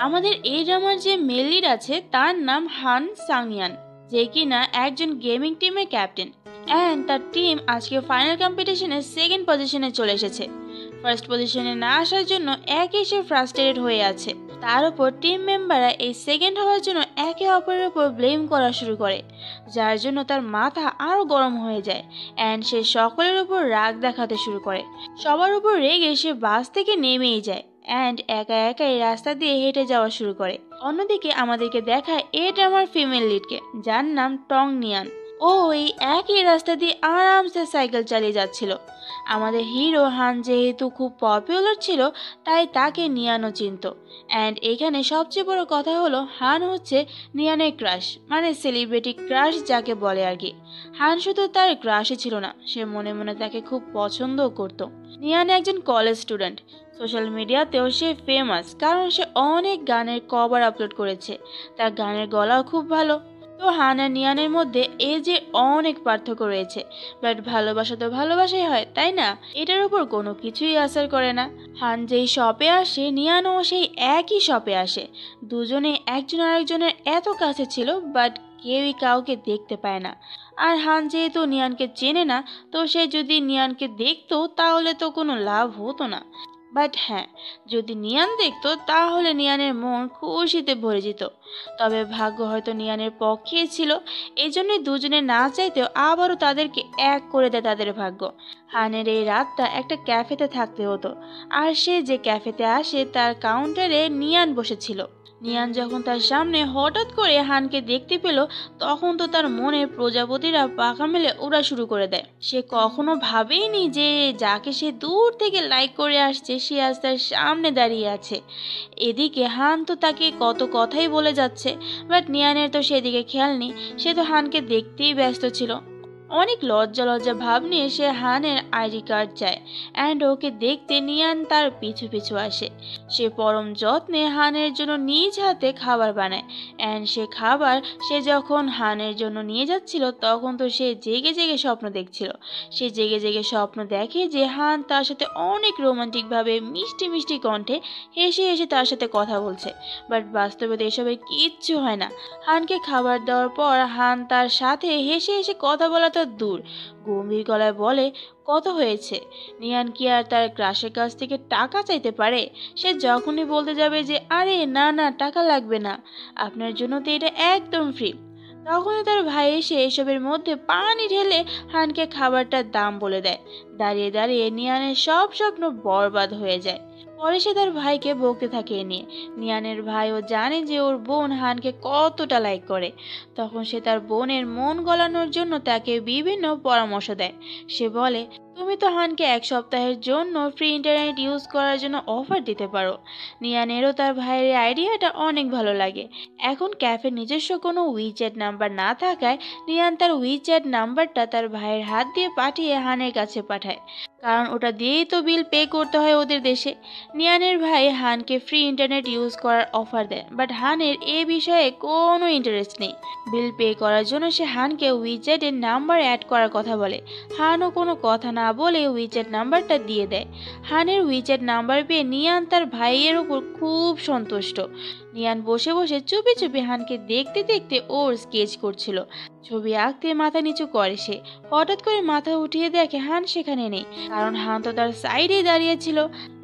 আমাদের এই ড্রামার যে মেল লিড আছে তার নাম হান সাংয়ান, যে কিনা একজন গেমিং টিমের ক্যাপ্টেন। অ্যান্ড তার টিম আজকে ফাইনাল কম্পিটিশনে সেকেন্ড পজিশনে চলে এসেছে। ফার্স্ট পজিশনে না আসার জন্য একে সে ফ্রাস্ট্রেটেড হয়ে আছে। তার উপর টিম মেম্বাররা এই সেকেন্ড হওয়ার জন্য একে অপরের উপর ব্লেম করা শুরু করে, যার জন্য তার মাথা আরো গরম হয়ে যায়। অ্যান্ড সে সকলের উপর রাগ দেখাতে শুরু করে। সবার উপর রেগে সে বাস থেকে নেমেই যায় অ্যান্ড একা একাই রাস্তা দিয়ে হেঁটে যাওয়া শুরু করে। অন্যদিকে আমাদেরকে দেখায় এ ড্রামার ফিমেল লিডকে, যার নাম টং নিয়ান। ও এই একই রাস্তা দিয়ে আরামসে সাইকেল চালিয়ে যাচ্ছিল। আমাদের হিরো হান যেহেতু খুব পপুলার ছিল, তাই তাকে নিয়ানও চিনত। অ্যান্ড এখানে সবচেয়ে বড় কথা হলো হান হচ্ছে নিয়ানের ক্রাশ, মানে সেলিব্রিটি ক্রাশ যাকে বলে আর কি। হান শুধু তার ক্রাশই ছিল না, সে মনে মনে তাকে খুব পছন্দও করত। নিয়ান একজন কলেজ স্টুডেন্ট। সোশ্যাল মিডিয়াতেও সে ফেমাস, কারণ সে অনেক গানের কভার আপলোড করেছে। তার গানের গলাও খুব ভালো। তো হান আর নিয়ানের মধ্যে এই যে অনেক পার্থক্য রয়েছে, বাট ভালোবাসা তো ভালোবাসাই হয়, তাই না? এটার উপর কোনো কিছুই আসার করে না। হান যেই শপে আসে, নিয়ানও সেই একই শপে আসে। দুজনে একজন আরেকজনের এত কাছে ছিল, বাট কেউই কাউকে দেখতে পায় না। আর হান যেহেতু নিয়ানকে চেনে না, তো সে যদি নিয়ানকে দেখতো তাহলে তো কোনো লাভ হতো না। বাট হ্যাঁ, যদি নিয়ান দেখতো তাহলে নিয়ানের মন খুশিতে ভরে যেত। তবে ভাগ্য হয়তো নিয়ানের পক্ষেই ছিল, এই জন্যই দুজনে না চাইতেও আবারও তাদেরকে এক করে দেয় তাদের ভাগ্য। হানের এই রাতটা একটা ক্যাফেতে থাকতে হতো, আর সে যে ক্যাফেতে আসে তার কাউন্টারে নিয়ান বসেছিল। নিয়ান যখন তার সামনে হঠাৎ করে হানকে দেখতে পেল, তখন তো তার মনে প্রজাপতিরা পাখা মেলে ওড়া শুরু করে দেয়। সে কখনো ভাবেইনি যে যাকে সে দূর থেকে লাইক করে আসছে সে আজ তার সামনে দাঁড়িয়ে আছে। এদিকে হান তো তাকে কত কথাই বলে যাচ্ছে, বাট নিয়ানের তো সেদিকে খেয়াল নেই। সে তো হানকে দেখতেই ব্যস্ত ছিল। অনেক লজ্জা লজ্জা ভাব নিয়ে সে হানের আইডি কার্ড চায়, অ্যান্ড ওকে দেখতে নিয়ান তার পিছু পিছু আসে। সে পরম যত্নে হানের জন্য নিজ হাতে খাবার বানায়। অ্যান্ড সে খাবার সে যখন হানের জন্য নিয়ে যাচ্ছিল, তখন তো সে জেগে জেগে স্বপ্ন দেখছিল। সে জেগে জেগে স্বপ্ন দেখে যে হান তার সাথে অনেক রোমান্টিকভাবে মিষ্টি মিষ্টি কণ্ঠে হেসে হেসে তার সাথে কথা বলছে। বাট বাস্তবে তো এসবের কিচ্ছু হয় না। হানকে খাবার দেওয়ার পর হান তার সাথে হেসে হেসে কথা বলা তো দূর, গম্ভীর গলায় বলে, কত হয়েছে? নিয়ান কি আর তার ক্রাশের কাছ থেকে টাকা চাইতে পারে? সে যখনই বলতে যাবে যে আরে না না টাকা লাগবে না, আপনার জন্য তো এটা একদম ফ্রি, তখনই তার ভাই এসে এসবের মধ্যে পানি ঢেলে হানকে খাবারটার দাম বলে দেয়। দাঁড়িয়ে দাঁড়িয়ে নিয়ানের সব স্বপ্ন বরবাদ হয়ে যায়। পরে সে তার ভাইকে বকতে থাকে এ নিয়ে। নিয়ানের ভাইও জানে যে ওর বোন হানকে কতটা লাইক করে। তখন সে তার বোনের মন গলানোর জন্য তাকে বিভিন্ন পরামর্শ দেয়। সে বলে, তুমি তো হানকে 1 সপ্তাহের জন্য ফ্রি ইন্টারনেট ইউজ করার জন্য অফার দিতে পারো। নিয়ানেরও তার ভাইয়ের আইডিয়াটা অনেক ভালো লাগে। এখন ক্যাফের নিজস্ব কোনো উইচ্যাট নাম্বার না থাকায় নিয়ান তার উইচ্যাট নাম্বারটা তার ভাইয়ের হাত দিয়ে পাঠিয়ে হানের কাছে পাঠায়, কারণ ওটা দিয়েই তো বিল পে করতে হয় ওদের দেশে। নিয়ানের ভাই হানকে ফ্রি ইন্টারনেট ইউজ করার অফার দেয়, বাট হানের এ বিষয়ে কোনো ইন্টারেস্ট নেই। বিল পে করার জন্য সে হানকে উইচ্যাটের নাম্বার অ্যাড করার কথা বলে। হানও কোনো কথা না বলে উইচ্যাট নাম্বারটা দিয়ে দেয়। হানের উইচ্যাট নাম্বার পেয়ে নিয়ান তার ভাইয়ের উপর খুব সন্তুষ্ট। নিয়ান বসে বসে চুপি চুপি হানকে দেখতে দেখতে ওর স্কেচ করছিল। ছবি আঁকতে মাথা নিচু করে সে। হঠাৎ করে মাথা উঠিয়ে দেখে হান সেখানে নেই, কারণ হান তো তার সাইডেই দাঁড়িয়ে ছিল।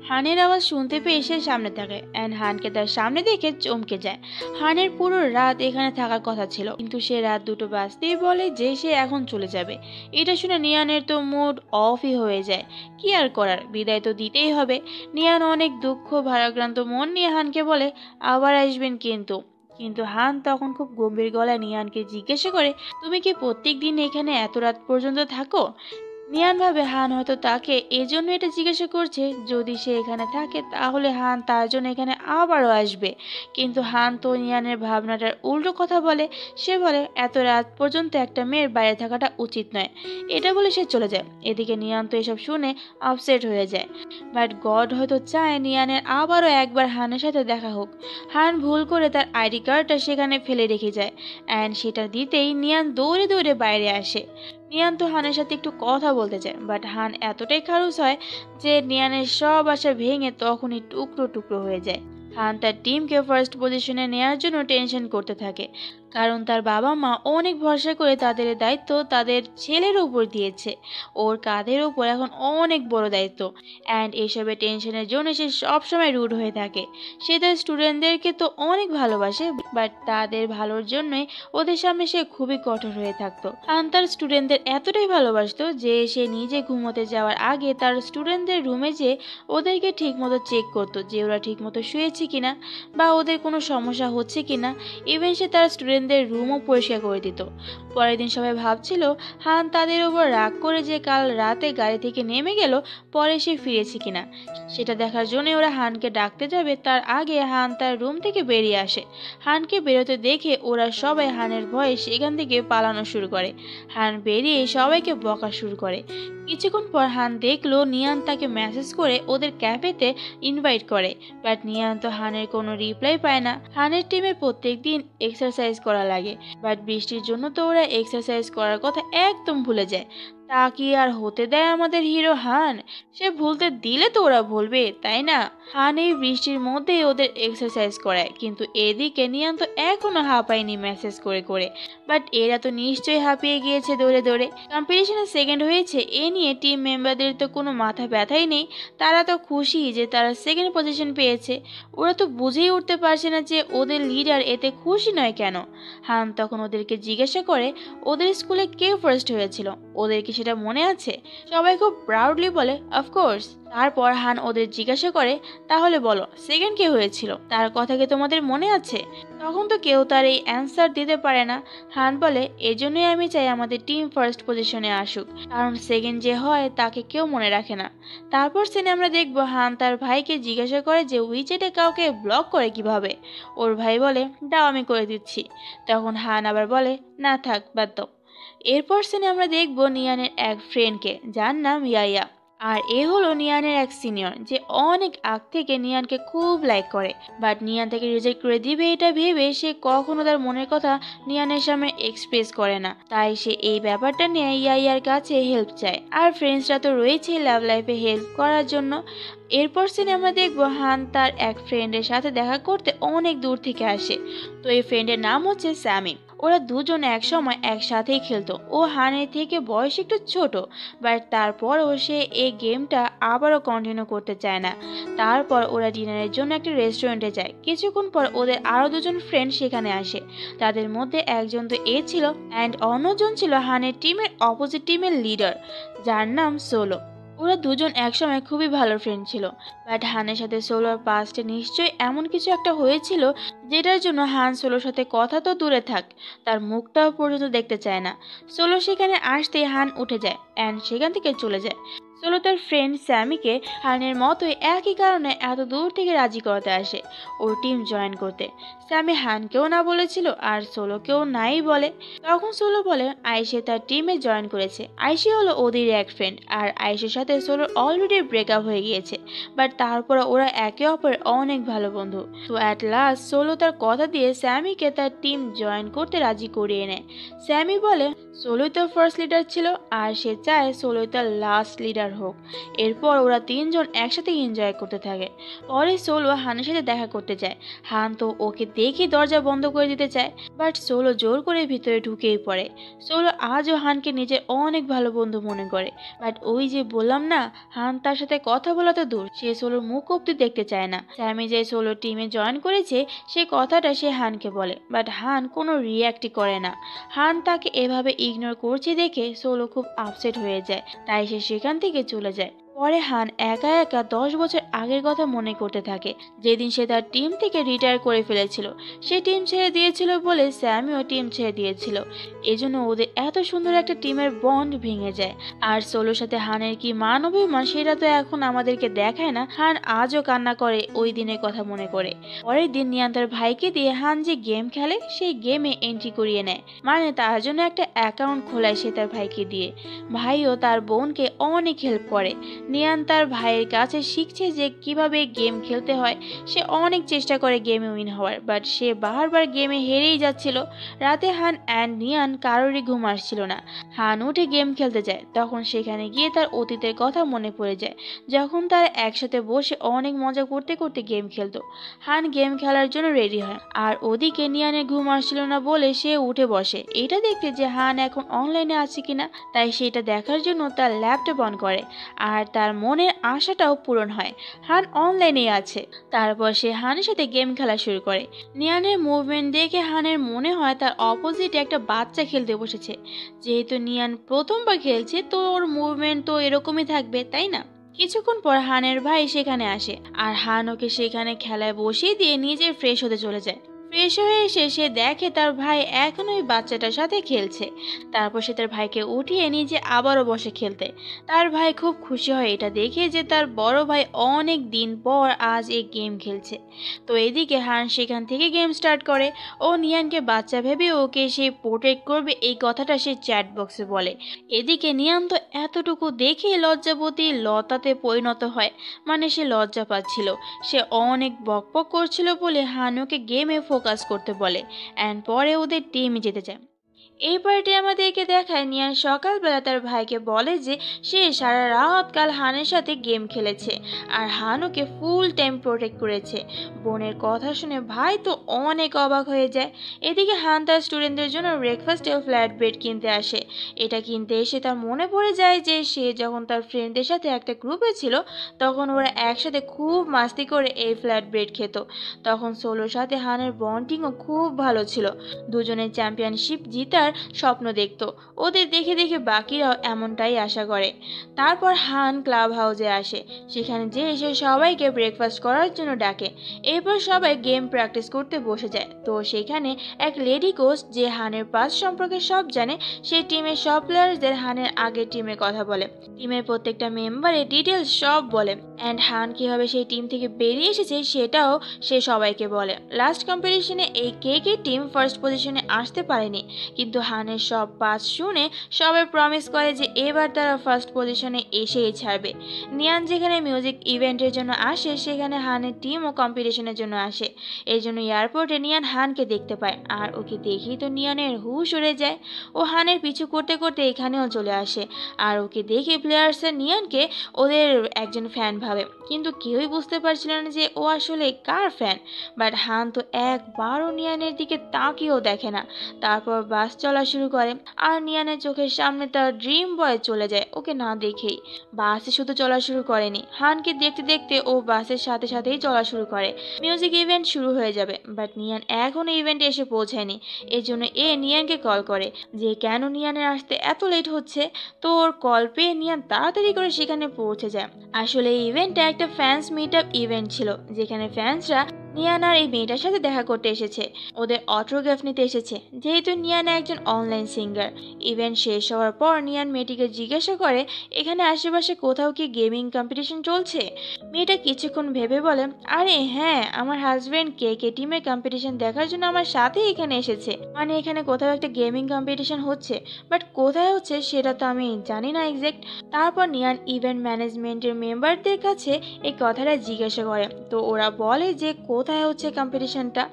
হানের আওয়াজ শুনতে পেয়ে সে সামনে থাকে, অ্যান্ড হানকে তার সামনে দেখে চমকে যায়। হানের পুরো রাত এখানে থাকার কথা ছিল, কিন্তু সে রাত 2টো বাজতেই বলে যে সে এখন চলে যাবে। এটা শুনে নিয়ানের তো মুড অফই হয়ে যায়। কি আর করার, বিদায় তো দিতেই হবে। নিয়ান অনেক দুঃখ ভারাক্রান্ত মন নিয়ে হানকে বলে, আবার আসবেন কিন্তু। কিন্তু হান তখন খুব গম্ভীর গলায় নিয়ানকে জিজ্ঞাসা করে, তুমি কি প্রত্যেক দিন এখানে এত রাত পর্যন্ত থাকো? নিয়ান ভাবে হান হয়তো তাকে এজন্য এটা জিজ্ঞাসা করছে, যদি সে এখানে থাকে তাহলে হান তার জন্য এখানে আবারও আসবে। কিন্তু হান তো নিয়ানের ভাবনাটার উল্টো কথা বলে। সে বলে, এত রাত পর্যন্ত একটা মেয়ের বাইরে থাকাটা উচিত নয়। এটা বলে সে চলে যায়। এদিকে নিয়ান তো এসব শুনে আপসেট হয়ে যায়। বাট গড হয়তো চায় নিয়ানের আবারও একবার হানের সাথে দেখা হোক। হান ভুল করে তার আইডি কার্ডটা সেখানে ফেলে রেখে যায়, অ্যান্ড সেটা দিতেই নিয়ান দৌড়ে দৌড়ে বাইরে আসে। নিয়ান তো হানের সাথে একটু কথা বলতে চায়, বাট হান এতটাই খারুস হয় যে নিয়ানের সব আশা ভেঙে তখনই টুকরো টুকরো হয়ে যায়। হান তার টিমকে ফার্স্ট পজিশনে নেওয়ার জন্য টেনশন করতে থাকে, কারণ তার বাবা মা অনেক ভরসা করে তাদের দায়িত্ব তাদের ছেলের উপর দিয়েছে। ওর কাঁধের উপর এখন অনেক বড় দায়িত্ব, অ্যান্ড এসবে টেনশনের জন্য সে সবসময় রুড হয়ে থাকে। সে তার স্টুডেন্টদেরকে তো অনেক ভালোবাসে, বাট তাদের ভালোর জন্যই ওদের সামনে সে খুবই কঠোর হয়ে থাকতো। আর তার স্টুডেন্টদের এতটাই ভালোবাসতো যে সে নিজে ঘুমোতে যাওয়ার আগে তার স্টুডেন্টদের রুমে যেয়ে ওদেরকে ঠিকমতো চেক করতো যে ওরা ঠিকমতো শুয়েছে কিনা বা ওদের কোনো সমস্যা হচ্ছে কিনা। ইভেন সে তার স্টুডেন্টদের রুমও পরিষ্কার করে দিত। পরের দিন সবাই ভাবছিল হান তাদের উপর রাগ করে যে কাল রাতে গাড়ি থেকে নেমে গেল, পরে সে ফিরেছে কিনা সেটা দেখার জন্য ওরা হানকে ডাকতে যাবে। তার আগে হান তার রুম থেকে বেরিয়ে আসে। হানকে বেরোতে দেখে ওরা সবাই হানের ভয়ে সেখান থেকে পালানো শুরু করে। হান বেরিয়ে সবাইকে বকা শুরু করে। কিছুক্ষণ পর হান দেখলো নিয়ান তাকে মেসেজ করে ওদের ক্যাফেতে ইনভাইট করে, বাট নিয়ান তো হানের কোনো রিপ্লাই পায় না। হানের টিমের প্রত্যেক দিন এক্সারসাইজ করা লাগে, বাট বৃষ্টির জন্য তো ওরা এক্সারসাইজ করার কথা একদম ভুলে যায়। তা কি আর হতে দেয় আমাদের হিরো হান? সে ভুলতে দিলে তো ওরা ভুলবে, তাই না? হান এই বৃষ্টির মধ্যেই ওদের এক্সারসাইজ করায়, কিন্তু এদিকে নিয়ান তো এখনো হাঁপায়নি মেসেজ করে করে। বাট এরা তো নিশ্চয়ই হাঁপিয়ে গিয়েছে দৌড়ে দৌড়ে। কম্পিটিশনে সেকেন্ড হয়েছে এ নিয়ে টিম মেম্বারদের তো কোনো মাথা ব্যথাই নেই। তারা তো খুশি যে তারা সেকেন্ড পজিশন পেয়েছে। ওরা তো বুঝেই উঠতে পারছে না যে ওদের লিডার এতে খুশি নয় কেন। হান তখন ওদেরকে জিজ্ঞাসা করে ওদের স্কুলে কে ফার্স্ট হয়েছিল, ওদের কি সেটা মনে আছে? সবাই খুব প্রাউডলি বলে অফকোর্স। তারপর হান ওদের জিজ্ঞাসা করে তাহলে বলো সেকেন্ড কে হয়েছিল, তার কথা কি তোমাদের মনে আছে? তখন তো কেউ তার এই অ্যান্সার দিতে পারে না। হান বলে এজন্যই আমি চাই আমাদের টিম ফার্স্ট পজিশনে আসুক, কারণ সেকেন্ড যে হয় তাকে কেউ মনে রাখে না। তারপর সিনে আমরা দেখবো হান তার ভাইকে জিজ্ঞাসা করে যে উইচেটে কাউকে ব্লক করে কিভাবে। ওর ভাই বলে দাও আমি করে দিচ্ছি। তখন হান আবার বলে না থাক বাদ দাও। এরপর সিনে আমরা দেখবো নিয়ানের এক ফ্রেন্ডকে যার নাম ইয়াইয়া। আর এ হলো নিয়ানের এক সিনিয়র যে অনেক আগ থেকে নিয়ানকে খুব লাইক করে, বাট নিয়ান তাকে রিজেক্ট করে দিবে এটা ভেবে সে কখনো তার মনের কথা নিয়ানের সামনে এক্সপ্রেস করে না। তাই সে এই ব্যাপারটা নিয়ে ইয়াইয়ার কাছে হেল্প চায়। আর ফ্রেন্ডসরা তো রয়েছে লাভ লাইফে হেল্প করার জন্য। এরপর সিনে আমরা দেখবো হান তার এক ফ্রেন্ডের সাথে দেখা করতে অনেক দূর থেকে আসে। তো এই ফ্রেন্ডের নাম হচ্ছে স্যামি। ওরা দুজন এক সময় একসাথেই খেলতো। ও হানের থেকে বয়স একটু ছোট, বাট তারপরও সে এই গেমটা আবারও কন্টিনিউ করতে চায় না। তারপর ওরা ডিনারের জন্য একটা রেস্টুরেন্টে যায়। কিছুক্ষণ পর ওদের আরও দুজন ফ্রেন্ড সেখানে আসে। তাদের মধ্যে একজন তো এ ছিল, অ্যান্ড অন্যজন ছিল হানের টিমের অপোজিট টিমের লিডার যার নাম সোলো। ওরা দুজন একসময় খুবই ভালো ফ্রেন্ড ছিল, বাট হানের সাথে সোলোর পাস্টে নিশ্চয়ই এমন কিছু একটা হয়েছিল যেটার জন্য হান সোলোর সাথে কথা তো দূরে থাক, তার মুখটাও পর্যন্ত দেখতে চায় না। সোলো সেখানে আসতেই হান উঠে যায় অ্যান্ড সেখান থেকে চলে যায়। সোলো তার ফ্রেন্ড স্যামিকে হানের মতোই একই কারণে এত দূর থেকে রাজি করাতে আসে ওর টিম জয়েন করতে। স্যামি হানকেও না বলেছিল আর সোলোকেও নাই বলে। তখন সোলো বলে আয়েশে তার টিমে জয়েন করেছে। আয়েশে হলো ওদের এক ফ্রেন্ড, আর আয়েশের সাথে সোলোর অলরেডি ব্রেকআপ হয়ে গিয়েছে, বাট তারপরে ওরা একে অপরের অনেক ভালো বন্ধু। তো অ্যাট লাস্ট সোলো তার কথা দিয়ে স্যামিকে তার টিম জয়েন করতে রাজি করিয়ে নেয়। স্যামি বলে সোলোই তো ফার্স্ট লিডার ছিল আর সে চায় সোলোই তার লাস্ট লিডার হোক। এরপর ওরা তিনজন একসাথে এনজয় করতে থাকে। পরে সোলো হানের সাথে দেখা করতে যায়। হান তো ওকে দেখে দরজা বন্ধ করে দিতে চায়, বাট সোলো জোর করে ভিতরে ঢুকেই পড়ে। সোলো আজও হানকে নিজের অনেক ভালো বন্ধু মনে করে, বাট ওই যে বললাম না হান তার সাথে কথা বলা তো দূর, সে সোলোর মুখ অব্দি দেখতে চায় না। স্যামি যে সোলো টিমে জয়েন করেছে সে কথাটা সে হানকে বলে, বাট হান কোনো রিয়াক্টই করে না। হান তাকে এভাবে ইগনোর করছে দেখে সোলো খুব আপসেট হয়ে যায়, তাই সে সেখান থেকে চলে যায়। পরে হান একা একা 10 বছর আগের কথা মনে করতে থাকে, যেদিন সে তার টিম থেকে রিটায়ার করে ফেলেছিল। সে টিম ছেড়ে দিয়েছিল বলে স্যামিও টিম ছেড়ে দিয়েছিল, এজন্য ওদের এত সুন্দর একটা টিমের বন্ড ভেঙে যায়। আর সোলোর সাথে হানের কি মান অভিমান সেটা তো এখন আমাদেরকে দেখায় না। হান আজও কান্না করে ওই দিনের কথা মনে করে। পরের দিন নিয়ান তার ভাইকে দিয়ে হান যে গেম খেলে সেই গেমে এন্ট্রি করিয়ে নেয়, মানে তার জন্য একটা অ্যাকাউন্ট খোলায় সে তার ভাইকে দিয়ে। ভাইও তার বোনকে অনেক হেল্প করে। নিয়ান তার ভাইয়ের কাছে শিখছে যে কিভাবে গেম খেলতে হয়। সে অনেক চেষ্টা করে গেমে উইন হওয়ার, বাট সে বারবার গেমে হেরেই যাচ্ছিল। রাতে হান অ্যান্ড নিয়ান কারোরই ঘুম আসছিল না। হান উঠে গেম খেলতে যায়, তখন সেখানে গিয়ে তার অতীতের কথা মনে পড়ে যায়, যখন তারা একসাথে বসে অনেক মজা করতে করতে গেম খেলতো। হান গেম খেলার জন্য রেডি হয়, আর ওদিকে নিয়ানের ঘুম আসছিল না বলে সে উঠে বসে এটা দেখতে যে হান এখন অনলাইনে আছে কিনা। তাই সেটা দেখার জন্য তার ল্যাপটপ অন করে, আর তার মনের আশাটাও পূরণ হয়, হান অনলাইনে আছে। তারপর সে হানের সাথে গেম খেলা শুরু করে। নিয়ানের মুভমেন্ট দেখে হানের মনে হয় তার অপোজিটে একটা বাচ্চা খেলতে বসেছে। যেহেতু নিয়ান প্রথমবার খেলছে, তো ওর মুভমেন্ট তো এরকমই থাকবে, তাই না? কিছুক্ষণ পর হানের ভাই সেখানে আসে, আর হান ওকে সেখানে খেলায় বসিয়ে দিয়ে নিজে ফ্রেশ হতে চলে যায়। ফ্রেশ হয়ে এসে সে দেখে তার ভাই এখনো ওই বাচ্চাটার সাথে খেলছে। তারপর সে তার ভাইকে উঠিয়ে নিজে আবারও বসে খেলতে। তার ভাই খুব খুশি হয় এটা দেখে যে তার বড় ভাই অনেক দিন পর আজ এই গেম খেলছে। তো এদিকে হান সেখান থেকে গেম স্টার্ট করে। ও নিয়ানকে বাচ্চা ভেবে ওকে সে প্রোটেক্ট করবে এই কথাটা সে চ্যাট বক্সে বলে। এদিকে নিয়ান তো এতটুকু দেখে লজ্জাবতী লতাতে পরিণত হয়, মানে সে লজ্জা পাচ্ছিল। সে অনেক বকবক করছিল বলে হানুকে গেমে ফোকাস করতে বলে, অ্যান্ড পরে ওদের টিমে যেতে চায়। এই পার্টি আমাদেরকে দেখায় নিয়ান সকালবেলা তার ভাইকে বলে যে সে সারা রাত কাল হানের সাথে গেম খেলেছে, আর হানুকে ফুল টাইম প্রোটেক্ট করেছে। বোনের কথা শুনে ভাই তো অনেক অবাক হয়ে যায়। এদিকে হান তার স্টুডেন্টদের জন্য ব্রেকফাস্টে ফ্ল্যাট ব্রেড কিনতে আসে। এটা কিনতে এসে তার মনে পড়ে যায় যে সে যখন তার ফ্রেন্ডদের সাথে একটা গ্রুপে ছিল, তখন ওরা একসাথে খুব মাস্তি করে এই ফ্ল্যাট ব্রেড খেত। তখন সোলোর সাথে হানের বন্ডিংও খুব ভালো ছিল, দুজনের চ্যাম্পিয়নশিপ জিতার স্বপ্ন দেখত। ওদের দেখে দেখে বাকিরাও এমনটাই আশা করে। তারপর হান ক্লাব হাউসে আসে, সেখানে যে এসে সবাইকে ব্রেকফাস্ট করার জন্য ডাকে। এরপর সবাই গেম প্র্যাকটিস করতে বসে যায়। তো সেখানে এক লেডি কোচ যে হানের পাস সম্পর্কে সব জানে, সে টিমের সব প্লেয়ারদের হানের আগের টিমের কথা বলে, টিমের প্রত্যেকটা মেম্বারের ডিটেলস সব বলে, অ্যান্ড হান কিভাবে সেই টিম থেকে বেরিয়ে এসেছে সেটাও সে সবাইকে বলে। লাস্ট কম্পিটিশনে এই কে টিম ফার্স্ট পজিশনে আসতে পারেনি, কিন্তু হানের সব পাস শুনে সবাই প্রমিস করে যে এবার তারা ফার্স্ট পজিশনে এসেই ছাড়বে। নিয়ান যেখানে মিউজিক ইভেন্টের জন্য আসে, সেখানে হানের টিমও কম্পিটিশনের জন্য আসে। এই জন্য এয়ারপোর্টে নিয়ান হানকে দেখতে পায়, আর ওকে দেখেই তো নিয়ানের হুশ উড়ে যায়। ও হানের পিছু করতে করতে এখানেও চলে আসে, আর ওকে দেখে প্লেয়ার্সের নিয়ানকে ওদের একজন ফ্যান ভাবে, কিন্তু কেউই বুঝতে পারছিল না যে ও আসলে কার ফ্যান। বাট হান তো একবারও নিয়ানের দিকে তাকিয়েও দেখে না। তারপর বাস চলা শুরু করে, আর নিয়ানের চোখের সামনে তার ড্রিম বয় চলে যায় ওকে না দেখেই। বাসে শুধু চলা শুরু করেনি, হানকে দেখতে দেখতে ও বাসের সাথে সাথেই চলা শুরু করে। মিউজিক ইভেন্ট শুরু হয়ে যাবে, বাট নিয়ান এখনো ইভেন্টে এসে পৌঁছায়নি। এর জন্য নিয়ানকে কল করে যে কেন নিয়ানের আসতে এত লেট হচ্ছে। তো ওর কল পেয়ে নিয়ান তাড়াতাড়ি করে সেখানে পৌঁছে যায়। আসলে এই ইভেন্টটা একটা ফ্যান্স মিট আপ ইভেন্ট ছিল, যেখানে ফ্যান্সরা নিয়ান আর এই মেয়েটার সাথে দেখা করতে এসেছে, ওদের অটোগ্রাফ নিতে এসেছে। যেহেতু নিয়ান একজন অনলাইন সিঙ্গার, ইভেন্ট শেষ হওয়ার পর নিয়ান মেয়েটিকে জিজ্ঞাসা করে এখানে আশেপাশে কোথাও কি গেমিং কম্পিটিশন চলছে। মেয়েটা কিছুক্ষণ ভেবে বলে, আরে হ্যাঁ, আমার হাজবেন্ড কে টিমের কম্পিটিশন দেখার জন্য আমার সাথে এখানে এসেছে, মানে এখানে কোথাও একটা গেমিং কম্পিটিশন হচ্ছে, বাট কোথায় হচ্ছে সেটা তো আমি জানি না এক্সাক্ট। তারপর নিয়ান ইভেন্ট ম্যানেজমেন্টের মেম্বারদের কাছে এই কথাটা জিজ্ঞাসা করে। তো ওরা বলে যে কোথায় হচ্ছে কম্পিটিশনটা।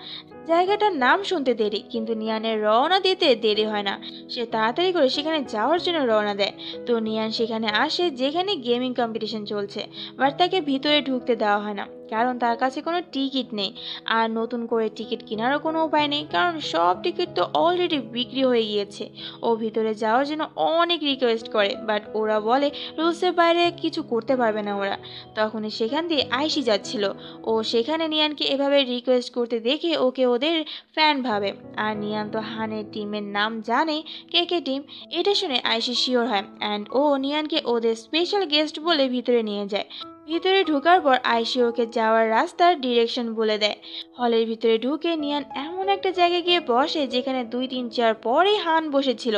জায়গাটার নাম শুনতে দেরি, কিন্তু নিয়ানের রওনা দিতে দেরি হয় না। সে তাড়াতাড়ি করে সেখানে যাওয়ার জন্য রওনা দেয়। তো নিয়ান সেখানে আসে যেখানে গেমিং কম্পিটিশন চলছে, বাট তাকে ভিতরে ঢুকতে দেওয়া হয় না, কারণ তার কাছে কোনো টিকিট নেই। আর নতুন করে টিকিট কেনারও কোনো উপায় নেই, কারণ সব টিকিট তো অলরেডি বিক্রি হয়ে গিয়েছে। ও ভিতরে যাওয়ার জন্য অনেক রিকোয়েস্ট করে, বাট ওরা বলে রুলসের বাইরে কিছু করতে পারবে না ওরা। তখনই সেখান দিয়ে আইসি যাচ্ছিল, ও সেখানে নিয়ানকে এভাবে রিকোয়েস্ট করতে দেখে ওকে ওদের ফ্যান ভাবে। আর নিয়ান তো হানের টিমের নাম জানে, কে টিম। এটা শুনে আইসি শিওর হয়, অ্যান্ড ও নিয়ানকে ওদের স্পেশাল গেস্ট বলে ভিতরে নিয়ে যায়। ভিতরে ঢোকার পর আইসি ওকে যাওয়ার রাস্তার ডিরেকশন বলে দেয়। হলের ভিতরে ঢুকে নিয়ান এমন একটা জায়গায় গিয়ে বসে যেখানে 2-3 চেয়ার পরেই হান বসেছিল।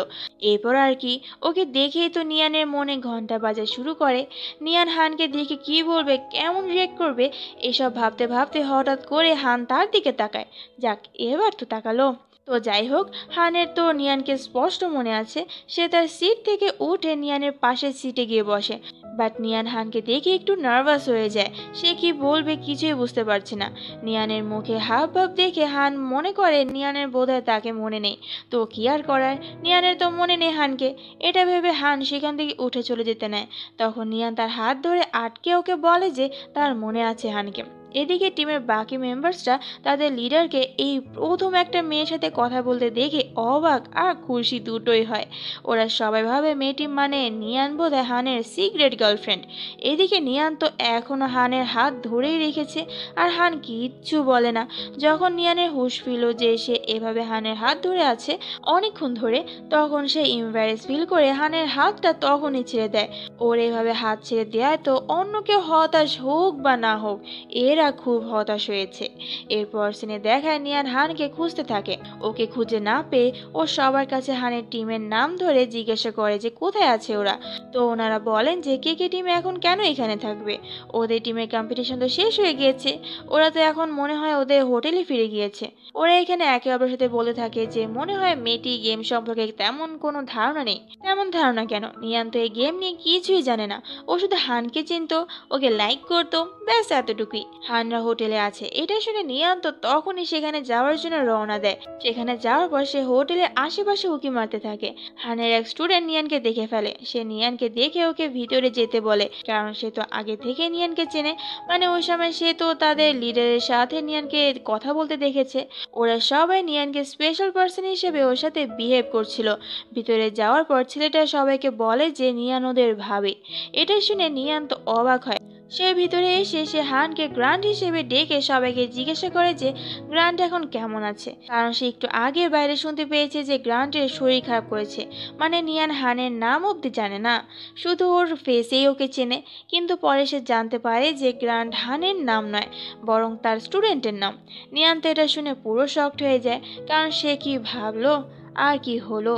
এরপর আর কি, ওকে দেখেই তো নিয়ানের মনে ঘন্টা বাজা শুরু করে। নিয়ান হানকে দেখে কি বলবে, কেমন রিয়েক্ট করবে, এসব ভাবতে ভাবতে হঠাৎ করে হান তার দিকে তাকায়। যাক, এবার তো তাকালো। তো যাই হোক, হানের তো নিয়ানকে স্পষ্ট মনে আছে। সে তার সিট থেকে উঠে নিয়ানের পাশের সিটে গিয়ে বসে। বাট নিয়ান হানকে দেখে একটু নার্ভাস হয়ে যায়। সে কি বলবে কিছুই বুঝতে পারছে না। নিয়ানের মুখে হাব ভাব দেখে হান মনে করে নিয়ানের বোধহয় তাকে মনে নেই। তো কি আর করার, নিয়ানের তো মনে নেই হানকে। এটা ভেবে হান সেখান থেকে উঠে চলে যেতে নেয়। তখন নিয়ান তার হাত ধরে আটকে ওকে বলে যে তার মনে আছে হানকে। এদিকে টিমের বাকি মেম্বার্সরা তাদের লিডারকে এই প্রথম একটা মেয়ের সাথে কথা বলতে দেখে অবাক আর খুশি দুটোই হয়। ওরা সবাই ভাবে মেয়েটি মানে নিয়ান বোধহয় হানের সিক্রেট গার্লফ্রেন্ড। এদিকে নিয়ান তো এখনো হানের হাত ধরেই রেখেছে, আর হান কিচ্ছু বলে না। যখন নিয়ানের হুঁশ ফিল যে সে এভাবে হানের হাত ধরে আছে অনেকক্ষণ ধরে, তখন সে ইমব্যারেস ফিল করে হানের হাতটা তখনই ছেড়ে দেয়। ওর এভাবে হাত ছেড়ে দেয় তো অন্য কেউ হতাশ হোক বা না হোক, এরা খুব হতাশ হয়েছে। এরপর সিনে দেখায় নিয়ান হানকে খুঁজতে থাকে। ওকে খুঁজে না পেয়ে ও সবার কাছে হানের টিমের নাম ধরে জিজ্ঞাসা করে যে কোথায় আছে ওরা। তো ওনারা বলেন যে কে কে টিম এখন কেন এখানে থাকবে, ওদের টিমের কম্পিটিশন তো শেষ হয়ে গিয়েছে। ওরা তো এখন মনে হয় ওদের হোটেলে ফিরে গিয়েছে। ওরা এখানে একে অপরের সাথে বলে থাকে যে মনে হয় মেয়েটি গেম সম্পর্কে তেমন কোনো ধারণা নেই। তেমন ধারণা কেন, নিয়ান তো এই গেম নিয়ে কিছুই জানে না। ও শুধু হানকে চিনতো, ওকে লাইক করতো, ব্যাস এতটুকুই। হানরা হোটেলে আছে এটা শুনে নিয়ান তো তখনই সেখানে যাওয়ার জন্য রওনা দেয়। সেখানে যাওয়ার পর সে হোটেলের আশেপাশে উকি মারতে থাকে। হানের এক স্টুডেন্ট নিয়ানকে দেখে ফেলে। সে নিয়ানকে দেখে ওকে ভিতরে যেতে বলে, কারণ সে তো আগে থেকে নিয়ানকে চেনে। মানে ওই সময় সে তো তাদের লিডারের সাথে নিয়ানকে কথা বলতে দেখেছে। ওরা সবাই নিয়ানকে স্পেশাল পার্সন হিসেবে ওর সাথে বিহেভ করছিল। ভিতরে যাওয়ার পর ছেলেটা সবাইকে বলে যে নিয়ান ওদের ভাবে। এটা শুনে নিয়ান তো অবাক হয়। সে ভিতরে এসে সে হানকে গ্রান্ট হিসেবে ডেকে সবাইকে জিজ্ঞাসা করে যে গ্রান্ট এখন কেমন আছে, কারণ সে একটু আগে বাইরে শুনতে পেয়েছে যে গ্রান্টের শরীর খারাপ করেছে। মানে নিয়ান হানের নাম অব্দি জানে না, শুধু ওর ফেসেই ওকে চেনে। কিন্তু পরে সে জানতে পারে যে গ্রান্ট হানের নাম নয়, বরং তার স্টুডেন্টের নাম। নিয়ান তো এটা শুনে পুরো শকড হয়ে যায়, কারণ সে কি ভাবলো আর কি হলো।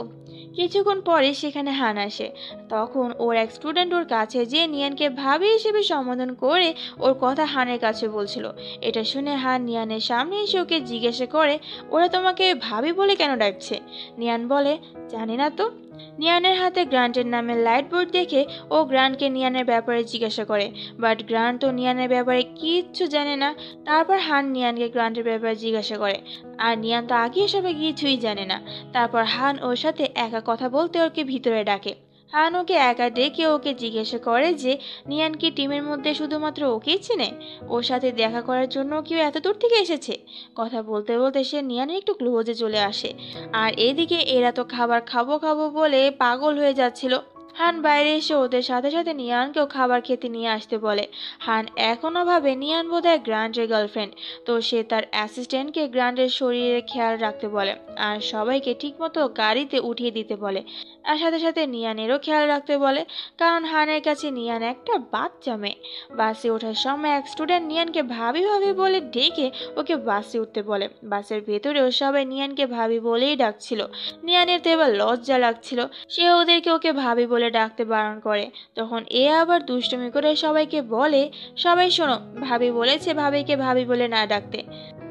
কিছুক্ষণ পরে সেখানে হান আসে। তখন ওর এক স্টুডেন্ট ওর কাছে যে নিয়ানকে ভাবি হিসেবে সম্বোধন করে ওর কথা হানের কাছে বলছিল। এটা শুনে হান নিয়ানের সামনে এসে ওকে জিজ্ঞাসা করে ওরা তোমাকে ভাবি বলে কেন ডাকছে। নিয়ান বলে জানি না তো। নিয়ানের হাতে গ্রান্টের নামে লাইট বোর্ড দেখে ও গ্রান্টকে নিয়ানের ব্যাপারে জিজ্ঞাসা করে, বাট গ্রান্ট তো নিয়ানের ব্যাপারে কিচ্ছু জানে না। তারপর হান নিয়ানকে গ্রান্টের ব্যাপারে জিজ্ঞাসা করে, আর নিয়ান তো আগে এসবে কিছুই জানে না। তারপর হান ওর সাথে একা কথা বলতে ওকে ভিতরে ডাকে। হান ওকে একা ডেকে ওকে জিজ্ঞাসা করে যে নিয়ান কি টিমের মধ্যে শুধুমাত্র ওকেই চিনে, ওর সাথে দেখা করার জন্য কেউ এত দূর থেকে এসেছে। কথা বলতে বলতে সে নিয়ানের একটু ক্লোজে চলে আসে। আর এদিকে এরা তো খাবার খাবো খাবো বলে পাগল হয়ে যাচ্ছিল। হান বাইরে এসে ওদের সাথে সাথে নিয়ানকেও খাবার খেতে নিয়ে আসতে বলে। হান এখনো ভাবে নিয়ান বোধহয় গ্রান্টের গার্লফ্রেন্ড। তো সে তার অ্যাসিস্ট্যান্টকে গ্রান্টের শরীরের খেয়াল রাখতে বলে, আর সবাইকে ঠিকমতো গাড়িতে উঠিয়ে দিতে বলে। আর সাথে সাথে নিয়ানেরও খেয়াল রাখতে বলে, কারণ হানের কাছে নিয়ান একটা বাচ্চা মেয়ে। বাসে ওঠার সময় এক স্টুডেন্ট নিয়ানকে ভাবি ভাবি বলে ডেকে ওকে বাসে উঠতে বলে। বাসের ভেতরেও সবাই নিয়ানকে ভাবি বলেই ডাকছিল। নিয়ানের তো এবার লজ্জা লাগছিল। সে ওদেরকে ওকে ভাবি বলে ডাকতে বারণ করে। তখন এ আবার দুষ্টুমি করে সবাইকে বলে, সবাই শোনো, ভাবি বলেছে ভাবিকে ভাবি বলে না ডাকতে।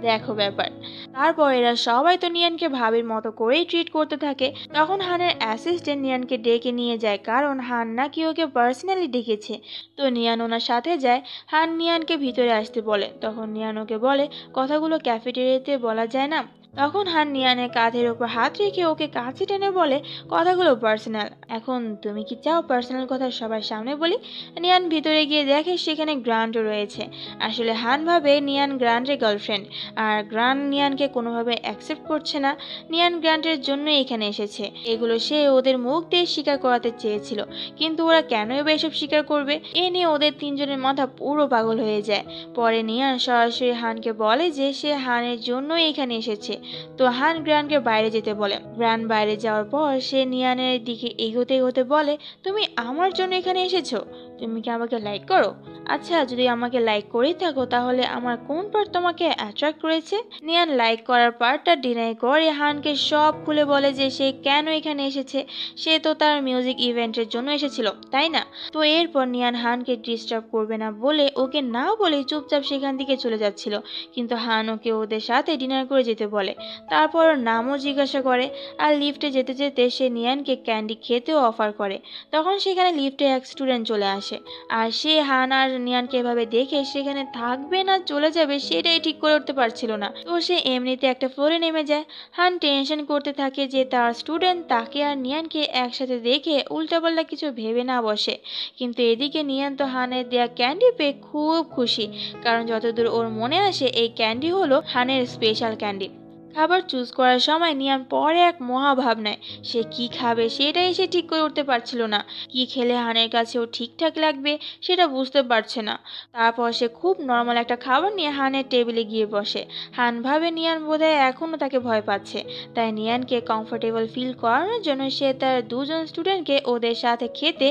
দেখো ব্যাপার। তারপর এরা সবাই তো নিয়ানকে ভাবির মতো করেই ট্রিট করতে থাকে। তখন হানের অ্যাসিস্ট্যান্ট নিয়ানকে ডেকে নিয়ে যায়, কারণ হান নাকি ওকে পার্সোনালি ডেকেছে। তো নিয়ান ওনার সাথে যায়। হান নিয়ানকে ভিতরে আসতে বলে। তখন নিয়ান ওকে বলে কথাগুলো ক্যাফেটেরিয়াতে বলা যায় না। তখন হান নিয়ানের কাঁধের উপর হাত রেখে ওকে কাছে টেনে বলে কথাগুলো পার্সোনাল, এখন তুমি কি চাও পার্সোনাল কথা সবার সামনে বলি। নিয়ান ভিতরে গিয়ে দেখে সেখানে গ্রান্টও রয়েছে। আসলে হান ভাবে নিয়ান গ্রান্টের গার্লফ্রেন্ড, আর গ্রান্ট নিয়ানকে কোনোভাবে অ্যাকসেপ্ট করছে না। নিয়ান গ্রান্টের জন্য এখানে এসেছে। এগুলো সে ওদের মুখ দিয়ে স্বীকার করাতে চেয়েছিল, কিন্তু ওরা কেনই বা এসব স্বীকার করবে। এ নিয়ে ওদের তিনজনের মাথা পুরো পাগল হয়ে যায়। পরে নিয়ান সরাসরি হানকে বলে যে সে হানের জন্যই এখানে এসেছে। তো হান গ্রান্টকে বাইরে যেতে বলে। গ্রান্ট বাইরে যাওয়ার পর সে নিয়ানের দিকে এগোতে এগোতে বলে তুমি আমার জন্য এখানে এসেছো। তুমি কি আমাকে লাইক করো? আচ্ছা, যদি আমাকে লাইক করেই থাকো তাহলে আমার কোন পার্ট তোমাকে অ্যাট্রাক্ট করেছে? নিয়ান লাইক করার পার্টটা ডিনাই করে হানকে সব খুলে বলে যে সে কেন এখানে এসেছে। সে তো তার মিউজিক ইভেন্টের জন্য এসেছিল, তাই না? তো এরপর নিয়ান হানকে ডিস্টার্ব করবে না বলে ওকে না বলে চুপচাপ সেখান থেকে চলে যাচ্ছিল, কিন্তু হান ওকে ওদের সাথে ডিনার করে যেতে বলে। তারপর ওর নামও জিজ্ঞাসা করে। আর লিফটে যেতে যেতে সে নিয়ানকে ক্যান্ডি খেতেও অফার করে। তখন সেখানে লিফটে এক স্টুডেন্ট চলে আসে, আর সে হান আর নিয়ানকে এভাবে দেখে সেখানে থাকবে না চলে যাবে সেটাই ঠিক করে উঠতে পারছিল না। তো সে এমনিতে একটা ফ্লোরে নেমে যায়। হান টেনশন করতে থাকে যে তার স্টুডেন্ট তাকে আর নিয়ানকে একসাথে দেখে উল্টাপাল্টা কিছু ভেবে না বসে। কিন্তু এদিকে নিয়ান তো হানের দেয়া ক্যান্ডি পেয়ে খুব খুশি, কারণ যতদূর ওর মনে আসে এই ক্যান্ডি হলো হানের স্পেশাল ক্যান্ডি। খাবার চুজ করার সময় নিয়ান পরে এক মহাভাবনায়। সে কি খাবে সেটাই সে ঠিক করে উঠতে পারছিল না। কি খেলে হানের কাছেও ঠিকঠাক লাগবে সেটা বুঝতে পারছে না। তারপর সে খুব নর্মাল একটা খাবার নিয়ে হানের টেবিলে গিয়ে বসে। হান ভাবে নিয়ান বোধহয় এখনও তাকে ভয় পাচ্ছে, তাই নিয়ানকে কমফোর্টেবল ফিল করানোর জন্য সে তার দুজন স্টুডেন্টকে ওদের সাথে খেতে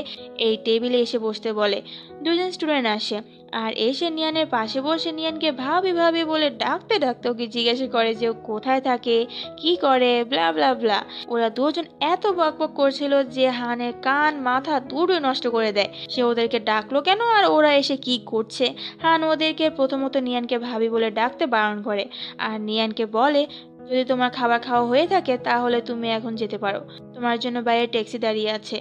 এই টেবিলে এসে বসতে বলে। দুজন স্টুডেন্ট আসে আর এসে নিয়ানের পাশে বসে নিয়ানকে ভাবি ভাবি বলে ডাকতে ডাকতে ওকে জিজ্ঞাসা করে যে ও কোথায় থাকে, কি করে, ব্লা ব্লা ব্লা। ওরা দুজন এত বকবক করছিল যে হানের কান মাথা দুটোই নষ্ট করে দেয়। সে ওদেরকে ডাকলো কেন আর ওরা এসে কি করছে। হান ওদেরকে প্রথমত নিয়ানকে ভাবি বলে ডাকতে বারণ করে, আর নিয়ানকে বলে যদি তোমার খাবার খাওয়া হয়ে থাকে তাহলে তুমি এখন যেতে পারো, তোমার জন্য বাইরে ট্যাক্সি দাঁড়িয়ে আছে।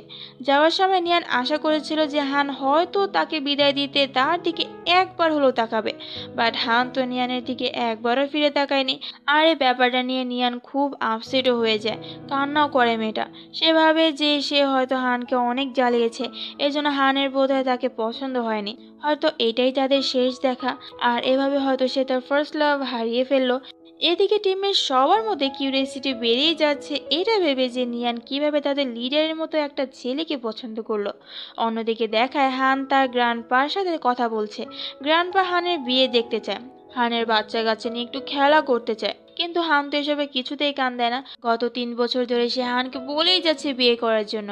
যাওয়ার সময় নিয়ান আশা করেছিল যে হান হয়তো তাকে বিদায় দিতে তার দিকে একবার হলেও তাকাবে, বাট হান তো নিয়ানের দিকে একবারও ফিরে তাকায়নি। আর এই ব্যাপারটা নিয়ে নিয়ান খুব আপসেটও হয়ে যায়, কান্নাও করে মেয়েটা। সে ভাবে যে সে হয়তো হানকে অনেক জ্বালিয়েছে, এজন্য হানের বোধহয় তাকে পছন্দ হয়নি, হয়তো এটাই তাদের শেষ দেখা, আর এভাবে হয়তো সে তার ফার্স্ট লাভ হারিয়ে ফেললো। এদিকে টিমের সবার মধ্যে কিউরিয়াসিটি বেড়েই যাচ্ছে এটা ভেবে যে নিয়ান কিভাবে তাদের লিডারের মতো একটা ছেলেকে পছন্দ করলো। অন্যদিকে দেখায় হান তার গ্র্যান্ডপার সাথে কথা বলছে। গ্র্যান্ডপা হানের বিয়ে দেখতে চায়, হানের বাচ্চা কাচ্চা নিয়ে একটু খেলা করতে চায়, কিন্তু হান তো এসবে কিছুতেই কান দেয় না। গত 3 বছর ধরে সে হানকে বলেই যাচ্ছে বিয়ে করার জন্য,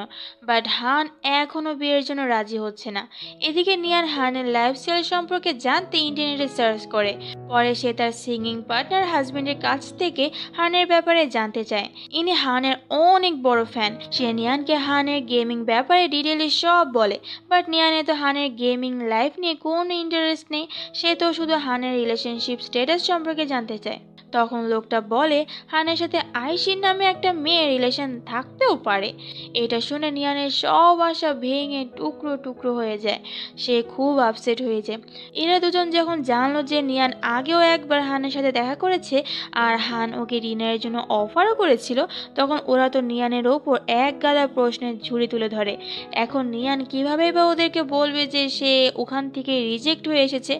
বাট হান এখনো বিয়ের জন্য রাজি হচ্ছে না। এদিকে নিয়ান হানের লাইফস্টাইল সম্পর্কে জানতে ইন্টারনেটে সার্চ করে। পরে সে তার সিঙ্গিং পার্টনার হাজবেন্ডের কাছ থেকে হানের ব্যাপারে জানতে চায়। ইনি হানের অনেক বড় ফ্যান। সে নিয়ানকে হানের গেমিং ব্যাপারে ডিটেইলে সব বলে, বাট নিয়ানের তো হানের গেমিং লাইফ নিয়ে কোনো ইন্টারেস্ট নেই। সে তো শুধু হানের রিলেশনশিপ স্ট্যাটাস সম্পর্কে জানতে চায়। তখন লোকটা বলে হানের সাথে আইসির নামে একটা মেয়ের রিলেশন থাকতেও পারে। এটা শুনে নিয়ানের সব আশা ভেঙে টুকরো টুকরো হয়ে যায়। সে খুব আপসেট হয়ে যায়। এরা দুজন যখন জানলো যে নিয়ান আগেও একবার হানের সাথে দেখা করেছে আর হান ওকে ডিনারের জন্য অফারও করেছিল, তখন ওরা তো নিয়ানের ওপর এক গাদা প্রশ্নের ঝুড়ি তুলে ধরে। এখন নিয়ান কিভাবে বা ওদেরকে বলবে যে সে ওখান থেকে রিজেক্ট হয়ে এসেছে।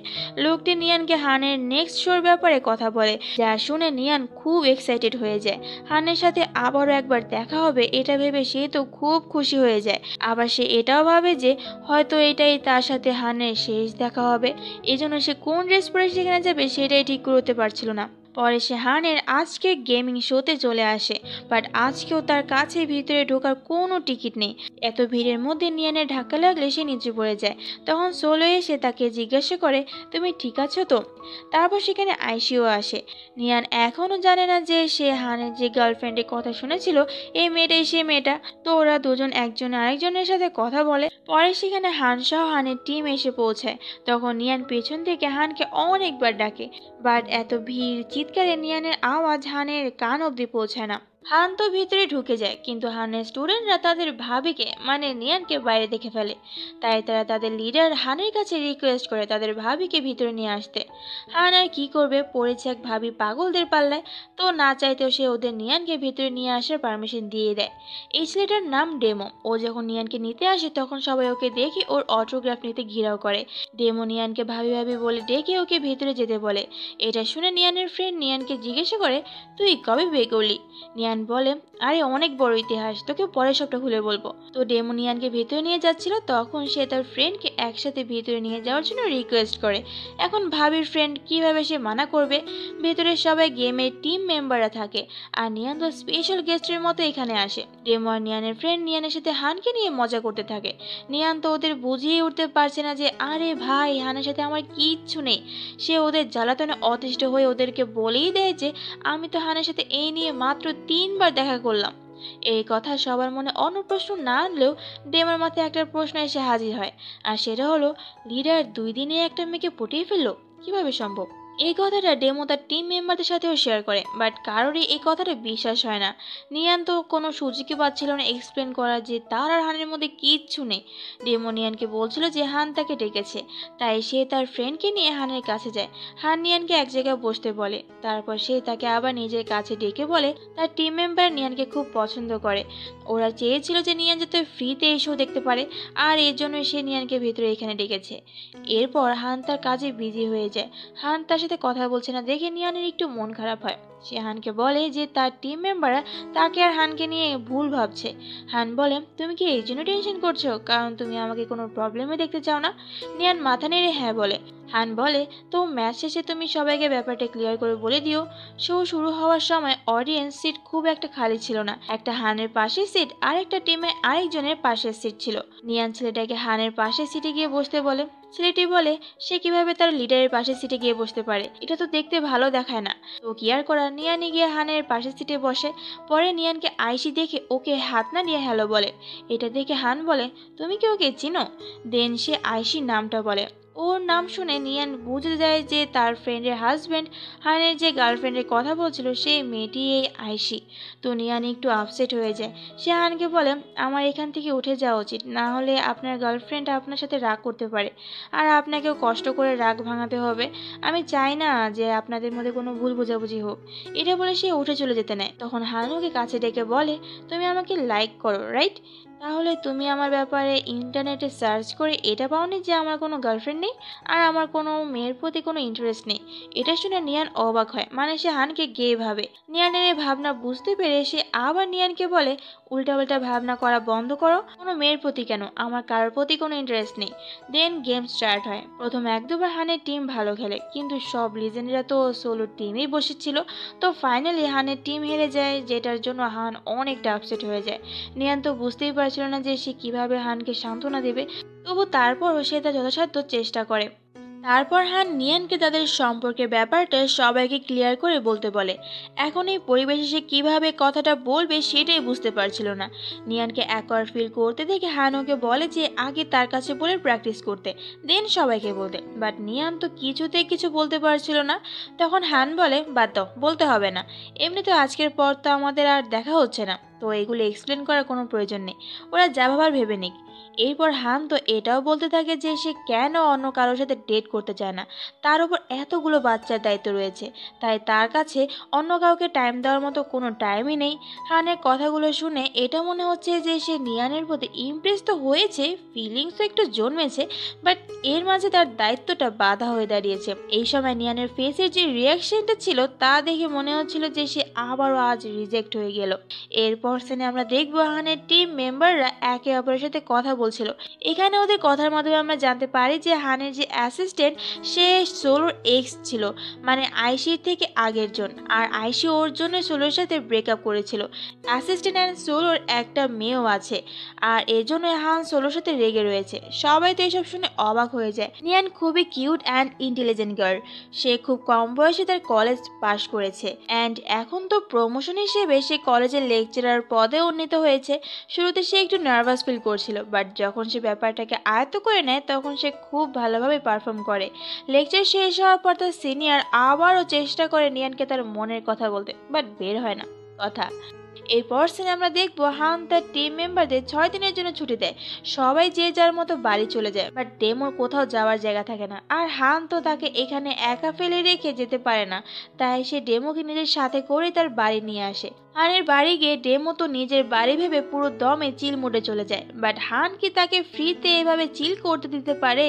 লোকটি নিয়ানকে হানের নেক্সট শোর ব্যাপারে কথা বলে, যা শুনে নিয়ান খুব এক্সাইটেড হয়ে যায়। হানের সাথে আবারও একবার দেখা হবে এটা ভেবে সে তো খুব খুশি হয়ে যায়। আবার সে এটাও ভাবে যে হয়তো এটাই তার সাথে হানের শেষ দেখা হবে, এজন্য সে কোন ড্রেস পরে সেখানে যাবে সেটাই ঠিক করতে পারছিল না। পরে সে হানের আজকের গেমিং শোতে চলে আসে, বাট আজকেও তার কাছে ভিতরে ঢোকার কোনো টিকিট নেই। এত ভিড়ের মধ্যে নিয়ানের ধাক্কা লাগলে সে নিচে পড়ে যায়। তখন সোলো এসে তাকে জিজ্ঞাসা করে তুমি ঠিক আছো তো। তারপর সেখানে আইসিও আসে। নিয়ান এখনও জানে না যে সে হানের যে গার্লফ্রেন্ডের কথা শুনেছিল এই মেয়েটাই সে মেয়েটা। তো ওরা দুজন একজন আরেকজনের সাথে কথা বলে। পরে সেখানে হান সহ হানের টিম এসে পৌঁছায়। তখন নিয়ান পেছন থেকে হানকে অনেকবার ডাকে, বাট এত ভিড় চিৎকারে নিয়ানের আওয়াজ হানের কান অবধি পৌঁছায় না। হান তো ভিতরে ঢুকে যায়, কিন্তু হানের স্টুডেন্টরা তাদের ভাবিকে মানে নিয়ানকে বাইরে দেখে ফেলে। তাই তারা তাদের লিডার হানের কাছে রিকোয়েস্ট করে তাদের ভাবিকে ভিতরে নিয়ে আসতে। হান আর কি করবে, পড়েছে এক ভাবি পাগলদের পাল্লায়। তো না চাইতেও সে ওদের নিয়ানকে ভিতরে নিয়ে আসার পারমিশন দিয়ে দেয়। এই ছেলেটার নাম ডেমো। ও যখন নিয়ানকে নিতে আসে তখন সবাই ওকে দেখে ওর অটোগ্রাফ নিতে ঘিরাও করে। ডেমো নিয়ানকে ভাবি ভাবি বলে ডেকে ওকে ভিতরে যেতে বলে। এটা শুনে নিয়ানের ফ্রেন্ড নিয়ানকে জিজ্ঞাসা করে তুই কবে বিয়ে করলি। নিয়ান নিয়ান বলে, আরে অনেক বড় ইতিহাস, তোকে পরে সবটা খুলে বলবো। তো ডেমো নিয়ানকে ভেতরে নিয়ে যাচ্ছিল, তখন সে তার ফ্রেন্ডকে একসাথে ভেতরে নিয়ে যাওয়ার জন্য রিকোয়েস্ট করে। এখন ভাবির ফ্রেন্ড কিভাবে সে মানা করবে। ভেতরে সবাই গেমের টিম মেম্বাররা থাকে, আর নিয়ান তো স্পেশাল গেস্টের মতো এখানে আসে। ডেমো আর নিয়ানের ফ্রেন্ড নিয়ানের সাথে হানকে নিয়ে মজা করতে থাকে। নিয়ান তো ওদের বুঝিয়ে উঠতে পারছে না যে আরে ভাই, হানের সাথে আমার কিচ্ছু নেই। সে ওদের জ্বালাতনে অতিষ্ঠ হয়ে ওদেরকে বলেই দেয় যে আমি তো হানের সাথে এই নিয়ে মাত্র 3বার দেখা করলাম। এই কথা সবার মনে অন্য প্রশ্ন না আনলেও ডেমার মাথায় একটা প্রশ্ন এসে হাজির হয়, আর সেটা হলো লিডার 2 দিনে একটা মেয়েকে পটিয়ে ফেললো, কিভাবে সম্ভব? এই কথাটা ডেমো তার টিম মেম্বারদের সাথেও শেয়ার করে, বাট কারোরই এই কথাটা বিশ্বাস হয় না। নিয়ান তো কোনো সুযোগই পাচ্ছিল না এক্সপ্লেন করার যে তার আর হানের মধ্যে কিচ্ছু নেই। ডেমো নিয়ানকে বলছিল যে হান তাকে ডেকেছে, তাই সে তার ফ্রেন্ডকে নিয়ে হানের কাছে যায়। হান নিয়ানকে এক জায়গায় বসতে বলে, তারপর সে তাকে আবার নিজের কাছে ডেকে বলে তার টিম মেম্বার নিয়ানকে খুব পছন্দ করে। ওরা চেয়েছিল যে নিয়ান যাতে ফ্রিতে এই শো দেখতে পারে, আর এর জন্য সে নিয়ানকে ভেতরে এখানে ডেকেছে। এরপর হান তার কাজে বিজি হয়ে যায়। হান তার সাথে কথা বলছে না দেখে নিয়ানের একটু মন খারাপ হয়। সে হানকে বলে যে তার টিম মেম্বাররা তাকে আর হানকে নিয়ে ভুল ভাবছে। হান বলে, তুমি কি এই জন্য টেনশন করছো কারণ তুমি আমাকে কোনো প্রবলেমে দেখতে চাও না? নিয়ান মাথা নেড়ে হ্যাঁ বলে। হান বলে, তো ম্যাচ শেষে তুমি সবাইকে ব্যাপারটা ক্লিয়ার করে বলে দিও। শো শুরু হওয়ার সময় অডিয়েন্স সিট খুব একটা খালি ছিল না, একটা হানের পাশে সিট আর একটা টিমে আরেকজনের পাশের সিট ছিল। নিয়ান ছেলেটাকে হানের পাশের সিটে গিয়ে বসতে বলে। ছেলেটি বলে সে কিভাবে তার লিডারের পাশের সিটে গিয়ে বসতে পারে, এটা তো দেখতে ভালো দেখায় না। তো কি আর করার, নিয়ানি গিয়ে হানের পাশের সিটে বসে। পরে নিয়ানকে আইসি দেখে ওকে হাত না দিয়ে হ্যালো বলে। এটা দেখে হান বলে, তুমি কি ওকে চিনো? দেন সে আইসি নামটা বলে। ওর নাম শুনে নিয়ান বুঝে যায় যে তার ফ্রেন্ডের হাজব্যান্ড হানের যে গার্লফ্রেন্ডের কথা বলছিল সেই মেয়েটি এই আইসি। তো নিয়ান একটু আপসেট হয়ে যায়। সে হানকে বলে, আমার এখান থেকে উঠে যাওয়া উচিত, না হলে আপনার গার্লফ্রেন্ড আপনার সাথে রাগ করতে পারে, আর আপনাকেও কষ্ট করে রাগ ভাঙাতে হবে। আমি চাই না যে আপনাদের মধ্যে কোনো ভুল বোঝাবুঝি হোক। এটা বলে সে উঠে চলে যেতে নেয়। তখন হানুকে কাছে ডেকে বলে, তুমি আমাকে লাইক করো রাইট? তাহলে তুমি আমার ব্যাপারে ইন্টারনেটে সার্চ করে এটা পাওনি যে আমার কোনো গার্লফ্রেন্ড নেই আর আমার কোনো মেয়ের প্রতি কোনো ইন্টারেস্ট নেই? এটা শুনে নিয়ান অবাক হয়, মানে সে হানকে গে ভাবে। নিয়ানের এই ভাবনা বুঝতে পেরে সে আবার নিয়ানকে বলে, উল্টাপাল্টা ভাবনা করা বন্ধ করো। কোনো মেয়ের প্রতি কেন, আমার কারোর প্রতি কোনো ইন্টারেস্ট নেই। দেন গেম স্টার্ট হয়। প্রথম 1-2বার হানের টিম ভালো খেলে, কিন্তু সব লিজেন্ডরা তো সোলো টিমেই বসেছিল। তো ফাইনালি হানের টিম হেরে যায়, যেটার জন্য হান অনেকটা আপসেট হয়ে যায়। নিয়ান তো বুঝতেই পারছিল না যে সে কিভাবে হানকে সান্ত্বনা দেবে, তবু তারপরও সে তার যথাসাধ্য চেষ্টা করে। তারপর হান নিয়ানকে তাদের সম্পর্কের ব্যাপারটা সবাইকে ক্লিয়ার করে বলতে বলে। এখন এই পরিবেশে সে কীভাবে কথাটা বলবে সেটাই বুঝতে পারছিল না। নিয়ানকে অ্যাকওয়ার্ড ফিল করতে দেখে হান ওকে বলে যে আগে তার কাছে বলে প্র্যাকটিস করতে, দেন সবাইকে বলতে। বাট নিয়ান তো কিছুতেই কিছু বলতে পারছিল না। তখন হান বলে, বাদ দাও, বলতে হবে না, এমনি তো আজকের পর তো আমাদের আর দেখা হচ্ছে না, তো এগুলো এক্সপ্লেন করার কোনো প্রয়োজন নেই, ওরা যা ভাবার ভেবে নিক। এরপর হান তো এটাও বলতে থাকে যে সে কেন অন্য কারোর সাথে ডেট করতে চায় না, তার উপর এতগুলো বাচ্চার দায়িত্ব রয়েছে, তাই তার কাছে অন্য কাউকে টাইম দেওয়ার মতো কোনো টাইমই নেই। হানের কথাগুলো শুনে এটা মনে হচ্ছে যে সে নিয়ানের প্রতি ইমপ্রেস তো হয়েছে, ফিলিংস তো একটু জন্মেছে, বাট এর মাঝে তার দায়িত্বটা বাধা হয়ে দাঁড়িয়েছে। এই সময় নিয়ানের ফেসের যে রিয়াকশনটা ছিল তা দেখে মনে হচ্ছিল যে সে আবারও আজ রিজেক্ট হয়ে গেল। এরপর সেনে আমরা দেখবো হানের টিম মেম্বাররা একে অপরের সাথে কথা বলছিল। এখানে ওদের কথার মাধ্যমে আমরা জানতে পারি যে হানের যে অ্যাসিস্ট্যান্ট সে সোলোর এক্স ছিল, মানে আইসির থেকে আগের জন, আর আইসি ওর জন্য সোলোর সাথে ব্রেকআপ করেছিল। অ্যাসিস্ট্যান্ট অ্যান্ড সোলোর একটা মেয়েও আছে, আর এর জন্য হান সোলোর সাথে রেগে রয়েছে। সবাই তো এসব শুনে অবাক হয়ে যায়। নিয়ান খুবই কিউট অ্যান্ড ইন্টেলিজেন্ট গার্ল, সে খুব কম বয়সে তার কলেজ পাশ করেছে অ্যান্ড এখন তো প্রমোশন হিসেবে সে কলেজের লেকচারার পদে উন্নীত হয়েছে। শুরুতে সে একটু নার্ভাস ফিল করছিল, বাট যখন সে ব্যাপারটাকে আয়ত্ত করে নেয় তখন সে খুব ভালোভাবে পারফর্ম করে। লেকচার শেষ হওয়ার পর তার সিনিয়র আবারও চেষ্টা করে নিয়ানকে তার মনের কথা বলতে, বাট বের হয় না কথা। এরপর সিনে আমরা দেখবো হান তার টিম মেম্বারদের 6 দিনের জন্য ছুটি দেয়। সবাই যে যার মতো বাড়ি চলে যায়, বাট ডেমোর কোথাও যাওয়ার জায়গা থাকে না, আর হান তো তাকে এখানে একা ফেলে রেখে যেতে পারে না, তাই সে ডেমোকে নিজের সাথে করে তার বাড়ি নিয়ে আসে। হানের বাড়ি গিয়ে ডেমো তো নিজের বাড়ি ভেবে পুরো দমে চিল মুডে চলে যায়, বাট হান কি তাকে ফ্রিতে এভাবে চিল করতে দিতে পারে?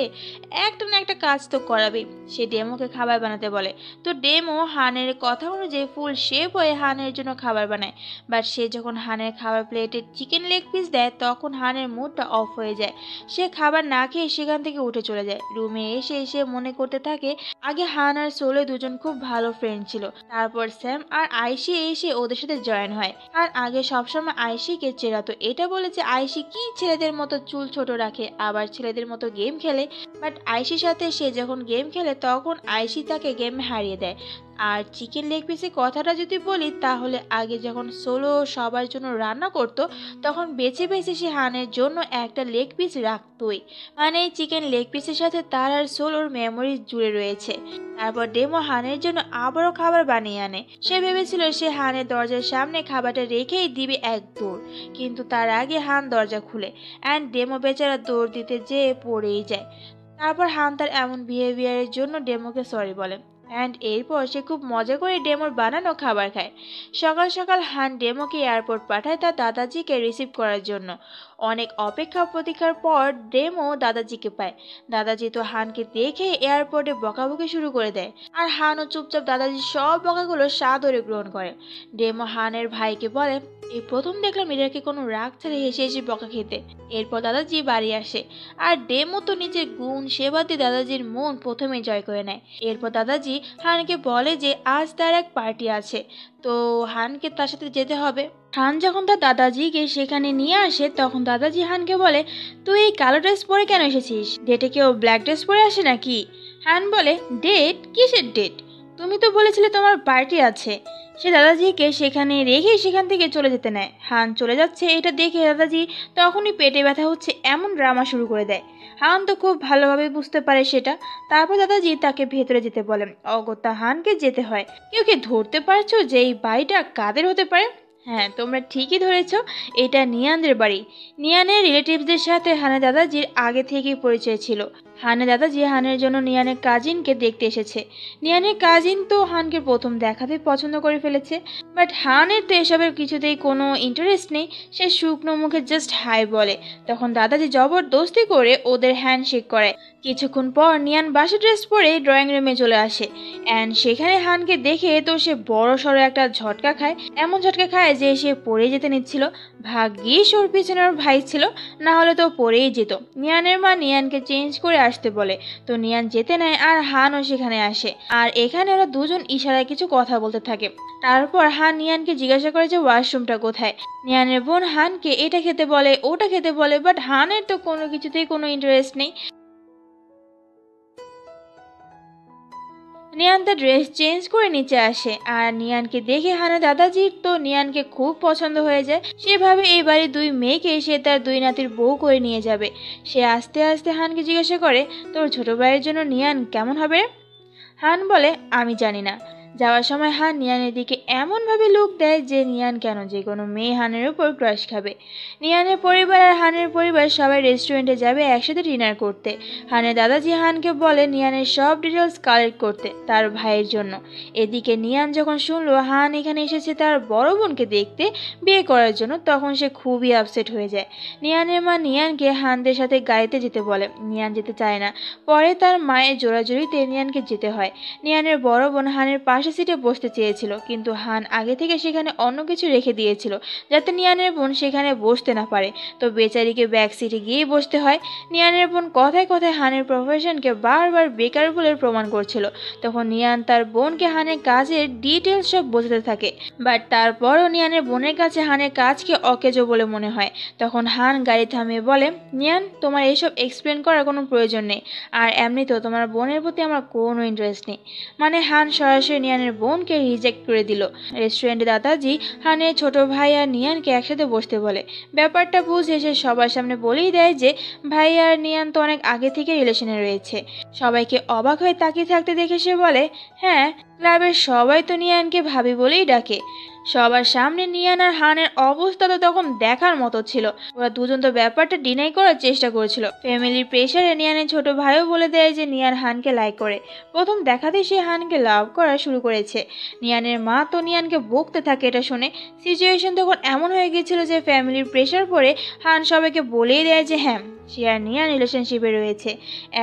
একটা না একটা কাজ তো করাবে। সে ডেমোকে খাবার বানাতে বলে। তো ডেমো হানের কথা অনুযায়ী ফুল শেপ হয়ে হানের জন্য খাবার বানায়, বাট সে যখন হানের খাবার প্লেটে চিকেন লেগ পিস দেয় তখন হানের মুডটা অফ হয়ে যায়। সে খাবার না খেয়ে সেখান থেকে উঠে চলে যায়। রুমে এসে সে মনে করতে থাকে আগে হান আর সোলে দুজন খুব ভালো ফ্রেন্ড ছিল, তারপর স্যাম আর আইসি এসে ওদের সাথে জয়েন হয়। আর আগে সবসময় আইসিকে চেরাতো, এটা বলে যে আইসি কি ছেলেদের মতো চুল ছোট রাখে, আবার ছেলেদের মতো গেম খেলে। বাট আইসির সাথে সে যখন গেম খেলে তখন আইসি তাকে গেমে হারিয়ে দেয়। আর চিকেন লেগ পিসের কথাটা যদি বলি তাহলে আগে যখন সোলো সবার জন্য রান্না করতো তখন বেছে বেছে সে হানের জন্য একটা লেগ পিস রাখতোই। মানে চিকেন লেগ পিসের সাথে তার আর সোলোর মেমোরি জুড়ে রয়েছে। তারপর ডেমো হানের জন্য আবারও খাবার বানিয়ে আনে। সে ভেবেছিল সে হানের দরজার সামনে খাবারটা রেখেই দিবে এক দৌড়, কিন্তু তার আগে হান দরজা খুলে অ্যান্ড ডেমো বেচারা দৌড় দিতে যেয়ে পড়েই যায়। তারপর হান তার এমন বিহেভিয়ারের জন্য ডেমোকে সরি বলে অ্যান্ড এরপর সে খুব মজা করে ডেমোর বানানো খাবার খায়। সকাল সকাল হান ডেমোকে এয়ারপোর্ট পাঠায় তার দাদাজিকে রিসিভ করার জন্য। অনেক অপেক্ষা প্রতীক্ষার পর ডেমো দাদাজিকে পায়। দাদাজি তো হানকে দেখে এয়ারপোর্টে বকাবকি শুরু করে দেয়, আর হানও চুপচাপ দাদাজির সব বকাগুলো সাদরে গ্রহণ করে। ডেমো হানের ভাইকে বলে, এই প্রথম দেখলাম এটাকে কোনো রাগ ছেড়ে হেসে হেসে বকা খেতে। এরপর দাদাজি বাড়ি আসে, আর ডেমো তো নিজের গুণ সেবা দিয়ে দাদাজির মন প্রথমে জয় করে নেয়। এরপর দাদাজি হানকে বলে যে আজ তার এক পার্টি আছে, তো হানকে তার সাথে যেতে হবে। হান যখন তার দাদাজিকে সেখানে নিয়ে আসে তখন দাদাজি হানকে বলে, তুই এই কালো ড্রেস পরে কেন এসেছিস? ডেটে কেউ ব্ল্যাক ড্রেস পরে আসে নাকি? হান বলে, ডেট? কিসের ডেট? তুমি তো বলেছিলে তোমার পার্টি আছে। সে দাদাজিকে সেখানে রেখে সেখান থেকে চলে যেতে নেয়। হান চলে যাচ্ছে এটা দেখে দাদাজি তখনই পেটে ব্যথা হচ্ছে এমন ড্রামা শুরু করে দেয়। হান তো খুব ভালোভাবে বুঝতে পারে সেটা। তারপর দাদাজি তাকে ভেতরে যেতে বলেন। অগত্যা হানকে যেতে হয়। কেউ কি ধরতে পারছো যে এই বাড়িটা কাদের হতে পারে? হ্যাঁ, তোমরা ঠিকই ধরেছ, এটা নিয়ানদের বাড়ি। নিয়ানের রিলেটিভসদের সাথে হানের দাদাজির আগে থেকেই পরিচয় ছিল। হানের দাদাজি হানের জন্য নিয়ানের কাজিনকে দেখতে এসেছে। নিয়ানের কাজিন তো হানকে প্রথম দেখাতেই পছন্দ করে ফেলেছে। বাট হানের তো এসবের কিছুতেই কোনো ইন্টারেস্ট নেই। সে শুকনো মুখে জাস্ট হাই বলে। তখন দাদাজি জবরদস্তি করে ওদের হ্যান্ডশেক করে। কিছুক্ষণ পর নিয়ান বাসা ড্রেস পরে ড্রয়িং রুমে চলে আসে অ্যান্ড সেখানে হানকে দেখে তো সে বড় সড়ো একটা ঝটকা খায়। এমন ঝটকা খায় যে সে পড়ে যেতে নিচ্ছিল। ভাগ্যিস ওর পিছনে ওর ভাই ছিল, না হলে তো পড়েই যেত। নিয়ানের মা নিয়ানকে চেঞ্জ করে আসতে বলে, তো নিয়ান যেতে নেয় আর হানও সেখানে আসে। আর এখানে ওরা দুজন ইশারায় কিছু কথা বলতে থাকে। তারপর হান নিয়ানকে জিজ্ঞাসা করে যে ওয়াশরুমটা কোথায়। নিয়ানের বোন হানকে এটা খেতে বলে ওটা খেতে বলে, বাট হানের তো কোনো কিছুতেই কোনো ইন্টারেস্ট নেই। নিয়ান তার ড্রেস চেঞ্জ করে নিচে আসে আর নিয়ানকে দেখে হানের দাদাজির তো নিয়ানকে খুব পছন্দ হয়ে যায়। সেভাবে এই বাড়ির দুই মেয়েকে সে তার দুই নাতির বউ করে নিয়ে যাবে। সে আস্তে আস্তে হানকে জিজ্ঞাসা করে, তোর ছোট ভাইয়ের জন্য নিয়ান কেমন হবে? হান বলে, আমি জানি না। যাওয়ার সময় হান নিয়ানের দিকে এমনভাবে লুক দেয় যে নিয়ান কেন যে কোনো মেয়ে হানের উপর ক্রাশ খাবে। নিয়ানের পরিবার আর হানের পরিবার সবাই রেস্টুরেন্টে যাবে একসাথে ডিনার করতে। হানের দাদাজি হানকে বলে নিয়ানের সব ডিটেলস কালেক্ট করতে তার ভাইয়ের জন্য। এদিকে নিয়ান যখন শুনলো হান এখানে এসেছে তার বড় বোনকে দেখতে বিয়ে করার জন্য তখন সে খুবই আপসেট হয়ে যায়। নিয়ানের মা নিয়ানকে হানদের সাথে গাড়িতে যেতে বলে। নিয়ান যেতে চায় না। পরে তার মায়ের জোরাজুরিতে নিয়ানকে যেতে হয়। নিয়ানের বড় বোন হানের পাশে সিটে বসতে চেয়েছিল, কিন্তু হান আগে থেকে সেখানে অন্য কিছু রেখে দিয়েছিল যাতে নিয়ানের বোন সেখানে বসতে না পারে। তো বেচারিকে ব্যাক সিটে গিয়েই বসতে হয়। নিয়ানের বোন কথায় কথায় হানের প্রফেশনকে বারবার বেকার বলে প্রমাণ করছিল। তখন নিয়ান তার বোনকে হানের কাজের ডিটেলস সব বোঝাতে থাকে। বাট তারপরও নিয়ানের বোনের কাছে হানের কাজকে অকেজো বলে মনে হয়। তখন হান গাড়ি থামিয়ে বলে, নিয়ান, তোমার এসব এক্সপ্লেন করার কোনো প্রয়োজন নেই, আর এমনিতেও তোমার বোনের প্রতি আমার কোনো ইন্টারেস্ট নেই। মানে হান সরাসরি নিয়ানের বোনকে রিজেক্ট করে দিল। রেস্টুরেন্টে দাদাজি হানের ছোট ভাই আর নিয়ানকে একসাথে বসতে বলে। ব্যাপারটা বুঝে সে সবার সামনে বলেই দেয় যে ভাই আর নিয়ান তো অনেক আগে থেকে রিলেশনে রয়েছে। সবাইকে অবাক হয়ে তাকিয়ে থাকতে দেখে সে বলে, হ্যাঁ, ক্লাবের সবাই তো নিয়ানকে ভাবি বলেই ডাকে। সবার সামনে নিয়ান আর হানের অবস্থা তো তখন দেখার মতো ছিল। ওরা দুজন তো ব্যাপারটা ডিনাই করার চেষ্টা করেছিল। ফ্যামিলির প্রেশারে নিয়ানের ছোট ভাইও বলে দেয় যে নিয়ান হানকে লাইক করে। প্রথম দেখাতেই সে হানকে লাভ করা শুরু করেছে। নিয়ানের মা তো নিয়ানকে বকতে থাকে এটা শুনে। সিচুয়েশন তখন এমন হয়ে গিয়েছিল যে ফ্যামিলির প্রেশার পরে হান সবাইকে বলেই দেয় যে হ্যাঁ, সে আর নিয়ান রিলেশনশিপে রয়েছে।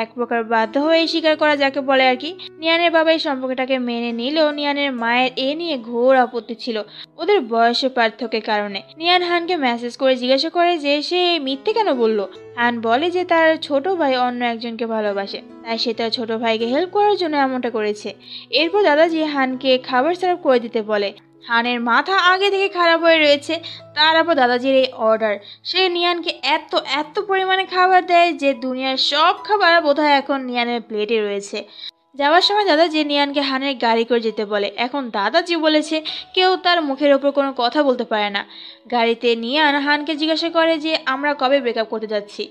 এক প্রকার বাধ্য হয়ে স্বীকার করা যাকে বলে আর কি। নিয়ানের বাবা এই সম্পর্কটাকে মেনে মেনে নিলেও নিয়ানের মায়ের এ নিয়ে ঘোর আপত্তি ছিল ওদের বয়সের পার্থক্যের কারণে। নিয়ান হানকে মেসেজ করে জিজ্ঞাসা করে যে সে মিথ্যে কেন বলল। হান বলে যে তার ছোট ভাই অন্য একজনকে ভালোবাসে, তাই সে তার ছোট ভাইকে হেল্প করার জন্য এমনটা করেছে। এরপর দাদাজি হানকে খাবার সার্ভ করে দিতে বলে। হানের মাথা আগে থেকে খারাপ হয়ে রয়েছে, তার উপর দাদাজির এই অর্ডার। সে নিয়ানকে এত এত পরিমাণে খাবার দেয় যে দুনিয়ার সব খাবার বোধহয় এখন নিয়ানের প্লেটে রয়েছে। যাওয়ার সময় দাদাজি নিয়ানকে হানের গাড়ি করে যেতে বলে। এখন দাদাজি বলেছে কেউ তার মুখের ওপর কোনো কথা বলতে পারে না। গাড়িতে নিয়ান হানকে জিজ্ঞাসা করে যে আমরা কবে ব্রেকআপ করতে যাচ্ছি।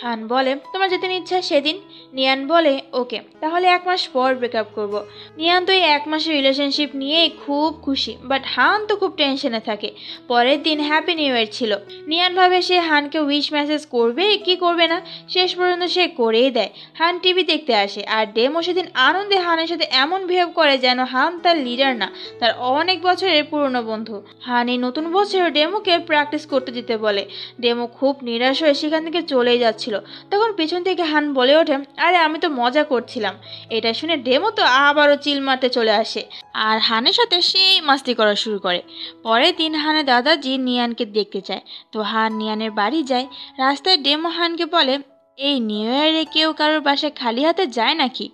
হান বলে তোমার যেদিন ইচ্ছা সেদিন। নিয়ান বলে ওকে, তাহলে 1 মাস পর ব্রেকআপ করব। নিয়ান তো এই 1 মাসের রিলেশনশিপ নিয়ে খুব খুশি, বাট হান তো খুব টেনশনে থাকে। পরের দিন হ্যাপি নিউ ইয়ার ছিল। নিয়ান ভাবে সে হানকে উইশ মেসেজ করবে কি করবে না, শেষ পর্যন্ত সে করেই দেয়। হান টিভি দেখতে আসে আর ডেমো সেদিন আনন্দে হানের সাথে এমন বিহেভ করে যেন হান তার লিডার না, তার অনেক বছরের পুরনো বন্ধু। হান এই নতুন বছর ডেমোকে প্র্যাকটিস করতে দিতে বলে। ডেমো খুব নিরাশ হয়ে সেখান থেকে চলেই যাচ্ছিল। তখন পিছন থেকে হান বলে ওঠে আরে আমি তো মজা করছিলাম। এটা শুনে ডেমো তো আবারও চিল মারতে চলে আসে আর হানের সাথে সেই মাস্তি করা শুরু করে। পরের দিন হানের দাদাজি নিয়ানকে দেখতে চায়, তো হান নিয়ানের বাড়ি যায়। রাস্তায় ডেমো হানকে বলে এই নিউ ইয়ারে কেউ কারোর বাসায় খালি হাতে যায় নাকি।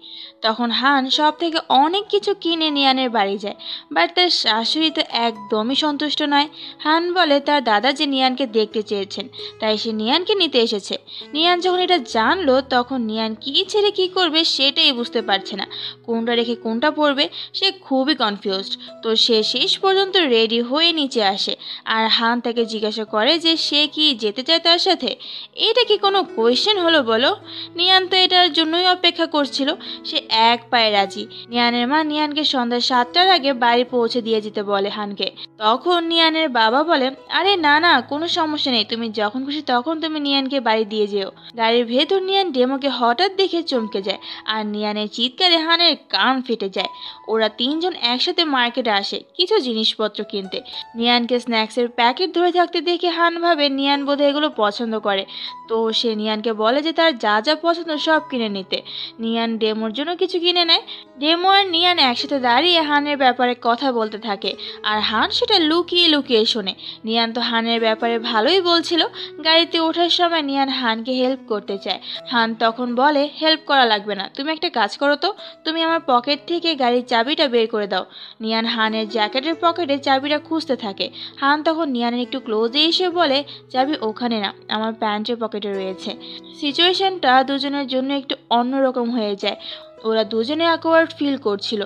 তখন হান সব থেকে অনেক কিছু কিনে নিয়ানের বাড়ি যায়, বাট তার শাশুড়ি তো একদমই সন্তুষ্ট নয়। হান বলে তার দাদা যে নিয়ানকে দেখতে চেয়েছেন, তাই সে নিয়ানকে নিতে এসেছে। নিয়ান যখন এটা জানলো তখন নিয়ান কি ছেড়ে কি করবে সেটাই বুঝতে পারছে না, কোনটা রেখে কোনটা পড়বে সে খুবই কনফিউজড। তো সে শেষ পর্যন্ত রেডি হয়ে নিচে আসে আর হান তাকে জিজ্ঞাসা করে যে সে কি যেতে চায় তার সাথে। এটা কি কোনো কোয়েশ্চেন হলো বলো। নিয়ান তো এটার জন্যই অপেক্ষা করছিল। সে এক পায়ে রাজি। নিয়ানের মা নিয়ানকে সন্ধ্যা 7টার আগে বাড়ি পৌঁছে দিয়ে যেতে বলে হানকে। তখন নিয়ানের বাবা বলে আরে না না কোনো সমস্যা নেই, তুমি যখন খুশি তখন তুমি নিয়ানকে বাড়ি দিয়ে যেও। গাড়ির ভেতর নিয়ান ডেমোকে হঠাৎ দেখে চমকে যায় আর নিয়ানের চিৎকারে হানের কান ফেটে যায়। ওরা 3জন একসাথে মার্কেটে আসে কিছু জিনিসপত্র কিনতে। নিয়ানকে স্ন্যাক্সের প্যাকেট ধরে থাকতে দেখে হান ভাবে নিয়ান বোধহয় এগুলো পছন্দ করে, তো সে নিয়ানকে বলে যে তার যা যা পছন্দ সব কিনে নিতে। নিয়ান ডেমোর জন্য কিছু কিনে নেয়। ডেমো আর নিয়ান একসাথে দাঁড়িয়ে হানের ব্যাপারে কথা বলতে থাকে আর হান সেটা লুকিয়ে লুকিয়ে শোনে। নিয়ান তো হানের ব্যাপারে ভালোই বলছিল। গাড়িতে ওঠার সময় নিয়ান হানকে হেল্প করতে চায়। হান তখন বলে হেল্প করা লাগবে না, তুমি একটা কাজ করো তো, তুমি আমার পকেট থেকে গাড়ির চাবিটা বের করে দাও। নিয়ান হানের জ্যাকেটের পকেটে চাবিটা খুঁজতে থাকে। হান তখন নিয়ানের একটু ক্লোজে এসে বলে চাবি ওখানে না, আমার প্যান্টের পকেটে রয়েছে। সিচুয়েশনটা দুজনের জন্য একটু অন্যরকম হয়ে যায়। ওরা দুজনে অ্যাকওয়ার্ড ফিল করছিল।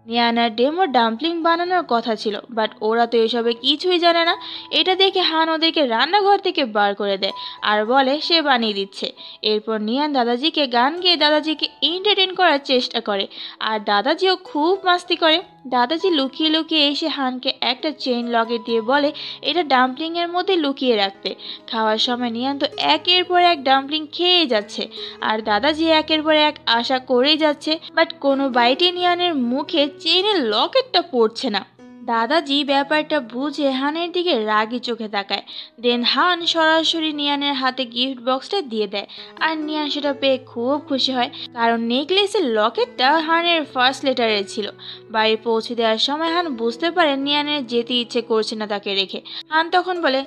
নিয়ান আর ডেমোর ডাম্পলিং বানানোর কথা ছিল, বাট ওরা তো এসবে কিছুই জানে না। এটা দেখে হান ওদেরকে রান্নাঘর থেকে বার করে দেয় আর বলে সে বানিয়ে দিচ্ছে। এরপর নিয়ান দাদাজিকে গান গেয়ে দাদাজিকে এন্টারটেন করার চেষ্টা করে আর দাদাজিও খুব মাস্তি করে। দাদাজি লুকিয়ে লুকিয়ে এসে হানকে একটা চেইন লকেট দিয়ে বলে এটা ডাম্পলিংয়ের মধ্যে লুকিয়ে রাখতে। খাওয়ার সময় নিয়ান তো একের পর এক ডাম্পলিং খেয়ে যাচ্ছে আর দাদাজি একের পর এক আশা করেই যাচ্ছে, বাট কোনো বাইটে নিয়ানের মুখে চেইনের লকেটটা পড়ছে না। দাদাজি ব্যাপারটা বুঝে হানের দিকে রাগি চোখে তাকায়। দেন হান সরাসরি নিয়ানের হাতে গিফট বক্সটা দিয়ে দেয় আর নিয়ান সেটা পেয়ে খুব খুশি হয়, কারণ নেকলেসের লকেটটা হানের ফার্স্ট লেটারে ছিল। বাড়ি পৌঁছে দেওয়ার সময় হান বুঝতে পারে নিয়ানের যেতে ইচ্ছে করছে না তাকে রেখে। হান তখন বলে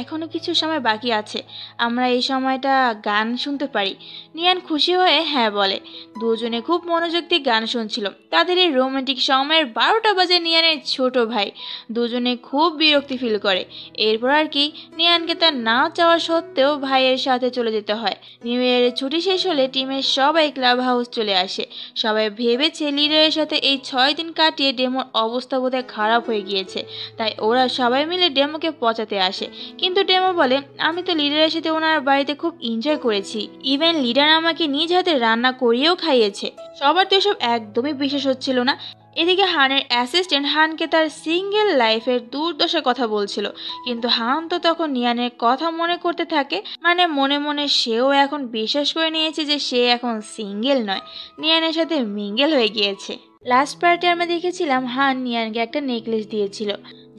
এখনো কিছু সময় বাকি আছে, আমরা এই সময়টা গান শুনতে পারি। নিয়ান খুশি হয়ে হ্যাঁ বলে। দুজনে খুব মনোযোগ দিয়ে গান শুনছিল। তাদের এই রোমান্টিক সময়ের 12টা বাজে নিয়ানের ছোট ভাই। দুজনে খুব বিরক্তি ফিল করে। এরপর আর কি নিয়ানকে তার না চাওয়া সত্ত্বেও ভাইয়ের সাথে চলে যেতে হয়। নিউ ইয়ারের ছুটি শেষ হলে টিমের সবাই ক্লাব হাউস চলে আসে। সবাই ভেবেছে লিডারের সাথে এই 6 দিন কাটিয়ে ডেমোর অবস্থা বোধহয় খারাপ হয়ে গিয়েছে, তাই ওরা সবাই মিলে ডেমোকে পচাতে আসে। কিন্তু ডেমো বলে আমি তো লিডারের সাথে ওনার বাড়িতে খুব এনজয় করেছি, ইভেন লিডার আমাকে নিজ হাতে রান্না করিয়েও খাইয়েছে। সবার তো এসব একদমই বিশ্বাস হচ্ছিল না। এদিকে হানের অ্যাসিস্ট্যান্ট হানকে তার সিঙ্গেল লাইফের দুর্দশার কথা বলছিল, কিন্তু হান তো তখন নিয়ানের কথা মনে করতে থাকে। মানে মনে মনে সেও এখন বিশ্বাস করে নিয়েছে যে সে এখন সিঙ্গেল নয়, নিয়ানের সাথে মিঙ্গেল হয়ে গিয়েছে। লাস্ট পার্টে আমরা দেখেছিলাম হান নিয়ানকে একটা নেকলেস দিয়েছিল,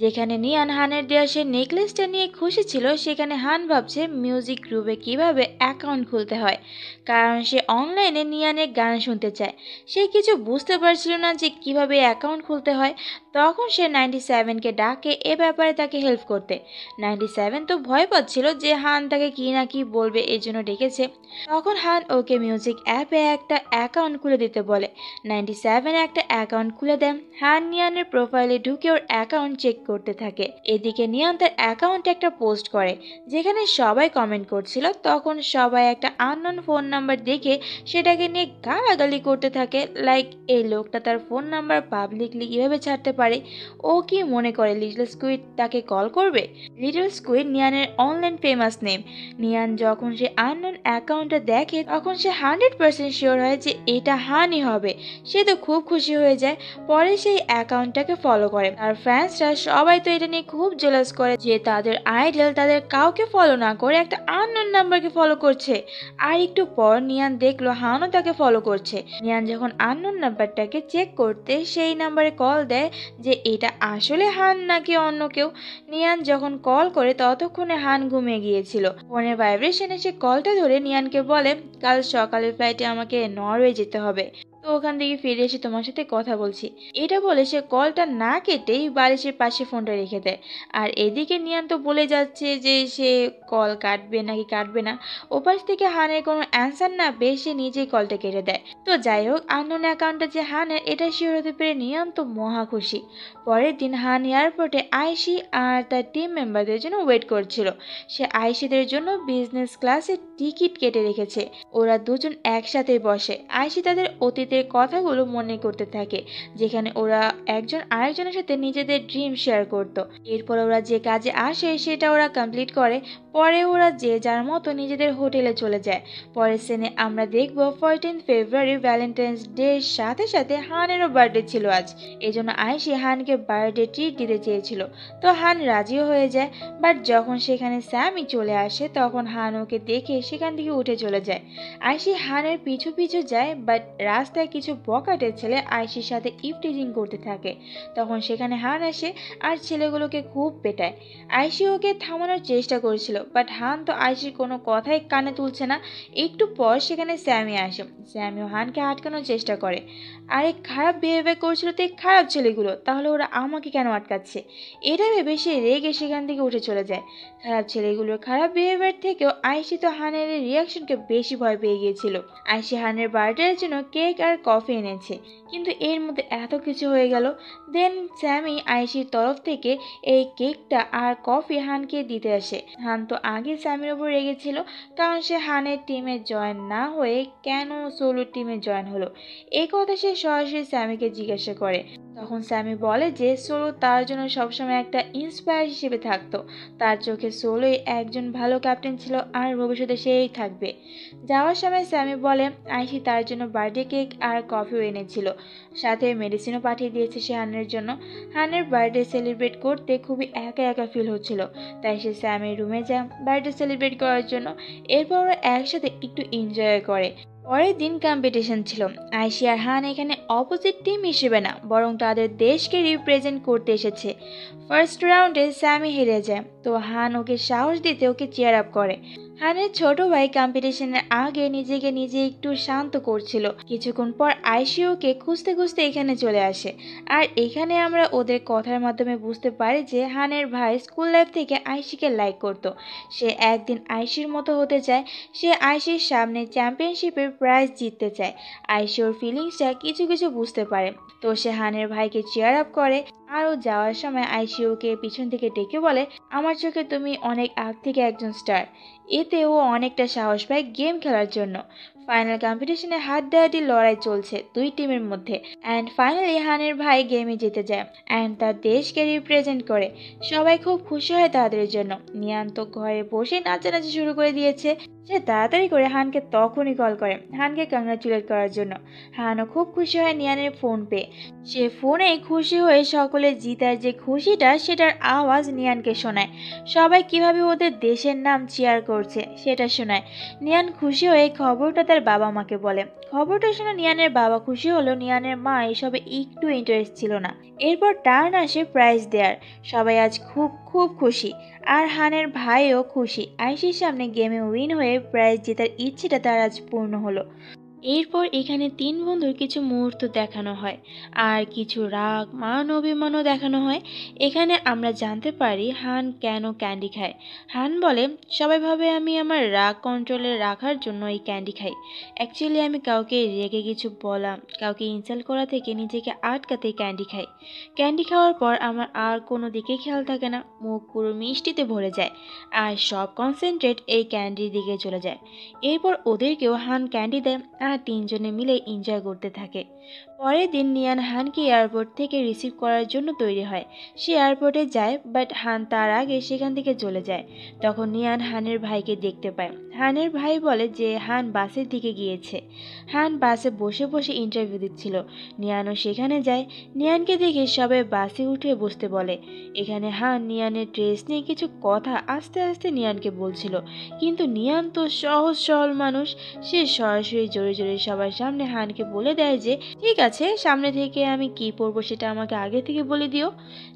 যেখানে নিয়ান হানের দেওয়া সেই নেকলেসটা নিয়ে খুশি ছিল, সেখানে হান ভাবছে মিউজিক গ্রুপে কিভাবে অ্যাকাউন্ট খুলতে হয়, কারণ সে অনলাইনে নিয়ানের গান শুনতে চায়। সে কিছু বুঝতে পারছিল না যে কিভাবে অ্যাকাউন্ট খুলতে হয়। তখন সে 97কে ডাকে এ ব্যাপারে তাকে হেল্প করতে। 97 তো ভয় পাচ্ছিল যে হান তাকে কি না কি বলবে, এই জন্য ডেকেছে। তখন হান ওকে মিউজিক অ্যাপে একটা অ্যাকাউন্ট খুলে দিতে বলে। 97 একটা অ্যাকাউন্ট খুলে দেন। হান নিয়ানের প্রোফাইলে ঢুকে ওর অ্যাকাউন্ট চেক করতে থাকে। এদিকে নিয়ান তার অ্যাকাউন্টে একটা পোস্ট করে যেখানে সবাই কমেন্ট করছিল। তখন সবাই একটা আননোন ফোন নাম্বার দেখে সেটাকে নিয়ে গালাগালি করতে থাকে, লাইক এই লোকটা তার ফোন নাম্বার পাবলিকলি কিভাবে ছাড়তে পারে। ও কি মনে করে লিটল স্কুইড তাকে কল করবে? লিটল স্কুইড নিয়ানের অনলাইন ফেমাস নেম। নিয়ান যখন সে আননোন অ্যাকাউন্টটা দেখে তখন সে 100% শিওর হয় যে এটা হানই হবে। সে তো খুব খুশি হয়ে যায়। পরে সেই অ্যাকাউন্টটাকে ফলো করে। আর ফ্যান্সরা সবাই তো এটা নিয়ে খুব জেলাস করে যে তাদের আইডল তাদের কাউকে ফলো না করে একটা আননোন নাম্বারকে ফলো করছে। আর একটু পর নিয়ান দেখলো হানও তাকে ফলো করছে। নিয়ান যখন আননোন নাম্বারটাকে চেক করতে সেই নাম্বারে কল দেয় যে এটা আসলে হান নাকি অন্য কেউ। নিয়ান যখন কল করে ততক্ষণে হান ঘুমিয়ে গিয়েছিল। ফোনের ভাইব্রেশনে সে কলটা ধরে নিয়ানকে বলে, কাল সকালের ফ্লাইটে আমাকে নরওয়ে যেতে হবে, তো ওখান থেকে ফিরে এসে তোমার সাথে কথা বলছি। এটা বলে সে কলটা না কেটেই বালিশের পাশে ফোনটা রেখে দেয়। আর এদিকে নিয়ান তো বলে যাচ্ছে যে সে কল কাটবে নাকি কাটবে না। ওপাশ থেকে হানের কোনো অ্যান্সার না পেয়ে সে নিজেই কলটা কেটে দেয়। তো যাই হোক, আননোন অ্যাকাউন্টটা যে হানের এটা শিওর হতে পেরে নিয়ান তো মহা খুশি। পরের দিন হান এয়ারপোর্টে আয়শি আর তার টিম মেম্বারদের জন্য ওয়েট করছিল। সে আয়শিদের জন্য বিজনেস ক্লাসে টিকিট কেটে রেখেছে। ওরা দুজন একসাথে বসে। আয়শি তাদের অতীতের কথাগুলো মনে করতে থাকে, যেখানে ওরা একজন আরেকজনের সাথে নিজেদের ড্রিম শেয়ার করত। এরপর ওরা যে কাজে আসে সেটা ওরা কমপ্লিট করে। পরে ওরা যে যার মতো নিজেদের হোটেলে চলে যায়। পরের সিনে আমরা দেখব 14 ফেব্রুয়ারি ভ্যালেন্টাইন্স ডে এর সাথে সাথে হানেরও বার্থডে ছিল আজ। এজন্য আয়শি হানকে বার্থডে ট্রিট দিতে চেয়েছিল। তো হান রাজিও হয়ে যায়। বাট যখন সেখানে স্যামি চলে আসে তখন হান ওকে দেখে সেখান থেকে উঠে চলে যায়। আয়শি হানের পিছু পিছু যায়, বাট রাস্তায় কিছু বকাটে ছেলে আয়শির সাথে ইফটিজিং করতে থাকে। তখন সেখানে হান আসে আর ছেলেগুলোকে খুব পেটায়। আয়শি ওকে থামানোর চেষ্টা করেছিল, বাট হান তো আয়শির কোনো কথাই কানে তুলছে না। একটু পর সেখানে স্যামি আসে। স্যামিও হানকে আটকানোর চেষ্টা করে। আরে খারাপ বিহেভিয়ার করছিল তো এই খারাপ ছেলেগুলো, তাহলে ওরা আমাকে কেন আটকাচ্ছে? এটা ভেবে সে রেগে সেখান থেকে উঠে চলে যায়। খারাপ ছেলেগুলোর খারাপ বিহেভিয়ার থেকেও আয়শি তো হানের রিয়াকশনকে বেশি ভয় পেয়ে গিয়েছিল। আয়শি হানের বার্থডের জন্য কেক আর কফি এনেছে, কিন্তু এর মধ্যে এত কিছু হয়ে গেল। দেন স্যামি আয়শির তরফ থেকে এই কেকটা আর কফি হানকে দিতে আসে। হান তো আগে স্যামির ওপর রেগেছিল, কারণ সে হানের টিমে জয়েন না হয়ে কেন সোলো টিমে জয়েন হলো। এই কথা সে সরাসরি স্যামিকে জিজ্ঞাসা করে। তখন স্যামি বলে যে সোলো তার জন্য সবসময় একটা ইন্সপায়ার হিসেবে থাকতো। তার চোখে সোলোই একজন ভালো ক্যাপ্টেন ছিল আর ভবিষ্যতে সেই থাকবে। যাওয়ার সময় স্যামি বলে আয়শি তার জন্য বার্থডে কেক আর কফিও এনেছিল, সাথে মেডিসিনও পাঠিয়ে দিয়েছে সে হানের জন্য। হানের বার্থডে সেলিব্রেট করতে খুবই একা একা ফিল হচ্ছিল, তাই সে স্যামির রুমে যায় বার্থডে সেলিব্রেট করার জন্য। এরপর ওরা একসাথে একটু এনজয় করে। পরের দিন কম্পিটিশন ছিল। আয়শি আর হান এখানে অপোজিট টিম হিসেবে না, বরং তাদের দেশকে রিপ্রেজেন্ট করতে এসেছে। ফার্স্ট রাউন্ডে স্যামি হেরে যায়, তো হান ওকে সাহস দিতে ওকে চেয়ার আপ করে। হানের ছোট ভাই কম্পিটিশনের আগে নিজেকে নিজে একটু শান্ত করছিল। কিছুক্ষণ পর আয়শি ওকে খুঁজতে খুঁজতে এখানে চলে আসে। আর এখানে আমরা ওদের কথার মাধ্যমে বুঝতে পারি যে হানের ভাই স্কুল লাইফ থেকে আয়শিকে লাইক করত। সে একদিন আয়শির মতো হতে চায়। সে আয়শির সামনে চ্যাম্পিয়নশিপের প্রাইজ জিততে চায়। আয়শি ওর ফিলিংসটা কিছু কিছু বুঝতে পারে, তো সে হানের ভাইকে চেয়ার আপ করে। আরও যাওয়ার সময় আয়শি ওকে পিছন থেকে ডেকে বলে, আমার চোখে তুমি অনেক আগ থেকে একজন স্টার। এতে ও অনেকটা সাহস পায় গেম খেলার জন্য। ফাইনাল কম্পিটিশনে হাড্ডাহাড্ডি লড়াই চলছে দুই টিমের মধ্যে। অ্যান্ড ফাইনালি হানের ভাই গেমে জিতে যায় অ্যান্ড তার দেশকে রিপ্রেজেন্ট করে। সবাই খুব খুশি হয় তাদের জন্য। নিয়ান তো ঘরে বসে নাচানাচি শুরু করে দিয়েছে। সে তাড়াতাড়ি করে হানকে তখনই কল করে হানকে কংগ্রাচুলেট করার জন্য। হানও খুব খুশি হয় নিয়ানের ফোন পেয়ে। সে ফোনে খুশি হয়ে সকলে জিতার যে খুশিটা সেটার আওয়াজ নিয়ানকে শোনায়। সবাই কিভাবে ওদের দেশের নাম চিয়ার করছে সেটা শোনায়। নিয়ান খুশি হয়ে খবরটা তার বাবা মাকে বলে। খবরটা শুনে নিয়ানের বাবা খুশি হলো, নিয়ানের মা এসবে একটু ইন্টারেস্ট ছিল না। এরপর টার্ন আসে প্রাইজ দেয়ার। সবাই আজ খুব খুব খুশি। আর হানের ভাইও খুশি, আইসির সামনে গেমে উইন হয়ে প্রাইজ জেতার ইচ্ছেটা তার আজ পূর্ণ হলো। এরপর এখানে তিন বন্ধুর কিছু মুহূর্ত দেখানো হয়, আর কিছু রাগ মান অভিমানও দেখানো হয়। এখানে আমরা জানতে পারি হান কেন ক্যান্ডি খায়। হান বলে, সবাই ভাবে আমি আমার রাগ কন্ট্রোলে রাখার জন্য এই ক্যান্ডি খাই। অ্যাকচুয়ালি আমি কাউকে রেগে কিছু বলা, কাউকে ইনসাল্ট করা থেকে নিজেকে আটকাতে ক্যান্ডি খাই। ক্যান্ডি খাওয়ার পর আমার আর কোনো দিকে খেয়াল থাকে না, মুখ পুরো মিষ্টিতে ভরে যায়, আর সব কনসেন্ট্রেট এই ক্যান্ডির দিকে চলে যায়। এরপর ওদেরকেও হান ক্যান্ডি দেয়, আর তিনজনে মিলে এনজয় করতে থাকে। পরের দিন নিয়ান হানকে এয়ারপোর্ট থেকে রিসিভ করার জন্য তৈরি হয়। সে এয়ারপোর্টে যায়, বাট হান তার আগে সেখান থেকে চলে যায়। তখন নিয়ান হানের ভাইকে দেখতে পায়। হানের ভাই বলে যে হান বাসের দিকে গিয়েছে। হান বাসে বসে বসে ইন্টারভিউ দিচ্ছিল। নিয়ানও সেখানে যায়। নিয়ানকে দেখে সবাই বাসে উঠে বসতে বলে। এখানে হান নিয়ানের ড্রেস নিয়ে কিছু কথা আস্তে আস্তে নিয়ানকে বলছিল, কিন্তু নিয়ান তো সহজ সরল মানুষ। সে সরাসরি জোরে জোরে সবার সামনে হানকে বলে দেয় যে ঠিক আছে, সামনে থেকে আমি কি পরবো সেটা আমাকে আগে থেকে বলে দিও।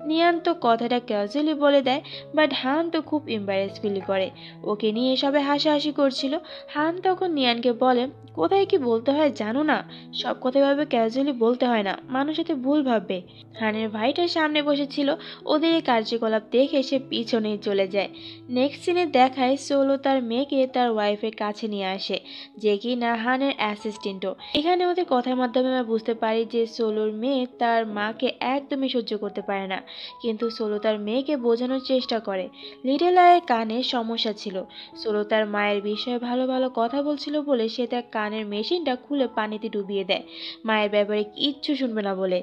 নিয়ান তো কথাটা ক্যাজুয়ালি বলে দেয়, বাট হান তো খুব এম্বারেস ফিল করে। ওকে নিয়ে সবাই হাসাহাসি করছিল। হান তখন নিয়ানকে বলে, কোথায় কি বলতে হয় জানো না, সব কথা ভাবে ক্যাজুয়ালি বলতে হয় না, মানুষ এতে ভুল ভাববে। হানের ভাইটার সামনে বসেছিল। ওদের এই কার্যকলাপ দেখে সে পিছনে চলে যায়। নেক্সট সিনে দেখায় সোলো তার মেয়েকে তার ওয়াইফের কাছে নিয়ে আসে, যে কি না হানের অ্যাসিস্ট্যান্টও। এখানে ওদের কথার মাধ্যমে আমরা বুঝতে পারি যে সোলোর মেয়ে তার মাকে একদমই সহ্য করতে পারে না, কিন্তু সোলো তার মেয়েকে বোঝানোর চেষ্টা করে। লিটল আয়ের কানে সমস্যা ছিল। সোলো তার মায়ের বিষয়ে ভালো ভালো কথা বলছিল বলে সে তার কানের মেশিনটা খুলে পানিতে ডুবিয়ে দেয়, মায়ের ব্যাপারে কিচ্ছু শুনবে না বলে,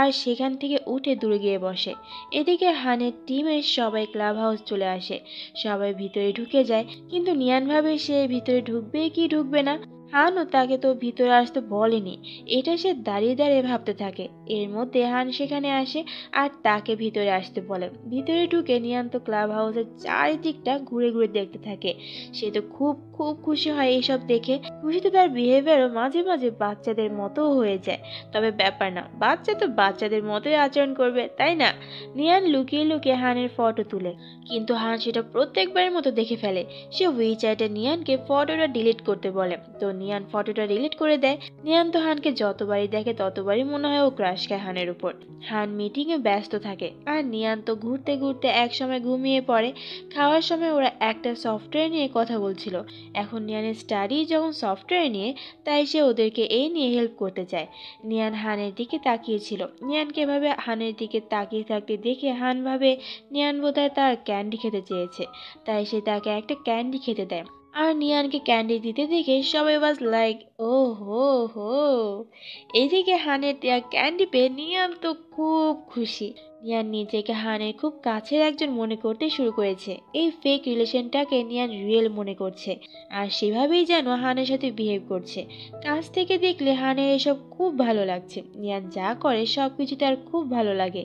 আর সেখান থেকে উঠে দূরে গিয়ে বসে। এদিকে হানের টিমের সবাই ক্লাব হাউস চলে আসে। সবাই ভিতরে ঢুকে যায়, কিন্তু নিয়ান ভাবে সে ভিতরে ঢুকবে কি ঢুকবে না। হানও তাকে তো ভিতরে আসতে বলেনি, এটা সে দাঁড়িয়ে দাঁড়িয়ে ভাবতে থাকে। এর মধ্যে হান সেখানে আসে আর তাকে ভিতরে আসতে বলে। ভিতরে ঢুকে নিয়ান তো ক্লাব হাউসের চারিদিকটা ঘুরে ঘুরে দেখতে থাকে। সে তো খুব খুব খুশি হয় এইসব দেখে। খুশিতে তার বিহেভিয়ারও মাঝে মাঝে বাচ্চাদের মতো হয়ে যায়। তবে ব্যাপার না, বাচ্চা তো বাচ্চাদের মতোই আচরণ করবে, তাই না? নিয়ান লুকিয়ে লুকিয়ে হানের ফটো তুলে, কিন্তু হান সেটা প্রত্যেকবারের মতো দেখে ফেলে। সে উইচ্যাটে নিয়ানকে ফটোটা ডিলিট করতে বলে, তো নিয়ান ফটোটা ডিলিট করে দেয়। নিয়ান তো হানকে যতবারই দেখে ততবারই মনে হয় ও ক্রাশ খায় হানের উপর। হান মিটিং এ ব্যস্ত থাকে, আর নিয়ান তো ঘুরতে ঘুরতে একসময় ঘুমিয়ে পড়ে। খাওয়ার সময় ওরা একটা সফটওয়্যার নিয়ে কথা বলছিল। এখন নিয়ানের স্টাডি যখন সফটওয়্যার নিয়ে, তাই সে ওদেরকে এই নিয়ে হেল্প করতে চায়। নিয়ান হানের দিকে তাকিয়েছিল। নিয়ানকে এভাবে হানের দিকে তাকিয়ে থাকতে দেখে হান ভাবে নিয়ান বোধহয় তার ক্যান্ডি খেতে চেয়েছে, তাই সে তাকে একটা ক্যান্ডি খেতে দেয়। আর নিয়ানকে ক্যান্ডি দিতে দেখে সবাই ওয়াজ লাইক, ও হো হো। এদিকে হানের দেয়া ক্যান্ডি পেয়ে নিয়ান তো খুব খুশি। নিয়ান নিজেকে হানের খুব কাছের একজন মনে করতে শুরু করেছে। এই ফেক রিলেশনটাকে নিয়ান রিয়েল মনে করছে, আর সেভাবেই যেন হানের সাথে বিহেভ করছে। কাছ থেকে দেখলে হানের এসব খুব ভালো লাগছে। নিয়ান যা করে সবকিছু তার খুব ভালো লাগে।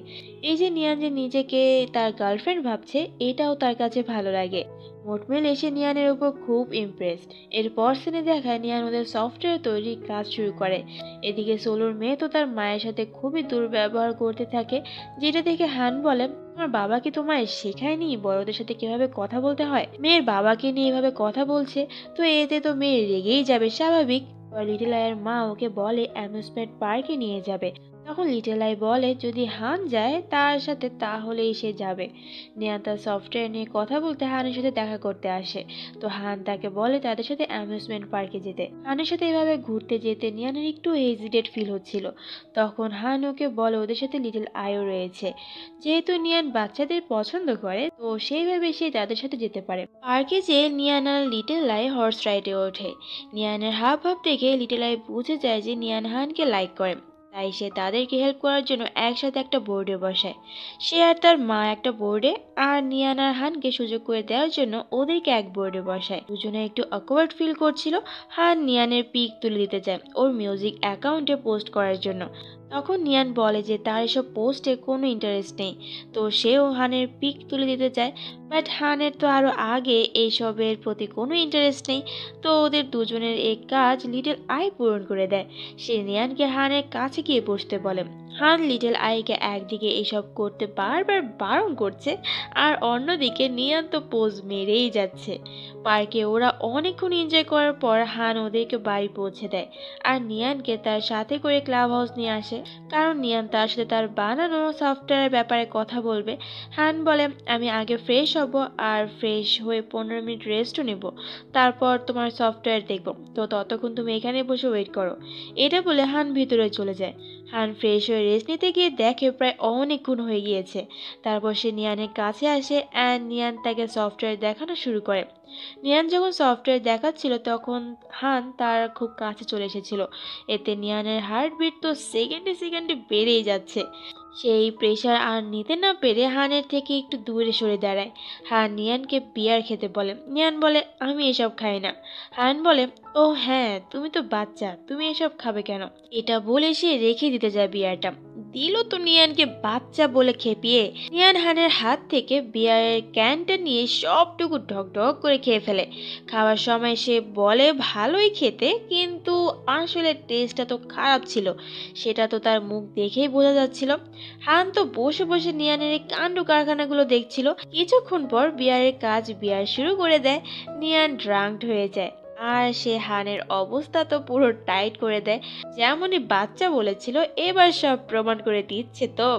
এই যে নিয়ান যে নিজেকে তার গার্লফ্রেন্ড ভাবছে, এটাও তার কাছে ভালো লাগে। মোট মিলে সে নিয়ানের উপর খুব ইমপ্রেসড। এরপর সিনে দেখায় নিয়ান ওদের সফটওয়্যার তৈরি কাজ শুরু করে। এদিকে সোলোর মেয়ে তো তার মায়ের সাথে খুবই দুর্ব্যবহার করতে থাকে, যেটা দেখে হান বলে, তোমার বাবা কি তোমায় শেখায়নি বড়দের সাথে কিভাবে কথা বলতে হয়? মেয়ের বাবাকে নিয়ে এভাবে কথা বলছে, তো এতে তো মেয়ে রেগেই যাবে, স্বাভাবিক। লিটল আয়ের মা ওকে বলে অ্যামিউজমেন্ট পার্কে নিয়ে যাবে। তখন লিটল আই বলে যদি হান যায় তার সাথে তাহলেই সে যাবে। নিয়ান তার সফটওয়্যার নিয়ে কথা বলতে হানের সাথে দেখা করতে আসে, তো হান তাকে বলে তাদের সাথে অ্যামিউজমেন্ট পার্কে যেতে। হানের সাথে এভাবে ঘুরতে যেতে নিয়ানের একটু হেজিটেট ফিল হচ্ছিল। তখন হান ওকে বলে ওদের সাথে লিটল আইও রয়েছে। যেহেতু নিয়ান বাচ্চাদের পছন্দ করে, তো সেইভাবে সে তাদের সাথে যেতে পারে। পার্কে যেয়ে নিয়ান আর লিটল আই হর্স রাইডে ওঠে। নিয়ানের হাব ভাব দেখে লিটল আই বুঝে যায় যে নিয়ান হানকে লাইক করে, তাই সে তাদেরকে হেল্প করার জন্য একসাথে একটা বোর্ডে বসায়। সে আর তার মা একটা বোর্ডে, আর নিয়ান আর হানকে সুযোগ করে দেওয়ার জন্য ওদেরকে এক বোর্ডে বসায়। দুজনে একটু অকওয়ার্ড ফিল করছিল। হান নিয়ানের পিক তুলে দিতে চায় ওর মিউজিক অ্যাকাউন্টে পোস্ট করার জন্য। তখন নিয়ান বলে যে তার এসব পোস্টে কোনো ইন্টারেস্ট নেই, তো সেও হানের পিক তুলে দিতে চায়। বাট হানের তো আরও আগে এইসবের প্রতি কোনো ইন্টারেস্ট নেই। তো ওদের দুজনের এই কাজ লিটল আই পূরণ করে দেয়। সে নিয়ানকে হানের কাছে গিয়ে বসতে বলে। হান লিটল আইকে একদিকে এসব করতে বারবার বারণ করছে, আর অন্যদিকে নিয়ান তো পোজ মেরেই যাচ্ছে। পার্কে ওরা অনেকক্ষণ এনজয় করার পর হান ওদেরকে বাড়ি পৌঁছে দেয়, আর নিয়ানকে তার সাথে করে ক্লাব হাউস নিয়ে আসে, কারণ নিয়ান তার সাথে তার বানানো সফটওয়্যারের ব্যাপারে কথা বলবে। হান বলে, আমি আগে ফ্রেশ হব, আর ফ্রেশ হয়ে 15 মিনিট রেস্টও নেব, তারপর তোমার সফটওয়্যার দেখব, তো ততক্ষণ তুমি এখানে বসে ওয়েট করো। এটা বলে হান ভিতরে চলে যায়। হান ফ্রেশ হয়ে রেস্ট নিতে গিয়ে দেখে প্রায় অনেকক্ষণ হয়ে গিয়েছে। তারপর সে নিয়ানের কাছে আসে, অ্যান্ড নিয়ান তাকে সফটওয়্যার দেখানো শুরু করে। নিয়ান যখন সফটওয়্যার দেখাচ্ছিল তখন হান তার খুব কাছে চলে এসেছিল। এতে নিয়ানের হার্টবিট তো সেকেন্ডে সেকেন্ডে বেড়েই যাচ্ছে। সেই প্রেশার আর নিতে না পেরে হানের থেকে একটু দূরে সরে দাঁড়ায়। হান নিয়ানকে বিয়ার খেতে বলে। নিয়ান বলে, আমি এসব খাই না। হান বলে, ও হ্যাঁ, তুমি তো বাচ্চা, তুমি এসব খাবে কেন? এটা বলে সে রেখে দিতে যায় বিয়ারটা। দিল তো নিয়ানকে বাচ্চা বলে খেপিয়ে। নিয়ান হানের হাত থেকে বিয়ারের ক্যানটা নিয়ে সবটুকু ঢক ঢক করে খেয়ে ফেলে। খাওয়ার সময় সে বলে ভালোই খেতে, কিন্তু আসলে টেস্টটা তো খারাপ ছিল, সেটা তো তার মুখ দেখেই বোঝা যাচ্ছিল। হান তো বসে বসে নিয়ানের এই কাণ্ড কারখানাগুলো দেখছিল। কিছুক্ষণ পর বিয়ারের কাজ বিয়ার শুরু করে দেয়। নিয়ান ড্রাঙ্কড হয়ে যায়, আর সে হানের অবস্থা তো পুরো টাইট করে দেয়। যেমনই বাচ্চা বলেছিল এবার সব প্রমাণ করে দিচ্ছে। তো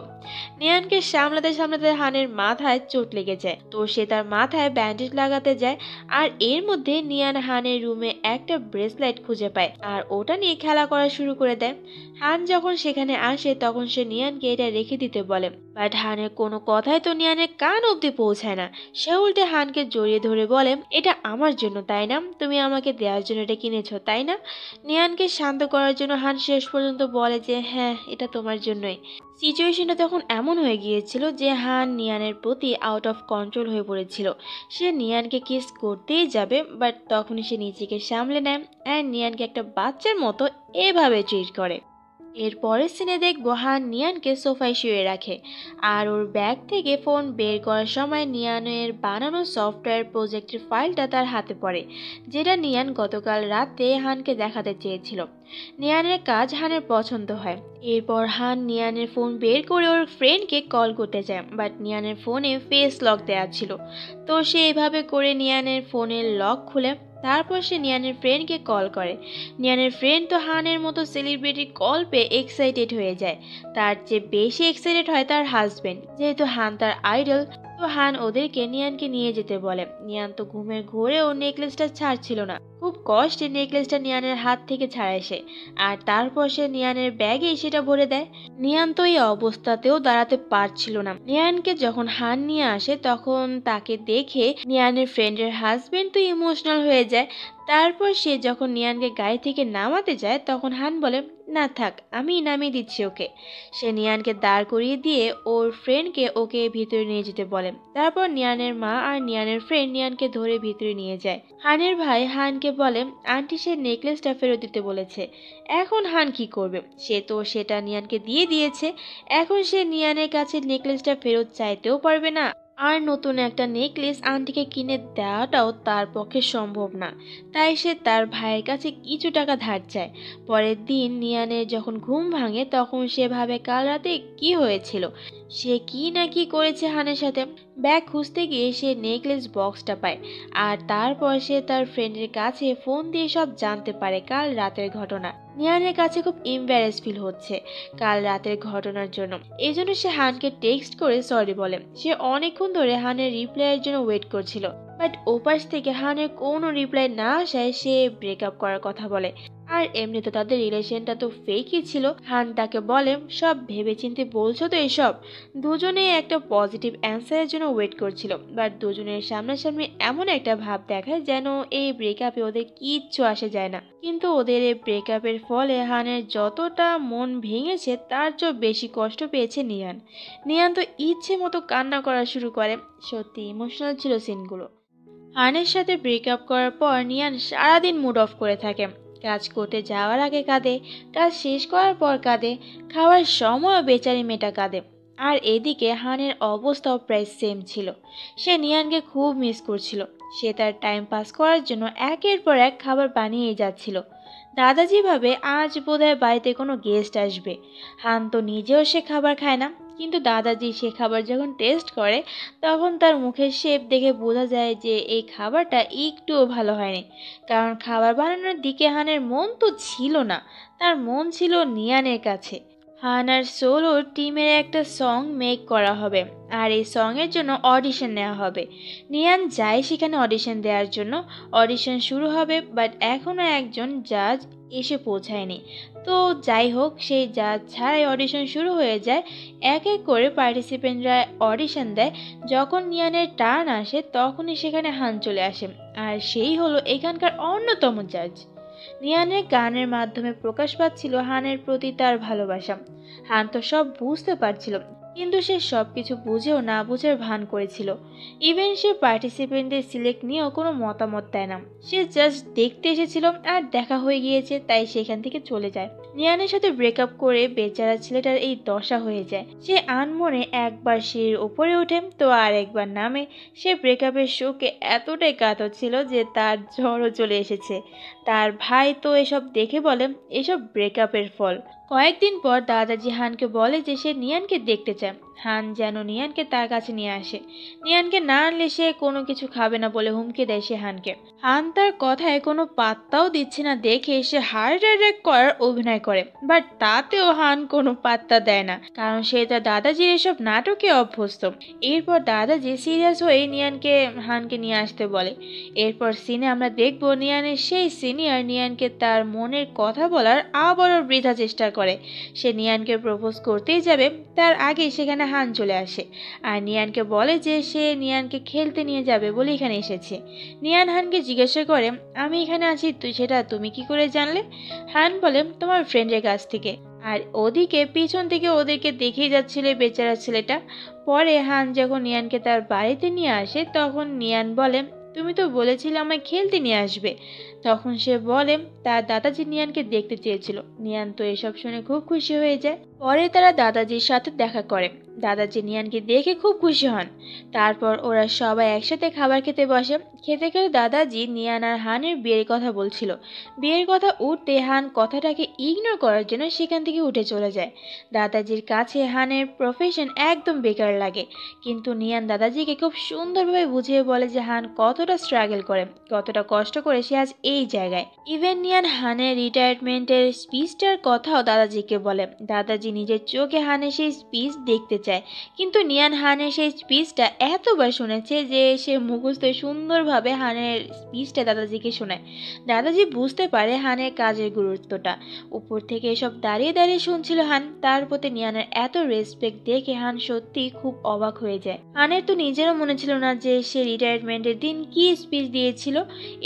নিয়ানকে সামলাতে সামলাতে হানের মাথায় চোট লেগে যায়, তো সে তার মাথায় ব্যান্ডেজ লাগাতে যায়। আর এর মধ্যে নিয়ান হানের রুমে একটা ব্রেসলেট খুঁজে পায়, আর ওটা নিয়ে খেলা করা শুরু করে দেয়। হান যখন সেখানে আসে তখন সে নিয়ানকে এটা রেখে দিতে বলে, বাট হানের কোনো কথাই তো নিয়ানের কান অব্দি পৌঁছায় না। সে উল্টে হানকে জড়িয়ে ধরে বলে, এটা আমার জন্য তাই না? তুমি আমাকে দেওয়ার জন্য এটা কিনেছো তাই না? নিয়ানকে শান্ত করার জন্য হান শেষ পর্যন্ত বলে যে হ্যাঁ, এটা তোমার জন্যই। সিচুয়েশনটা তখন এমন হয়ে গিয়েছিল যে হান নিয়ানের প্রতি আউট অফ কন্ট্রোল হয়ে পড়েছিল। সে নিয়ানকে কিস করতেই যাবে, বাট তখনই সে নিজেকে সামলে নেয়, অ্যান্ড নিয়ানকে একটা বাচ্চার মতো এভাবে ট্রিট করে। এর পরের সিনে দেখবো হান নিয়ানকে সোফায় শুয়ে রাখে, আর ওর ব্যাগ থেকে ফোন বের করার সময় নিয়ানের বানানো সফটওয়্যার প্রজেক্টের ফাইলটা তার হাতে পড়ে, যেটা নিয়ান গতকাল রাতে হানকে দেখাতে চেয়েছিল। নিয়ানের কাজ হানের পছন্দ হয়। এরপর হান নিয়ানের ফোন বের করে ওর ফ্রেন্ডকে কল করতে চায়, বাট নিয়ানের ফোনে ফেস লক দেওয়া ছিল। তো সে এভাবে করে নিয়ানের ফোনের লক খুলে তারপর সে নিয়ানের ফ্রেন্ডকে কল করে। নিয়ানের ফ্রেন্ড তো হানের মতো সেলিব্রিটি কল পেয়ে এক্সাইটেড হয়ে যায়। তার চেয়ে বেশি এক্সাইটেড হয় তার হাজবেন্ড, যেহেতু হান তার আইডল। তো হান ওদেরকে নিয়ানকে নিয়ে যেতে বলে। নিয়ান তো ঘুমের ঘোরে ও নেকলেসটা ছাড়ছিল না। খুব কষ্টে নেকলেসটা নিয়ানের হাত থেকে ছাড়ায় সে, আর তারপর সে নিয়ানের ব্যাগে সেটা ভরে দেয়। নিয়ান তো এই অবস্থাতেও দাঁড়াতে পারছিল না। নিয়ানকে যখন হান নিয়ে আসে তখন তাকে দেখে নিয়ানের ফ্রেন্ডের হাজবেন্ড তো ইমোশনাল হয়ে যায়। তারপর সে যখন নিয়ানকে গাড়ি থেকে নামাতে যায় তখন হান বলে, না থাক, আমি নামিয়ে দিচ্ছি ওকে। সে নিয়ানকে দাঁড় করিয়ে দিয়ে ওর ফ্রেন্ডকে ওকে ভিতরে নিয়ে যেতে বলে। তারপর নিয়ানের মা আর নিয়ানের ফ্রেন্ড নিয়ানকে ধরে ভিতরে নিয়ে যায়। হানের ভাই হানকে বলে, আন্টি সে নেকলেসটা ফেরত দিতে বলেছে। এখন হান কি করবে? সে তো সেটা নিয়ানকে দিয়ে দিয়েছে। এখন সে নিয়ানের কাছে নেকলেসটা ফেরত চাইতেও পারবে না, আর নতুন একটা নেকলেস আন্টিকে কিনে দেওয়াটাও তার পক্ষে সম্ভব না। তাই সে তার ভাইয়ের কাছে কিছু টাকা ধার চায়। পরের দিন নিয়ানের যখন ঘুম ভাঙে তখন সে ভাবে কাল রাতে কি হয়েছিল। সে কি না কি করেছে হানের সাথে। ব্যাগ খুঁজতে গিয়ে সে নেকলেস বক্সটা পায়, আর তারপর সে তার ফ্রেন্ডের কাছে ফোন দিয়ে সব জানতে পারে কাল রাতের ঘটনা। নিয়ানের কাছে খুব এম্বারেস ফিল হচ্ছে কাল রাতের ঘটনার জন্য। এই জন্য সে হানকে টেক্সট করে সরি বলে। সে অনেকক্ষণ ধরে হানের রিপ্লাইয়ের জন্য ওয়েট করছিল, বাট ওপাশ থেকে হানের কোনো রিপ্লাই না আসায় সে ব্রেকআপ করার কথা বলে। আর এমনি তো তাদের রিলেশনটা তো ফেকই ছিল। হান তাকে বলে, সব ভেবেচিন্তে বলছো তো এসব? দুজনেই একটা পজিটিভ অ্যান্সারের জন্য ওয়েট করছিল, বাট দুজনের সামনাসামনি এমন একটা ভাব দেখায় যেন এই ব্রেকআপে ওদের কিচ্ছু আসে যায় না। কিন্তু ওদের এই ব্রেকআপের ফলে হানের যতটা মন ভেঙেছে তার চেয়েও বেশি কষ্ট পেয়েছে নিয়ান। নিয়ান তো ইচ্ছে মতো কান্না করা শুরু করে। সত্যি ইমোশনাল ছিল সিনগুলো। হানের সাথে ব্রেকআপ করার পর নিয়ান সারাদিন মুড অফ করে থাকে। কাজ করতে যাওয়ার আগে কাঁদে, কাজ শেষ করার পর কাঁদে, খাওয়ার সময়ও বেচারি মেয়েটা কাঁদে। আর এদিকে হানের অবস্থাও প্রায় সেম ছিল। সে নিয়ানকে খুব মিস করছিল। সে তার টাইম পাস করার জন্য একের পর এক খাবার বানিয়েই যাচ্ছিল। দাদাজি ভাবে আজ বোধহয় বাড়িতে কোনো গেস্ট আসবে। হান তো নিজেও সে খাবার খায় না, কিন্তু দাদাজি সে খাবার যখন টেস্ট করে তখন তার মুখের শেপ দেখে বোঝা যায় যে এই খাবারটা একটুও ভালো হয়নি। কারণ খাবার বানানোর দিকে হানের মন তো ছিল না, তার মন ছিল নিয়ানের কাছে। হান আর সোলোর টিমের একটা সং মেক করা হবে, আর এই সঙের জন্য অডিশন নেওয়া হবে। নিয়ান যায় সেখানে অডিশন দেওয়ার জন্য। অডিশন শুরু হবে, বাট এখনও একজন জাজ এসে পৌঁছায়নি। তো যাই হোক, সেই জাজ ছাড়াই অডিশন শুরু হয়ে যায়। এক এক করে পার্টিসিপেন্টরা অডিশন দেয়। যখন নিয়ানের টার্ন আসে তখনই সেখানে হান চলে আসে, আর সেই হলো এখানকার অন্যতম জাজ। নিয়ানের গানের মাধ্যমে প্রকাশ পাচ্ছিল হানের প্রতি তার ভালোবাসা। হান তো সব বুঝতে পারছিল, কিন্তু সে সবকিছু বুঝেও না বুঝার ভান করেছিল। ইভেন সে পার্টিসিপেন্টদের সিলেক্ট নিয়েও কোনো মতামত দেয় না। সে জাস্ট দেখতে এসেছিল আর দেখা হয়ে গিয়েছে, তাই সেখান থেকে চলে যায়। নিয়ানের সাথে ব্রেকআপ করে বেচারা ছেলেটার এই দশা হয়ে যায়। সে আনমনে একবার সিঁড়ির ওপরে ওঠে তো আর একবার নামে। সে ব্রেকআপের শোকে এতটাই কাতর ছিল যে তার জ্বরও চলে এসেছে। তার ভাই তো এসব দেখে বলে এসব ব্রেকআপের ফল। কয়েকদিন পর দাদাজি হানকে বলে যে সে নিয়ানকে দেখতে চায়। হান যেন নিয়ানকে তার কাছে নিয়ে আসে। নিয়ানকে না আনলে সে কোনো কিছু খাবে না বলে হুমকি দেয় সে হানকে। হান তার কথায় কোনো পাত্তাও দিচ্ছে না দেখে সে হার্ট অ্যাটাক করার অভিনয় করে, বাট তাতেও হান কোনো পাত্তা দেয় না, কারণ সে তার দাদাজির এসব নাটকে অভ্যস্ত। এরপর দাদাজি সিরিয়াস হয়ে হানকে নিয়ে আসতে বলে। এরপর সিনে আমরা দেখব নিয়ানের সেই সিনিয়র নিয়ানকে তার মনের কথা বলার আবারও বৃথা চেষ্টা করে। সে নিয়ানকে প্রপোজ করতেই যাবে, তার আগে সেখানে হান চলে আসে আর নিয়ানকে বলে যে সে নিয়ানকে খেলতে নিয়ে যাবে বলে এখানে এসেছে। নিয়ান হানকে জিজ্ঞাসা করে, আমি এখানে আছি সেটা তুমি কি করে জানলে? হান বলে, তোমার ফ্রেন্ডের কাছ থেকে। আর ওদিকে পিছন থেকে ওদেরকে দেখেই যাচ্ছিল বেচারা ছেলেটা। পরে হান যখন নিয়ানকে তার বাড়িতে নিয়ে আসে তখন নিয়ান বলে, তুমি তো বলেছিলে আমায় খেলতে নিয়ে আসবে। তখন সে বলে তার দাদাজি নিয়ানকে দেখতে চেয়েছিল। নিয়ান তো এসব শুনে খুব খুশি হয়ে যায়। পরে তারা দাদাজির সাথে দেখা করে। দাদাজি নিয়ানকে দেখে খুব খুশি হন। তারপর ওরা সবাই একসাথে খাবার খেতে বসে। খেতে খেতে দাদাজি নিয়ান আর হানের বিয়ের কথা বলছিল। বিয়ের কথা উঠতে হান কথাটাকে ইগনোর করার জন্য সেখান থেকে উঠে চলে যায়। দাদাজির কাছে হানের প্রফেশন একদম বেকার লাগে, কিন্তু নিয়ান দাদাজিকে খুব সুন্দরভাবে বুঝিয়ে বলে যে হান কতটা স্ট্রাগল করে, কতটা কষ্ট করে সে আজ এই জায়গায়। ইভেন নিয়ান হানের রিটায়ারমেন্টের স্পিচটার কথাও দাদাজিকে বলে। দাদাজি নিজের চোখে হানের সেই স্পিচ দেখতে চায়, কিন্তু নিয়ান হানের সেই স্পিচটা এতবার শুনেছে যে সে মুখস্থ সুন্দরভাবে হানের স্পিচটা দাদাজিকে শোনায়। দাদাজি বুঝতে পারে হানের কাজের গুরুত্বটা। উপর থেকে এসব দাঁড়িয়ে দাঁড়িয়ে শুনছিল হান। তার প্রতি নিয়ানের এত রেসপেক্ট দেখে হান সত্যি খুব অবাক হয়ে যায়। হানের তো নিজেরও মনে ছিল না যে সে রিটায়ারমেন্টের দিন কি স্পিচ দিয়েছিল।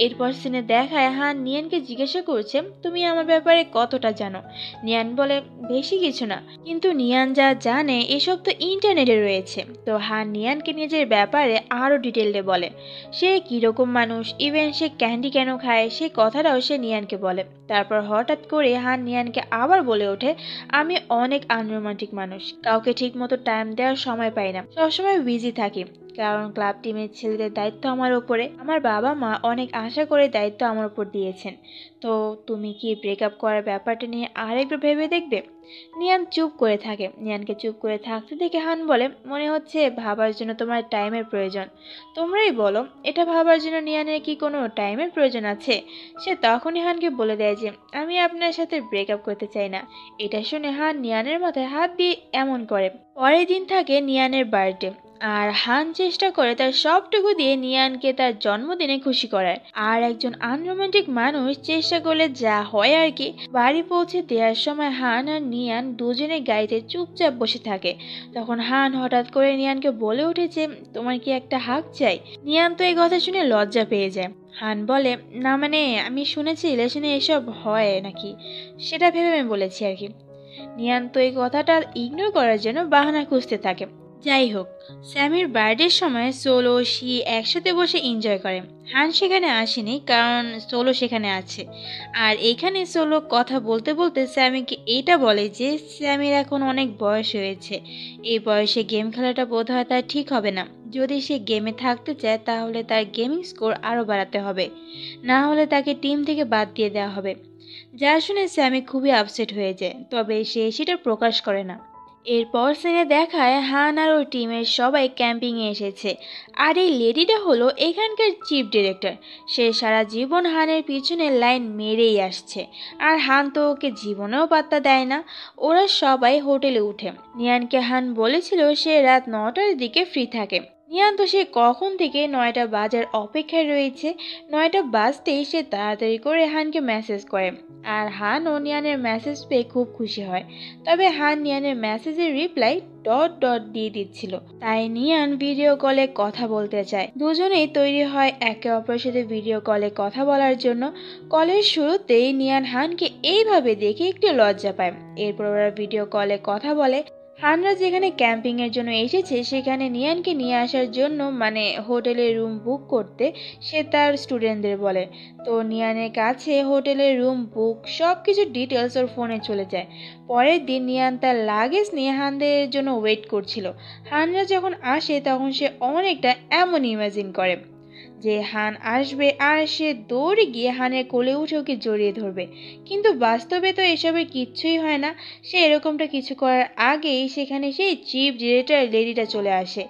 এরপর সিনে দেখায় হান নিয়ানকে জিজ্ঞাসা করছে, তুমি আমার ব্যাপারে কতটা জানো? নিয়ান বলে, বেশি কিছু না, কিন্তু নিয়ান যা জানে এসব তো ইন্টারনেটে রয়েছে। তো হান নিয়ানকে নিজের ব্যাপারে আরও ডিটেইলে বলে, সে কীরকম মানুষ, ইভেন সে ক্যান্ডি কেন খায় সে কথাটাও সে নিয়ানকে বলে। তারপর হঠাৎ করে হান নিয়ানকে আবার বলে ওঠে, আমি অনেক আনরোমান্টিক মানুষ, কাউকে ঠিক মতো টাইম দেওয়ার সময় পাই না, সবসময় বিজি থাকি, কারণ ক্লাব টিমের ছেলেদের দায়িত্ব আমার ওপরে। আমার বাবা মা অনেক আশা করে দায়িত্ব আমার উপর দিয়েছেন। তো তুমি কি ব্রেকআপ করার ব্যাপারটা নিয়ে আরেকবার ভেবে দেখবে? নিয়ান চুপ করে থাকে। নিয়ানকে চুপ করে থাকতে দেখে হান বলে, মনে হচ্ছে ভাবার জন্য তোমার টাইমের প্রয়োজন। তোমরাই বলো, এটা ভাবার জন্য নিয়ানের কি কোনো টাইমের প্রয়োজন আছে? সে তখনই হানকে বলে দেয় যে আমি আপনার সাথে ব্রেকআপ করতে চাই না। এটা শুনে হান নিয়ানের মাথায় হাত দিয়ে এমন করে। পরের দিন থাকে নিয়ানের বার্থডে। আর হান চেষ্টা করে তার সবটুকু দিয়ে নিয়ানকে তার জন্মদিনে খুশি করার। আর একজন আনরোমান্টিক মানুষ চেষ্টা করলে যা হয় আর কি। বাড়ি পৌঁছে দেওয়ার সময় হান আর নিয়ান দুজনে গাড়িতে চুপচাপ বসে থাকে। তখন হান হঠাৎ করে নিয়ানকে বলে উঠেছে, তোমার কি একটা হাগ চাই? নিয়ান তো এই কথা শুনে লজ্জা পেয়ে যায়। হান বলে, না মানে আমি শুনেছি রিলেশনে এসব হয় নাকি, সেটা ভেবে আমি বলেছি আর কি। নিয়ান তো এই কথাটা ইগনোর করার জন্য বাহানা খুঁজতে থাকে। যাই হোক, স্যামির বার্থডের সময় সোলো শি একসাথে বসে এনজয় করে। হান সেখানে আসেনি কারণ সোলো সেখানে আছে। আর এখানে সোলো কথা বলতে বলতে স্যামিকে এটা বলে যে স্যামির এখন অনেক বয়স হয়েছে, এই বয়সে গেম খেলাটা বোধহয় তার ঠিক হবে না। যদি সে গেমে থাকতে চায় তাহলে তার গেমিং স্কোর আরও বাড়াতে হবে, না হলে তাকে টিম থেকে বাদ দিয়ে দেওয়া হবে। যা শুনে স্যামি খুবই আপসেট হয়ে যায়, তবে সে সেটা প্রকাশ করে না। এরপর সিনে দেখায় হান আর ওর টিমের সবাই ক্যাম্পিংয়ে এসেছে। আর এই লেডিটা হলো এখানকার চিফ ডিরেক্টর। সে সারা জীবন হানের পিছনে লাইন মেরেই আসছে, আর হান তো ওকে জীবনেও পাত্তা দেয় না। ওরা সবাই হোটেলে উঠে। নিয়ানকে হান বলেছিল সে রাত 9টার দিকে ফ্রি থাকে। নিয়ান তো সে কখন থেকে 9টা বাজার অপেক্ষায় রয়েছে। 9টা বাজতেই সে তাড়াতাড়ি করে হানকে মেসেজ করে। আর হান ও নিয়ানের মেসেজ পেয়ে খুব খুশি হয়। তবে হান নিয়ানের মেসেজের রিপ্লাই ডট ডট দিয়ে দিচ্ছিল, তাই নিয়ান ভিডিও কলে কথা বলতে চায়। দুজনেই তৈরি হয় একে অপরের সাথে ভিডিও কলে কথা বলার জন্য। কলের শুরুতেই নিয়ান হানকে এইভাবে দেখে একটু লজ্জা পায়। এরপর ওরা ভিডিও কলে কথা বলে। হানরা যেখানে ক্যাম্পিং এর জন্য এসেছে সেখানে নিয়ানকে নিয়ে আসার জন্য মানে হোটেলের রুম বুক করতে সে তার স্টুডেন্টদের বলে। তো নিয়ানের কাছে হোটেলের রুম বুক সব কিছু ডিটেলস ওর ফোনে চলে যায়। পরের দিন নিয়ান তার লাগেজ নিয়ে হানদের জন্য ওয়েট করছিল। হানরা যখন আসে তখন সে অনেকটা এমন ইমাজিন করে যে হান আসবে আর সে দৌড়ে গিয়ে হানের কোলে উঠে ওকে জড়িয়ে ধরবে, কিন্তু বাস্তবে তো এসবের কিচ্ছুই হয় না। সে এরকমটা কিছু করার আগেই সেখানে সেই চিফ ডিরেক্টর লেডিটা চলে আসে,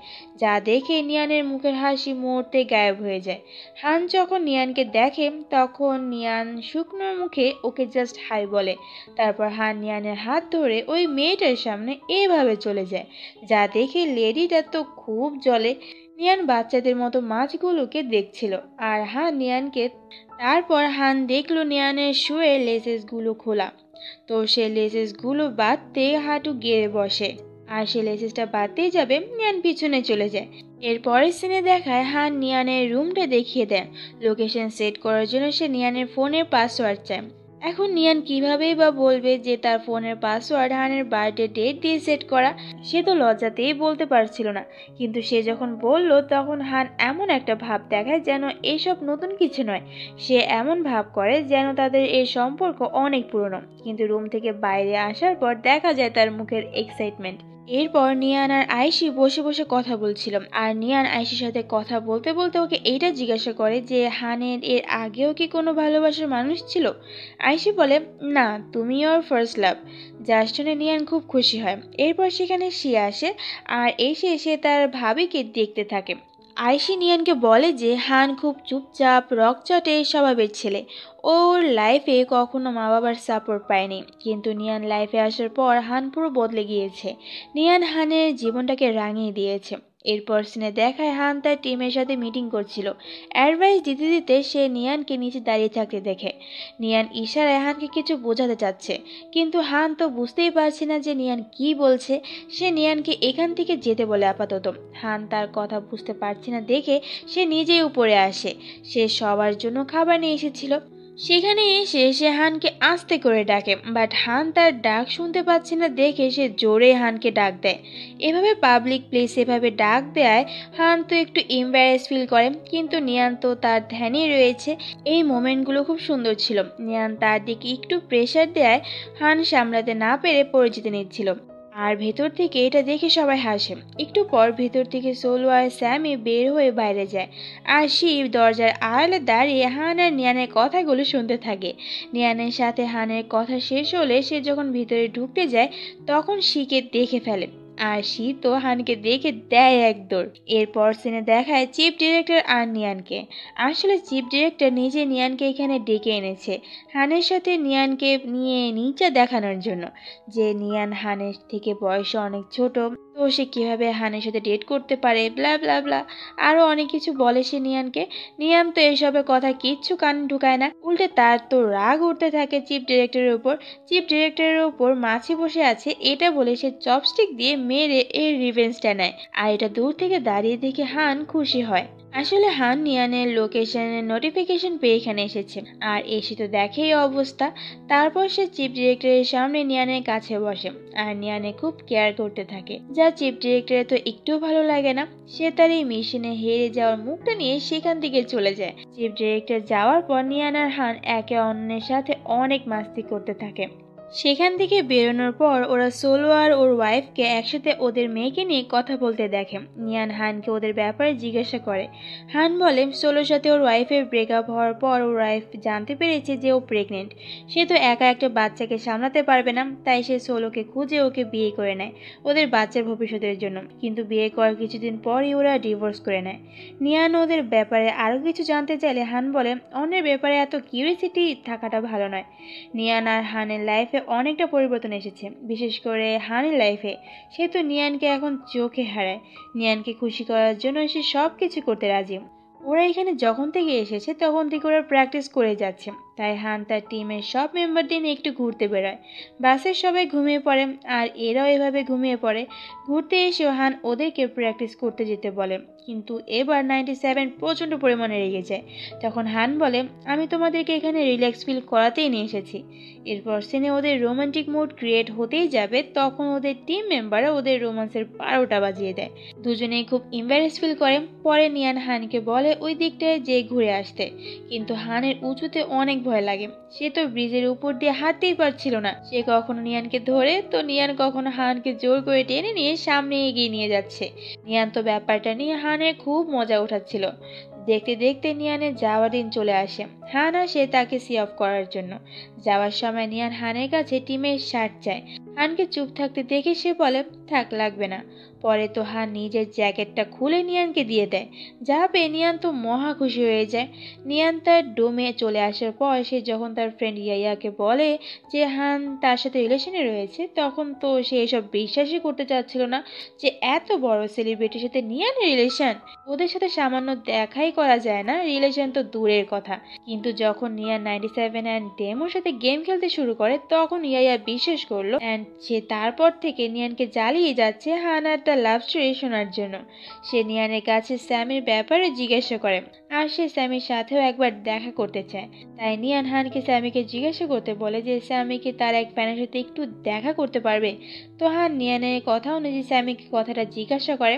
যা দেখে নিয়ানের মুখের হাসি মুহূর্তে গায়েব হয়ে যায়। হান যখন নিয়ানকে দেখে তখন নিয়ান শুকনো মুখে ওকে জাস্ট হাই বলে। তারপর হান নিয়ানের হাত ধরে ওই মেয়েটার সামনে এভাবে চলে যায়, যা দেখে লেডিটা তো খুব জ্বলে। নিয়ান বাচ্চাদের মতো মাছগুলোকে দেখছিল আর তারপর হান দেখলো নিয়ানের শুয়ে লেসেসগুলো খোলা। তো সে লেসেসগুলো বাঁধতে হাঁটু গেড়ে বসে, আর সে লেসেসটা বাঁধতেই যাবে নিয়ান পিছনে চলে যায়। এরপরের সিনে দেখায় হান নিয়ানের রুমটা দেখিয়ে দেয়। লোকেশন সেট করার জন্য সে নিয়ানের ফোনের পাসওয়ার্ড চায়। এখন নিয়ান কিভাবেই বা বলবে যে তার ফোনের পাসওয়ার্ড হানের বার্থডে ডেট দিয়ে সেট করা? সে তো লজ্জাতেই বলতে পারছিল না। কিন্তু সে যখন বলল তখন হান এমন একটা ভাব দেখায় যেন এসব নতুন কিছু নয়। সে এমন ভাব করে যেন তাদের এই সম্পর্ক অনেক পুরনো। কিন্তু রুম থেকে বাইরে আসার পর দেখা যায় তার মুখের এক্সাইটমেন্ট। এরপর নিয়ান আর আয়শি বসে বসে কথা বলছিল। আর নিয়ান আয়শির সাথে কথা বলতে বলতে ওকে এইটা জিজ্ঞাসা করে যে হানের এর আগেও কি কোনো ভালোবাসার মানুষ ছিল। আয়শি বলে, না, তুমি ওর ফার্স্ট লাভ। যার শুনে নিয়ান খুব খুশি হয়। এরপর সেখানে সে আসে আর এসে তার ভাবিকে দেখতে থাকে। আয়শি নিয়ানকে বলে যে হান খুব চুপচাপ রকচটে স্বভাবের ছেলে। ওর লাইফে কখনো মা বাবার সাপোর্ট পায়নি, কিন্তু নিয়ান লাইফে আসার পর হান পুরো বদলে গিয়েছে। নিয়ান হানের জীবনটাকে রাঙিয়ে দিয়েছে। এরপর সিনে দেখায় হান তার টিমের সাথে মিটিং করছিল। অ্যাডভাইস দিতে দিতে সে নিয়ানকে নিচে দাঁড়িয়ে থাকতে দেখে। নিয়ান ইশারায় হানকে কিছু বোঝাতে চাচ্ছে, কিন্তু হান তো বুঝতেই পারছে না যে নিয়ান কি বলছে। সে নিয়ানকে এখান থেকে যেতে বলে আপাতত। হান তার কথা বুঝতে পারছে না দেখে সে নিজেই উপরে আসে। সে সবার জন্য খাবার নিয়ে এসেছিল। সেখানে এসে সে হানকে আস্তে করে ডাকে, বাট হান তার ডাক শুনতে পাচ্ছে না দেখে সে জোরে হানকে ডাক দেয়। এভাবে পাবলিক প্লেসে এভাবে ডাক দেয় হান তো একটু এম্বারেস ফিল করে, কিন্তু নিয়ান তো তার ধ্যানেই রয়েছে। এই মোমেন্টগুলো খুব সুন্দর ছিল। নিয়ান তার দিকে একটু প্রেশার দেয়, হান সামলাতে না পেরে পড়ে যেতে নিচ্ছিল। আর ভেতর থেকে এটা দেখে সবাই হাসে। একটু পর ভেতর থেকে সোলো আর স্যামি বের হয়ে বাইরে যায়, আর শিব দরজার আড়ালে দাঁড়িয়ে হান আর নিয়ানের কথাগুলো শুনতে থাকে। নিয়ানের সাথে হানের কথা শেষ হলে সে যখন ভিতরে ঢুকতে যায় তখন শিকে দেখে ফেলে। আর শি তো হানকে দেখে দেয় এক দৌড়। এরপর সিনে দেখায় চিফ ডিরেক্টর আর নিয়ানকে। আসলে চিফ ডিরেক্টর নিজে নিয়ানকে এখানে ডেকে এনেছে হানের সাথে নিয়ানকে নিয়ে নিচে দেখানোর জন্য, যে নিয়ান হানের থেকে বয়সে অনেক ছোট, তো সে কিভাবে হানের সাথে ডেট করতে পারে, ব্লা ব্লা ব্লা। আরো অনেক কিছু বলে সে নিয়ানকে। নিয়ান তো এসবের কথা কিচ্ছু কানে ঢুকায় না, উল্টে তার তো রাগ উঠতে থাকে চিফ ডিরেক্টরের উপর। চিফ ডিরেক্টরের উপর মাছি বসে আছে এটা বলে সে চপস্টিক দিয়ে মেরে এর রিভেঞ্জটা নেয়। আর এটা দূর থেকে দাঁড়িয়ে দেখে হান খুশি হয়। আসলে হান নিয়ানের লোকেশনের নোটিফিকেশন পেয়ে এখানে এসেছে, আর এসে তো দেখে এই অবস্থা। তারপর সে চিফ ডিরেক্টরের সামনে নিয়ানের কাছে বসে আর নিয়ানে খুব কেয়ার করতে থাকে, যা চিফ ডিরেক্টরের তো একটু ভালো লাগে না। সে তার এই মিশনে হেরে যাওয়ার মুখটা নিয়ে সেখান থেকে চলে যায়। চিফ ডিরেক্টর যাওয়ার পর নিয়ান আর হান একে অন্যের সাথে অনেক মাস্তি করতে থাকে। সেখান থেকে বেরোনোর পর ওরা সোলো আর ওর ওয়াইফকে একসাথে ওদের মেয়েকে নিয়ে কথা বলতে দেখে। নিয়ান হানকে ওদের ব্যাপারে জিজ্ঞাসা করে। হান বলে সোলোর সাথে ওর ওয়াইফের ব্রেকআপ হওয়ার পর ওর ওয়াইফ জানতে পেরেছে যে ও প্রেগনেন্ট। সে তো একা একটা বাচ্চাকে সামলাতে পারবে না, তাই সে সোলোকে খুঁজে ওকে বিয়ে করে নেয় ওদের বাচ্চার ভবিষ্যতের জন্য। কিন্তু বিয়ে করার কিছুদিন পরই ওরা ডিভোর্স করে নেয়। নিয়ান ওদের ব্যাপারে আরও কিছু জানতে চাইলে হান বলে অন্যের ব্যাপারে এত কিউরিয়াসিটি থাকাটা ভালো নয়। নিয়ান আর হানের লাইফে অনেকটা পরিবর্তন এসেছে, বিশেষ করে হানের লাইফে। সে তো নিয়ানকে এখন চোখে হারায়। নিয়ানকে খুশি করার জন্য সে সব কিছু করতে রাজি। ওরা এখানে যখন থেকে এসেছে তখন থেকে ওরা প্র্যাকটিস করে যাচ্ছে, তাই হান তার টিমের সব মেম্বারদের নিয়ে একটু ঘুরতে বেরোয়। বাসের সবাই ঘুমিয়ে পড়ে আর এরাও এভাবে ঘুমিয়ে পড়ে। ঘুরতে এসেও হান ওদেরকে প্র্যাকটিস করতে যেতে বলে, কিন্তু এবার 97 প্রচণ্ড পরিমাণে রেগে যায়। তখন হান বলে আমি তোমাদেরকে এখানে রিল্যাক্স ফিল করাতেই নিয়ে এসেছি। এরপর সিনে ওদের রোমান্টিক মুড ক্রিয়েট হতেই যাবে, তখন ওদের টিম মেম্বাররা ওদের রোমান্সের 12টা বাজিয়ে দেয়। দুজনেই খুব এম্বারেস ফিল করে। পরে নিয়ান হানকে বলে ওই দিকটায় যে ঘুরে আসতে, কিন্তু হানের উঁচুতে অনেক ভয় লাগে। সে তো ব্রিজের উপর দিয়ে হাঁটতেই পারছিল না। সে কখনো নিয়ানকে ধরে তো নিয়ান কখনো হানকে জোর করে টেনে নিয়ে সামনে এগিয়ে নিয়ে যাচ্ছে। নিয়ান তো ব্যাপারটা নিয়ে হানের খুব মজা উঠাচ্ছিল। দেখতে দেখতে নিয়ানের যাওয়ার দিন চলে আসে। হান আসে তাকে সি অফ করার জন্য। যাওয়ার সময় নিয়ান হানের কাছে টিমের শার্ট চায়। হানকে চুপ থাকতে দেখে সে বলে থাক, লাগবে না। পরে তো হান নিজের জ্যাকেটটা খুলে নিয়ানকে দিয়ে দেয়, যা পেয়ে নিয়ান তো মহা খুশি হয়ে যায়। নিয়ান তার ডোমে চলে আসার পর সে যখন তার ফ্রেন্ড ইয়াইয়াকে বলে যে হান তার সাথে রিলেশনে রয়েছে, তখন তো সে এসব বিশ্বাসই করতে চাচ্ছিল না যে এত বড় সেলিব্রিটির সাথে নিয়ানের রিলেশন। ওদের সাথে সামান্য দেখাই করা যায় না, রিলেশন তো দূরের কথা। কিন্তু যখন নিয়ান 97 অ্যান্ড ডেমোর সাথে গেম খেলতে শুরু করে তখন ইয়াইয়া বিশ্বাস করলো, অ্যান্ড সে তারপর থেকে নিয়ানকে জ্বালিয়ে যাচ্ছে হান আর তার লাভ স্টোরি শোনার জন্য। সে নিয়ানের কাছে স্যামির ব্যাপারে জিজ্ঞাসা করে, আর সে স্যামির সাথেও একবার দেখা করতে চায়। তাই নিয়ান হানকে স্যামিকে জিজ্ঞাসা করতে বলে যে স্যামিকে তার এক ফ্যানের সাথে একটু দেখা করতে পারবে। তো হান নিয়ানের কথা অনুযায়ী স্যামিকে কথাটা জিজ্ঞাসা করে।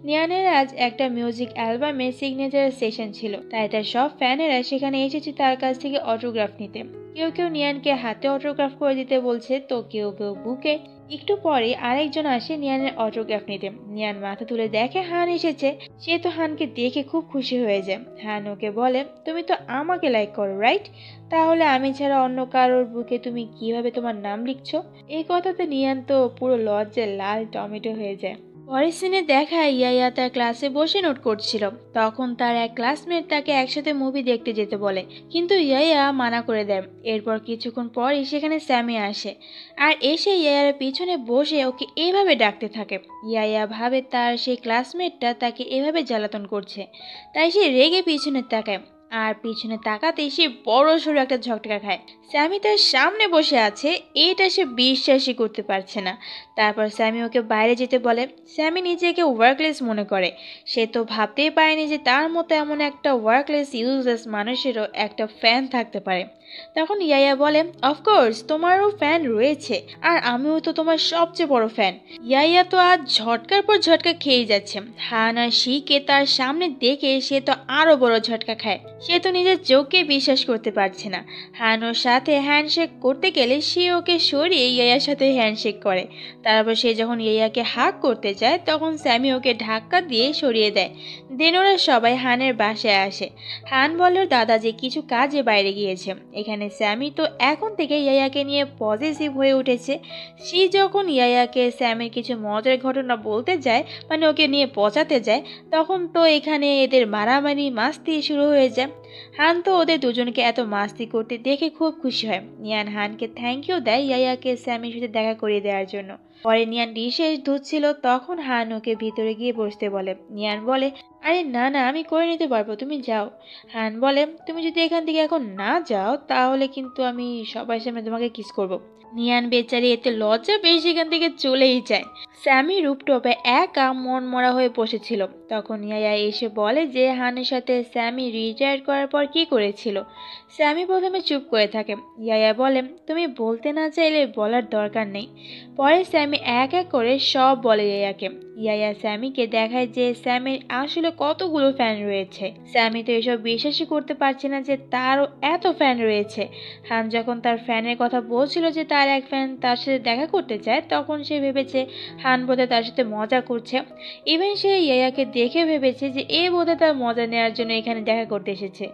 নিয়ানের আজ একটা মিউজিক অ্যালবামে সিগনেচার সেশন ছিল, তাই তার সব ফ্যানেরা সেখানে এসেছে তার কাছ থেকে অটোগ্রাফ নিতে। কেউ কেউ নিয়ানকে হাতে অটোগ্রাফ করে দিতে বলছে, তো কেউ কেউ বুকে। একটু পরে আরেকজন আসে নিয়ানের অটোগ্রাফ নিতে। নিয়ান মাথা তুলে দেখে হান এসেছে। সে তো হানকে দেখে খুব খুশি হয়ে যায়। হান ওকে বলে তুমি তো আমাকে লাইক করো, রাইট? তাহলে আমি ছাড়া অন্য কারোর বুকে তুমি কিভাবে তোমার নাম লিখছো? এই কথাতে নিয়ান তো পুরো লজ্জায় লাল টমেটো হয়ে যায়। পরের সিনে দেখায় ইয়াইয়া তার ক্লাসে বসে নোট করছিল। তখন তার এক ক্লাসমেট তাকে একসাথে মুভি দেখতে যেতে বলে, কিন্তু ইয়াইয়া মানা করে দেয়। এরপর কিছুক্ষণ পরই সেখানে স্যামি আসে আর এসে ইয়াইয়ার পিছনে বসে ওকে এভাবে ডাকতে থাকে। ইয়াইয়া ভাবে তার সেই ক্লাসমেটটা তাকে এভাবে জ্বালাতন করছে, তাই সে রেগে পিছনে তাকায়। আর পিছনে তাকাতে সে বড় সড়ো একটা ঝটকা খায়। স্যামি তার সামনে বসে আছে, এটা সে বিশ্বাসই করতে পারছে না। তারপর স্যামি ওকে বাইরে যেতে বলে। স্যামি নিজেকে ওয়ার্কলেস মনে করে। সে তো ভাবতেই পারেনি যে তার মতো এমন একটা ওয়ার্কলেস ইউজলেস মানুষেরও একটা ফ্যান থাকতে পারে। তখন ইয়াইয়া বলে অফকোর্স তোমারও ফ্যান রয়েছে, আর আমিও তো তোমার সবচেয়ে বড় ফ্যান। ইয়াইয়া তো আজ ঝটকার পর ঝটকা খেয়ে যাচ্ছে। হান আর শিকে তার সামনে দেখে সে তো আরো বড় ঝটকা খায়। সে তো নিজের চোখকে বিশ্বাস করতে পারছে না। হান ওর সাথে হ্যান্ডশেক করতে গেলে সে ওকে সরিয়ে ইয়াইয়ার সাথে হ্যান্ডশেক করে। তারপর সে যখন ইয়াইয়াকে হাগ করতে যায় তখন স্যামি ওকে ধাক্কা দিয়ে সরিয়ে দেয়। দেন ওরা সবাই হানের বাসায় আসে। হান বলে ওর দাদা যে কিছু কাজে বাইরে গিয়েছে, এখানে স্যামি তো এখন থেকে ইয়ায়াকে নিয়ে পজিটিভ হয়ে উঠেছে। সে যখন ইয়ায়াকে স্যামের কিছু মজার ঘটনা বলতে যায়, মানে ওকে নিয়ে পচাতে যায়, তখন তো এখানে এদের মারামারি মাস্তি শুরু হয়ে যায়। হান তো ওদের দুজনকে এত মাস্তি করতে দেখে খুব খুশি হয়। নিয়ান হানকে থ্যাংক ইউ দেয় ইয়ায়াকে স্যামের সাথে দেখা করিয়ে দেওয়ার জন্য। পরে নিয়ান ডিশে ধুচ্ছিল, তখন হান ওকে ভিতরে গিয়ে বসতে বলে। নিয়ান বলে, আরে না না, আমি করে নিতে পারবো, তুমি যাও। হান বলে, তুমি যদি এখান থেকে এখন না যাও তাহলে কিন্তু আমি সবার সামনে তোমাকে কিস করব। নিয়ান বেচারি এতে লজ্জা পেয়ে সেখান থেকে চলেই যায়। স্যামি রুপটপে একা মন মরা হয়ে বসেছিল। তখন ইয়ায়া এসে বলে যে হানের সাথে স্যামি রিটায়ার করার পর কি করেছিল। স্যামি প্রথমে চুপ করে থাকে। ইয়ায়া বলে, তুমি বলতে না চাইলে বলার দরকার নেই। পরে স্যামি এক এক করে সব বলে ইয়ায়াকে। ইয়ায়া স্যামিকে দেখায় যে স্যামির আসলে কতগুলো ফ্যান রয়েছে। স্যামি তো এসব বিশ্বাসই করতে পারছে না যে তারও এত ফ্যান রয়েছে। হান যখন তার ফ্যানের কথা বলছিল যে তার এক ফ্যান তার সাথে দেখা করতে চায়, তখন সে ভেবেছে হান বোধহয় তার সাথে মজা করছে। ইভেন সে ইয়ায়াকে দেখে ভেবেছে যে এ বোধহয় তার মজা নেওয়ার জন্য এখানে দেখা করতে এসেছে।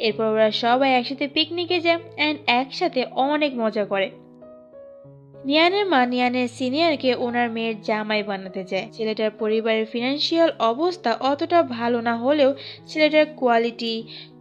এরপর ওরা সবাই একসাথে পিকনিকে যায় অ্যান্ড একসাথে অনেক মজা করে। নিয়ানের মা নিয়ানের সিনিয়রকে ওনার মেয়ের জামাই বানাতে চায়। ছেলেটার পরিবারের ফিনান্সিয়াল অবস্থা অতটা ভালো না হলেও ছেলেটার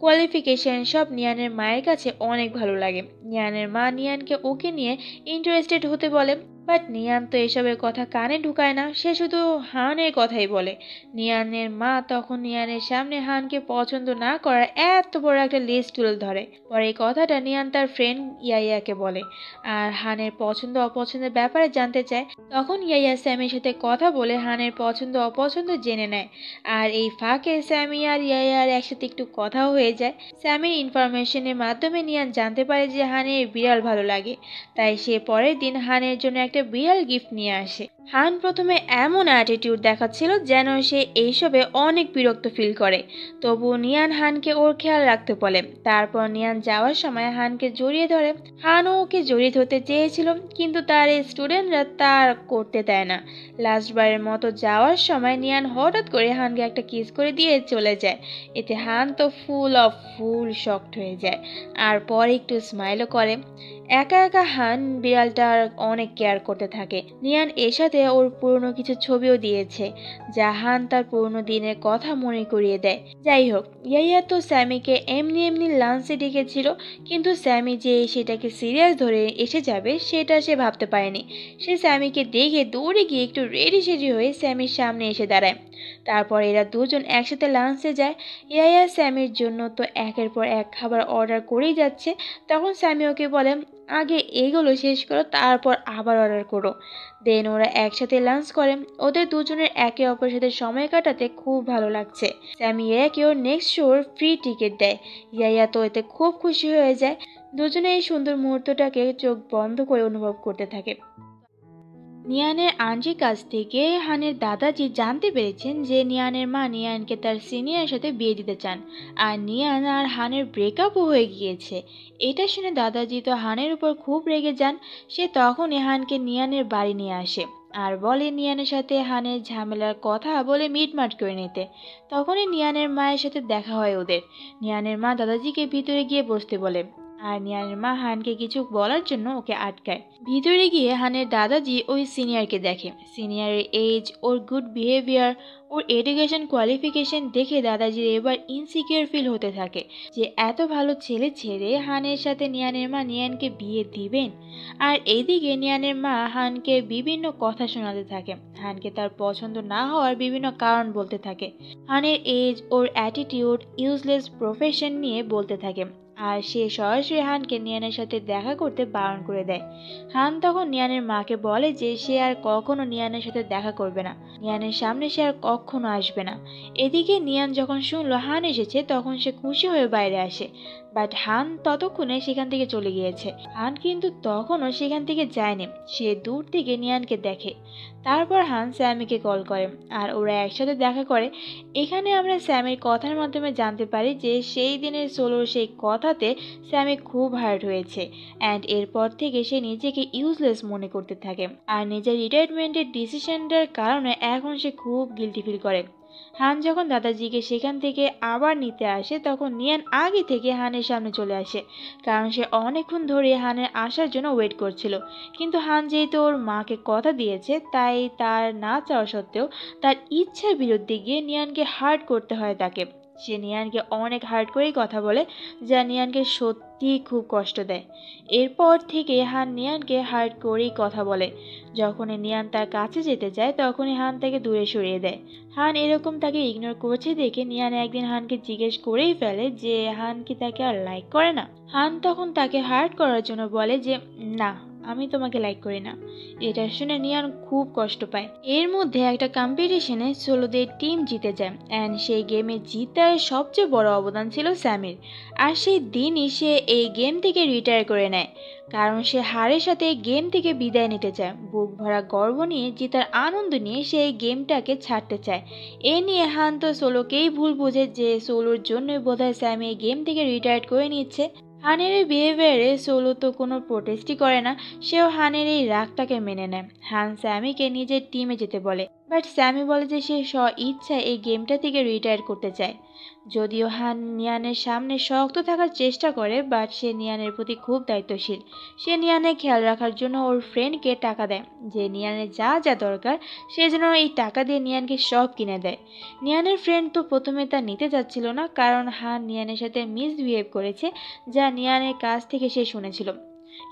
কোয়ালিফিকেশন সব নিয়ানের মায়ের কাছে অনেক ভালো লাগে। নিয়ানের মা নিয়ানকে ওকে নিয়ে ইন্টারেস্টেড হতে বলে, বাট নিয়ান তো এসবের কথা কানে ঢুকায় না, সে শুধু হানের কথাই বলে। নিয়ানের মা তখন নিয়ানের সামনে হানকে পছন্দ না করার এত বড় একটা লিস্ট তুলে ধরে। পরে এই কথাটা নিয়ান তার ফ্রেন্ড ইয়াইয়াকে বলে আর হানের পছন্দ অপছন্দের ব্যাপারে জানতে চায়। তখন ইয়াইয়া স্যামির সাথে কথা বলে হানের পছন্দ অপছন্দ জেনে নেয়। আর এই ফাঁকে স্যামি আর ইয়াইয়ার একসাথে একটু কথাও হয়ে যায়। স্যামির ইনফরমেশনের মাধ্যমে নিয়ান জানতে পারে যে হানের বিড়াল ভালো লাগে, তাই সে পরের দিন হানের জন্য একটা বিড়াল গিফট নিয়ে আসে। হান প্রথমে এমন অ্যাটিটিউড দেখাচ্ছিল যেন সে এইসবে অনেক বিরক্ত ফিল করে, তবু নিয়ান হানকে ওর খেয়াল রাখতে বলে। তারপর নিয়ান যাওয়ার সময় হানকে জড়িয়ে ধরে। হানও ওকে জড়িয়ে ধরতে চেয়েছিল, কিন্তু তার এই স্টুডেন্টরা তার করতে দেয় না। লাস্টবারের মতো যাওয়ার সময় নিয়ান হঠাৎ করে হানকে একটা কিস করে দিয়ে চলে যায়। এতে হান তো ফুল শকড হয়ে যায়, আর পরে একটু স্মাইলও করে। একা একা হান বিড়ালটার অনেক কেয়ার করতে থাকে। নিয়ান এর সাথে ওর পুরনো কিছু ছবিও দিয়েছে, যা হান তার পুরনো দিনের কথা মনে করিয়ে দেয়। যাই হোক, ইয়াইয়া তো স্যামিকে এমনি এমনি লাঞ্চে ডেকেছিল, কিন্তু স্যামি যে সেটাকে সিরিয়াস ধরে এসে যাবে সেটা সে ভাবতে পারেনি। সে স্যামিকে দেখে দৌড়ে গিয়ে একটু রেডি সেডি হয়ে স্যামির সামনে এসে দাঁড়ায়। তারপর এরা দুজন একসাথে লাঞ্চে যায়। ইয়াইয়া স্যামির জন্য তো একের পর এক খাবার অর্ডার করেই যাচ্ছে। তখন স্যামি ওকে বলে, আগে এগুলো শেষ করো, তারপর আবার অর্ডার করো। দেন ওরা একসাথে লাঞ্চ করে। ওদের দুজনের একে অপরের সাথে সময় কাটাতে খুব ভালো লাগছে। স্যামি ইয়াকে ওর নেক্সট শোর ফ্রি টিকিট দেয়। ইয়াইয়া তো এতে খুব খুশি হয়ে যায়। দুজনে এই সুন্দর মুহূর্তটাকে চোখ বন্ধ করে অনুভব করতে থাকে। নিয়ানের আন্টির কাছ থেকে হানের দাদাজি জানতে পেরেছেন যে নিয়ানের মা নিয়ানকে তার সিনিয়রের সাথে বিয়ে দিতে চান, আর নিয়ান আর হানের ব্রেকআপও হয়ে গিয়েছে। এটা শুনে দাদাজি তো হানের উপর খুব রেগে যান। সে তখনই হানকে নিয়ানের বাড়ি নিয়ে আসে আর বলে নিয়ানের সাথে হানের ঝামেলার কথা বলে মিটমাট করে নিতে। তখনই নিয়ানের মায়ের সাথে দেখা হয় ওদের। নিয়ানের মা দাদাজিকে ভিতরে গিয়ে বসতে বলে, আর নিয়ানের মা হানকে কিছু বলার জন্য ওকে আটকায়। ভিতরে গিয়ে হানের দাদাজি ওই সিনিয়রকে দেখে। সিনিয়রের এজ, ওর গুড বিহেভিয়ার, ওর এডুকেশন কোয়ালিফিকেশন দেখে দাদাজির এবার ইনসিকিউর ফিল হতে থাকে যে এত ভালো ছেলে ছেড়ে হানের সাথে নিয়ানের মা নিয়ানকে বিয়ে দিবেন। আর এইদিকে নিয়ানের মা হানকে বিভিন্ন কথা শোনাতে থাকে। হানকে তার পছন্দ না হওয়ার বিভিন্ন কারণ বলতে থাকে। হানের এজ, ওর অ্যাটিটিউড, ইউজলেস প্রফেশন নিয়ে বলতে থাকে। আর সে সরাসরি হানকে নিয়ানের সাথে দেখা করতে বারণ করে দেয়। হান তখন নিয়ানের মাকে বলে যে সে আর কখনো নিয়ানের সাথে দেখা করবে না, নিয়ানের সামনে সে আর কখনো আসবে না। এদিকে নিয়ান যখন শুনলো হান এসেছে, তখন সে খুশি হয়ে বাইরে আসে, বাট হান ততক্ষণে সেখান থেকে চলে গিয়েছে। হান কিন্তু তখনও সেখান থেকে যায়নি, সে দূর থেকে নিয়ানকে দেখে। তারপর হান স্যামিকে কল করে আর ওরা একসাথে দেখা করে। এখানে আমরা স্যামির কথার মাধ্যমে জানতে পারি যে সেই দিনের সোলোর সেই কথাতে স্যামি খুব হার্ট হয়েছে, অ্যান্ড এরপর থেকে সে নিজেকে ইউজলেস মনে করতে থাকে। আর নিজের রিটায়ারমেন্টের ডিসিশনটার কারণে এখন সে খুব গিল্টি ফিল করে। হান যখন দাদাজিকে সেখান থেকে আবার নিতে আসে তখন নিয়ান আগে থেকে হানের সামনে চলে আসে, কারণ সে অনেকক্ষণ ধরে হানের আসার জন্য ওয়েট করছিল। কিন্তু হান যেহেতু ওর মাকে কথা দিয়েছে, তাই তার না চাওয়া সত্ত্বেও তার ইচ্ছার বিরুদ্ধে গিয়ে নিয়ানকে হার্ট করতে হয় তাকে। সে নিয়ানকে অনেক হার্ট করেই কথা বলে, যা নিয়ানকে সত্যিই খুব কষ্ট দেয়। এরপর থেকে হান নিয়ানকে হার্ট করেই কথা বলে। যখনই নিয়ান তার কাছে যেতে চায় তখনই হান তাকে দূরে সরিয়ে দেয়। হান এরকম তাকে ইগনোর করছে দেখে নিয়ান একদিন হানকে জিজ্ঞেস করেই ফেলে যে হান কি তাকে আর লাইক করে না। হান তখন তাকে হার্ট করার জন্য বলে যে না, আমি তোমাকে লাইক করি না। এটা শুনে নিয়ান খুব কষ্ট পায়। এর মধ্যে একটা কম্পিটিশনে সোলোদের টিম জিতে যায় অ্যান্ড সেই গেমে জিতার সবচেয়ে বড় অবদান ছিল স্যামির। আর সেই দিনই সে এই গেম থেকে রিটায়ার করে নেয়, কারণ সে হারের সাথে গেম থেকে বিদায় নিতে চায়। বুক ভরা গর্ব নিয়ে জিতার আনন্দ নিয়ে সে এই গেমটাকে ছাড়তে চায়। এ নিয়ে হান তো সোলোকেই ভুল বোঝে যে সোলোর জন্যই বোধহয় স্যামি এই গেম থেকে রিটায়ার করে নিচ্ছে। হানের এই বিহেভিয়ারে সোলো তো কোনো প্রোটেস্টই করে না, সেও হানের এই রাগটাকে মেনে নেয়। হান স্যামিকে নিজের টিমে যেতে বলে, বাট স্যামি বলে যে সে স্ব ইচ্ছায় এই গেমটা থেকে রিটায়ার করতে চায়। যদিও হান নিয়ানের সামনে শক্ত থাকার চেষ্টা করে, বাট সে নিয়ানের প্রতি খুব দায়িত্বশীল। সে নিয়ানের খেয়াল রাখার জন্য ওর ফ্রেন্ডকে টাকা দেয়, যে নিয়ানের যা যা দরকার সে যেন এই টাকা দিয়ে নিয়ানকে সব কিনে দেয়। নিয়ানের ফ্রেন্ড তো প্রথমে তা নিতে চাচ্ছিল না, কারণ হান নিয়ানের সাথে মিসবিহেভ করেছে, যা নিয়ানের কাছ থেকে সে শুনেছিল।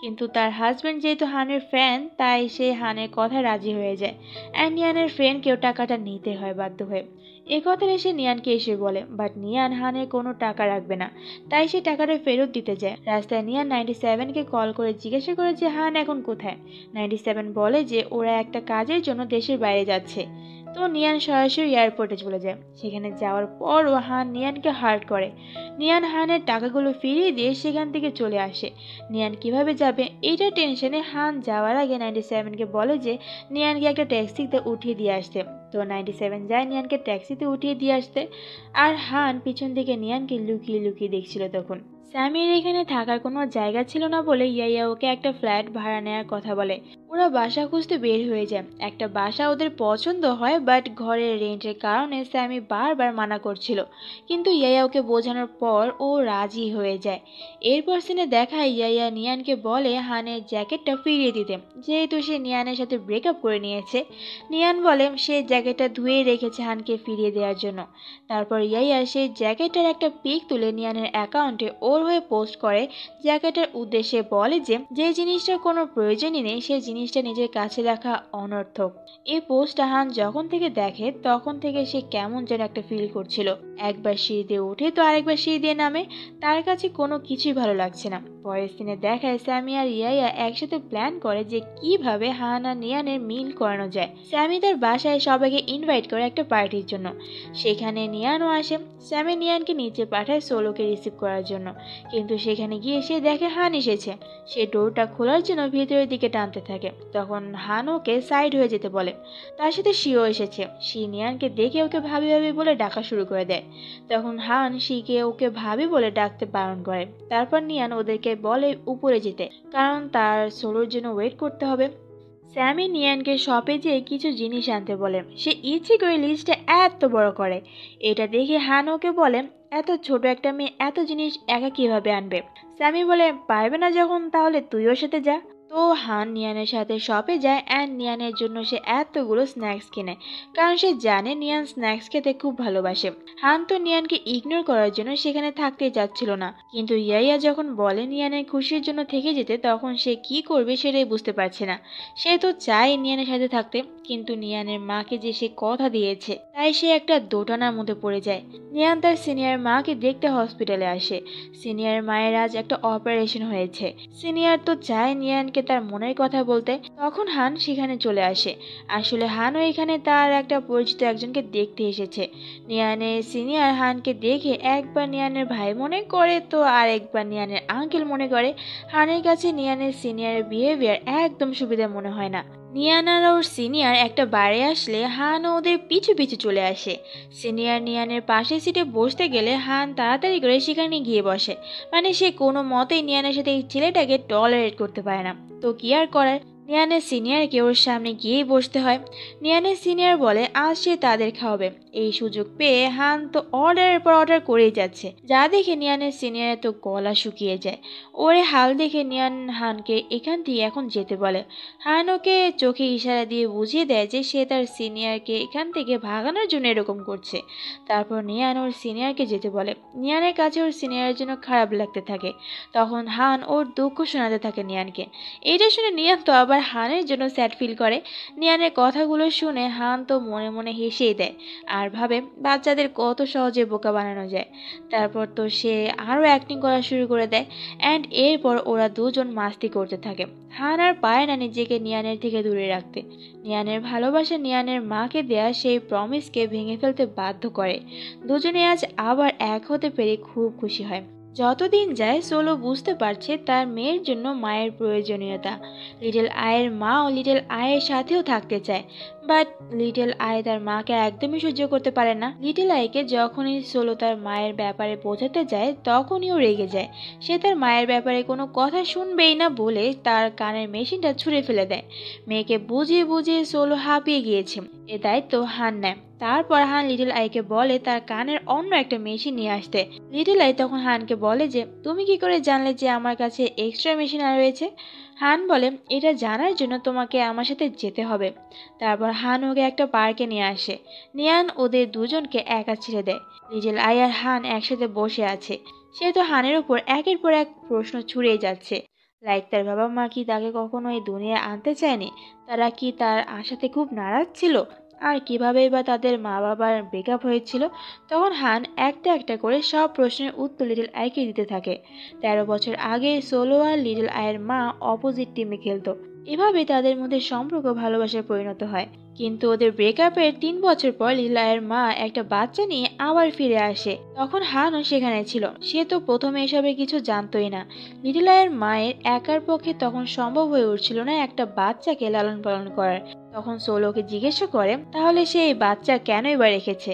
কিন্তু তার হাজব্যান্ড যেহেতু হানের ফ্যান, তাই সে হানের কথা রাজি হয়ে যায় অ্যান্ড নিয়ানের ফ্রেন্ডকেও টাকাটা নিতে হয় বাধ্য হয়ে। এ কথাটা সে নিয়ানকে এসে বলে, বাট নিয়ান হানের কোনো টাকা রাখবে না, তাই সে টাকাটা ফেরত দিতে যায়। রাস্তায় নিয়ান 97কে কল করে জিজ্ঞাসা করে যে হান এখন কোথায়। 97 বলে যে ওরা একটা কাজের জন্য দেশের বাইরে যাচ্ছে। তো নিয়ান সরাসরি এয়ারপোর্টে চলে যায়। সেখানে যাওয়ার পরও হান নিয়ানকে হার্ট করে। নিয়ান হানের টাকাগুলো ফিরিয়ে দিয়ে সেখান থেকে চলে আসে। নিয়ান কিভাবে যাবে এইটা টেনশনে হান যাওয়ার আগে 97কে বলে যে নিয়ানকে একটা ট্যাক্সিতে উঠিয়ে দিয়ে আসতে। তো 97 যায় নিয়ানকে ট্যাক্সিতে উঠিয়ে দিয়ে আসতে, আর হান পিছন থেকে নিয়ানকে লুকিয়ে লুকিয়ে দেখছিল। তখন স্যামির এখানে থাকার কোনো জায়গা ছিল না বলে ইয়াইয়া ওকে একটা ফ্ল্যাট ভাড়া নেওয়ার কথা বলে। ওরা বাসা খুঁজতে বের হয়ে যায়। একটা বাসা ওদের পছন্দ হয়, বাট ঘরের রেন্টের কারণে স্যামি বারবার মানা করছিল, কিন্তু ইয়াইয়া ওকে বোঝানোর পর ও রাজি হয়ে যায়। এরপর সিনে দেখায় ইয়াইয়া নিয়ানকে বলে হানের জ্যাকেটটা ফিরিয়ে দিতে, যেহেতু সে নিয়ানের সাথে ব্রেকআপ করে নিয়েছে। নিয়ান বলে সে জ্যাকেটটা ধুয়ে রেখেছে হানকে ফিরিয়ে দেওয়ার জন্য। তারপর ইয়াইয়া সেই জ্যাকেটটার একটা পিক তুলে নিয়ানের অ্যাকাউন্টে ওর হয়ে পোস্ট করে। জ্যাকেটের উদ্দেশ্যে বলে যে জিনিসটার কোনো প্রয়োজনই নেই সেই জিনিসটা নিজের কাছে রাখা অনর্থক। এই পোস্টটা হান যখন থেকে দেখে তখন থেকে সে কেমন যেন একটা ফিল করছিল। একবার সিঁড়ি দিয়ে উঠে তো আরেকবার সিঁড়ি দিয়ে নামে, তার কাছে কোনো কিছুই ভালো লাগছে না। পরের দিনে দেখায় স্যামি আর ইয়াইয়া একসাথে প্ল্যান করে যে কিভাবে হান আর নিয়ানের মিল করানো যায়। স্যামি তার বাসায় সবাইকে ইনভাইট করে একটা পার্টির জন্য। সেখানে নিয়ানও আসে। স্যামি নিয়ানকে নিচে পাঠায় সোলোকে রিসিভ করার জন্য, কিন্তু সেখানে গিয়ে সে দেখে হান এসেছে। সে ডোরটা খোলার জন্য ভিতরের দিকে টানতে থাকে। তখন হান ওকে সাইড হয়ে যেতে বলে। তার সাথে শিও এসেছে। শি নিয়ানকে দেখে ওকে ভাবি ভাবি বলে ডাকা শুরু করে দেয়। তখন হান শিকে ওকে ভাবি বলে ডাকতে বারণ করে। তারপর নিয়ান ওদেরকে বলে উপরে যেতে, কারণ তার সোলোর জন্য ওয়েট করতে হবে। স্যামি নিয়ানকে শপে যেয়ে কিছু জিনিস আনতে বলে। সে ইচ্ছে করে লিস্টটা এত বড় করে। এটা দেখে হান ওকে বলে এত ছোট একটা মেয়ে এত জিনিস একা কিভাবে আনবে। স্যামি বলে পারবে না যখন তাহলে তুই ওর সাথে যা। তো হান নিয়ানের সাথে শপে যায় অ্যান্ড নিয়ানের জন্য সে এতগুলো স্ন্যাক্স কিনে, কারণ সে জানে নিয়ান স্ন্যাক্স খেতে খুব ভালোবাসে। হান তো নিয়ানকে ইগনোর করার জন্য সেখানে থাকতেই চাচ্ছিল না, কিন্তু ইয়াইয়া যখন বলে নিয়ানের খুশির জন্য থেকে যেতে তখন সে কি করবে সেটাই বুঝতে পারছে না। সে তো চায় নিয়ানের সাথে থাকতে, কিন্তু নিয়ানের মাকে যে সে কথা দিয়েছে তাই সে একটা দোটানার মধ্যে পড়ে যায়। নিয়ান তার সিনিয়র মাকে দেখতে হসপিটালে আসে। সিনিয়র মায়ের আজ একটা অপারেশন হয়েছে। সিনিয়র তো চায় নিয়ানকে তার মনের কথা বলতে। তখন হান সেখানে চলে আসে। আসলে হানও এখানে তার একটা পরিচিত একজনকে দেখতে এসেছে। নিয়ানের সিনিয়র হানকে দেখে একবার নিয়ানের ভাই মনে করে তো আর একবার নিয়ানের আঙ্কেল মনে করে। হানের কাছে নিয়ানের সিনিয়রের বিহেভিয়ার একদম সুবিধা মনে হয় না। নিয়ান আর ওর সিনিয়র একটা বারে আসলে হান ওদের পিছু পিছু চলে আসে। সিনিয়র নিয়ানের পাশের সিটে বসতে গেলে হান তাড়াতাড়ি করে সেখানে গিয়ে বসে। মানে সে কোনো মতেই নিয়ানের সাথে এই ছেলেটাকে টলারেট করতে পারে না। তো কি আর করার, নিয়ানের সিনিয়রকে ওর সামনে গিয়েই বসতে হয়। নিয়ানের সিনিয়র বলে আজ সে তাদের খাওয়াবে। এই সুযোগ পেয়ে হান তো অর্ডারের পর অর্ডার করেই যাচ্ছে, যা দেখে নিয়ানের সিনিয়রের তো গলা শুকিয়ে যায়। ওরে হাল দেখে নিয়ান হানকে এখান থেকে এখন যেতে বলে। হান ওকে চোখে ইশারা দিয়ে বুঝিয়ে দেয় যে সে তার সিনিয়রকে এখান থেকে ভাগানোর জন্য এরকম করছে। তারপর নিয়ান ওর সিনিয়রকে যেতে বলে। নিয়ানের কাছে ওর সিনিয়রের জন্য খারাপ লাগতে থাকে। তখন হান ওর দুঃখ শোনাতে থাকে নিয়ানকে। এটা শুনে নিয়ান তো আবার হানের জন্য স্যাড ফিল করে। নিয়ানের কথাগুলো শুনে হান তো মনে মনে হেসেই দেয় আর ভাবে বাচ্চাদের কত সহজে বোকা বানানো যায়। তারপর তো সে আরও অ্যাক্টিং করা শুরু করে দেয় অ্যান্ড এরপর ওরা দুজন মাস্তি করতে থাকে। হান আর পায় না নিজেকে নিয়ানের থেকে দূরে রাখতে। নিয়ানের ভালোবাসা নিয়ানের মাকে দেয়া সেই প্রমিসকে ভেঙে ফেলতে বাধ্য করে। দুজনে আজ আবার এক হতে পেরে খুব খুশি হয়। যতদিন যায় সোলো বুঝতে পারছে তার মেয়ের জন্য মায়ের প্রয়োজনীয়তা। লিটল আয়ের মাও লিটল আয়ের সাথেও থাকতে চায়, বাট লিটল আই তার মাকে একদমই সহ্য করতে পারে না। লিটল আইকে যখনই সোলো তার মায়ের ব্যাপারে বোঝাতে যায় তখনই ও রেগে যায়। সে তার মায়ের ব্যাপারে কোনো কথা শুনবেই না বলে তার কানের মেশিনটা ছুঁড়ে ফেলে দেয়। মেয়েকে বুঝিয়ে বুঝিয়ে সোলো হাঁপিয়ে গিয়েছে। এ দায়িত্ব হান নেয়। তারপর হান লিটল আইকে বলে তার কানের অন্য একটা মেশিন নিয়ে আসতে। লিটল আই তখন হানকে বলে যে তুমি কি করে জানলে যে আমার কাছে এক্সট্রা মেশিন আর রয়েছে। হান বলে এটা জানার জন্য তোমাকে আমার সাথে যেতে হবে। তারপর হান ওকে একটা পার্কে নিয়ে আসে। নিয়ান ওদের দুজনকে একা ছেড়ে দেয়। লিটল আই আর হান একসাথে বসে আছে। সে তো হানের উপর একের পর এক প্রশ্ন ছুড়েই যাচ্ছে, লাইক তার বাবা মা কি তাকে কখনো এই দুনিয়ায় আনতে চায়নি, তারা কি তার আশাতে খুব নারাজ ছিল, আর কিভাবেই বা তাদের মা বাবার ব্রেকআপ হয়েছিল। তখন হান একটা একটা করে সব প্রশ্নের উত্তর লিটল আইকে দিতে থাকে। 13 বছর আগে সোলো আর লিটল আইয়ের মা অপোজিট টিমে খেলতো। এভাবে তাদের মধ্যে সম্পর্ক ভালোবাসায় পরিণত হয়। কিন্তু ওদের ব্রেকআপের 3 বছর পর লিটল আইয়ের মা একটা বাচ্চা নিয়ে আবার ফিরে আসে। তখন হানও সেখানে ছিল। সে তো প্রথমে এসবে কিছু জানতোই না। লিটল আইয়ের মায়ের একার পক্ষে তখন সম্ভব হয়ে উঠছিল না একটা বাচ্চাকে লালন পালন করার। তখন সোলোকে জিজ্ঞাসা করে তাহলে সে এই বাচ্চা কেনই বা রেখেছে,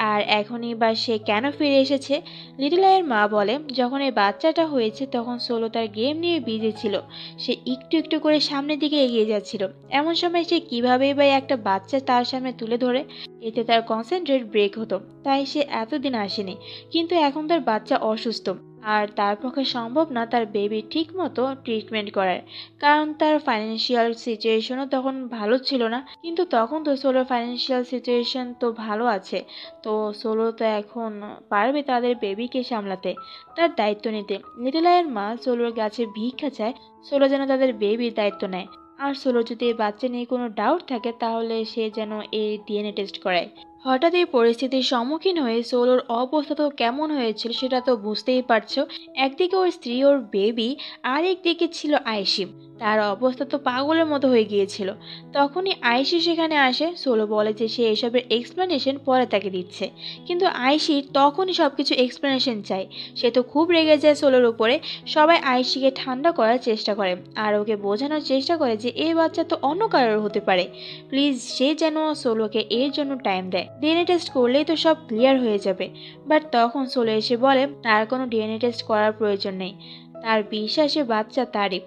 আর এখনই বা সে কেন ফিরে এসেছে। লিটল আইয়ের মা বলে যখন এই বাচ্চাটা হয়েছে তখন সোলো তার গেম নিয়ে বিজি ছিল। সে একটু একটু করে সামনের দিকে এগিয়ে যাচ্ছিল। এমন সময় সে কিভাবেই বা একটা বাচ্চা তার সামনে তুলে ধরে। এতে তার কনসেন্ট্রেট ব্রেক হতো, তাই সে এতদিন আসেনি। কিন্তু এখন তার বাচ্চা অসুস্থ আর তার পক্ষে সম্ভব না তার বেবির ঠিক মতো ট্রিটমেন্ট করার, কারণ তার ফাইন্যান্সিয়াল সিচুয়েশনও তখন ভালো ছিল না। কিন্তু তখন তো সোলোর ফাইন্যান্সিয়াল সিচুয়েশন তো ভালো আছে, তো সোলো তো এখন পারবে তাদের বেবিকে সামলাতে, তার দায়িত্ব নিতে। লিটল আইয়ের মা সোলোর কাছে ভিক্ষা চায় সোলো যেন তাদের বেবির দায়িত্ব নেয়। আর সোলো যদি এই বাচ্চা নিয়ে কোনো ডাউট থাকে তাহলে সে যেন এই ডিএনএ টেস্ট করায়। হঠাৎ এই পরিস্থিতির সম্মুখীন হয়ে সোলোর অবস্থা তো কেমন হয়েছিল সেটা তো বুঝতেই পারছো। একদিকে ওর স্ত্রী ওর বেবি, আর একদিকে ছিল আয়েশি। তার অবস্থা তো পাগলের মতো হয়ে গিয়েছিল। তখনই আয়েশি সেখানে আসে। সোলো বলে যে সে এসবের এক্সপ্লেনেশন পরে তাকে দিচ্ছে, কিন্তু আয়েশির তখনই সবকিছু এক্সপ্লেনেশন চাই। সে তো খুব রেগে যায় সোলোর উপরে। সবাই আয়েশিকে ঠান্ডা করার চেষ্টা করে আর ওকে বোঝানোর চেষ্টা করে যে এই বাচ্চা তো অন্য কারোর হতে পারে, প্লিজ সে যেন সোলোকে এর জন্য টাইম দেয়। ডিএনএ টেস্ট করলেই তো সব ক্লিয়ার হয়ে যাবে। বাট তখন সোলো এসে বলে তার কোনো ডিএনএ টেস্ট করার প্রয়োজন নেই। তার বিশ্বাসে বাচ্চা তারই,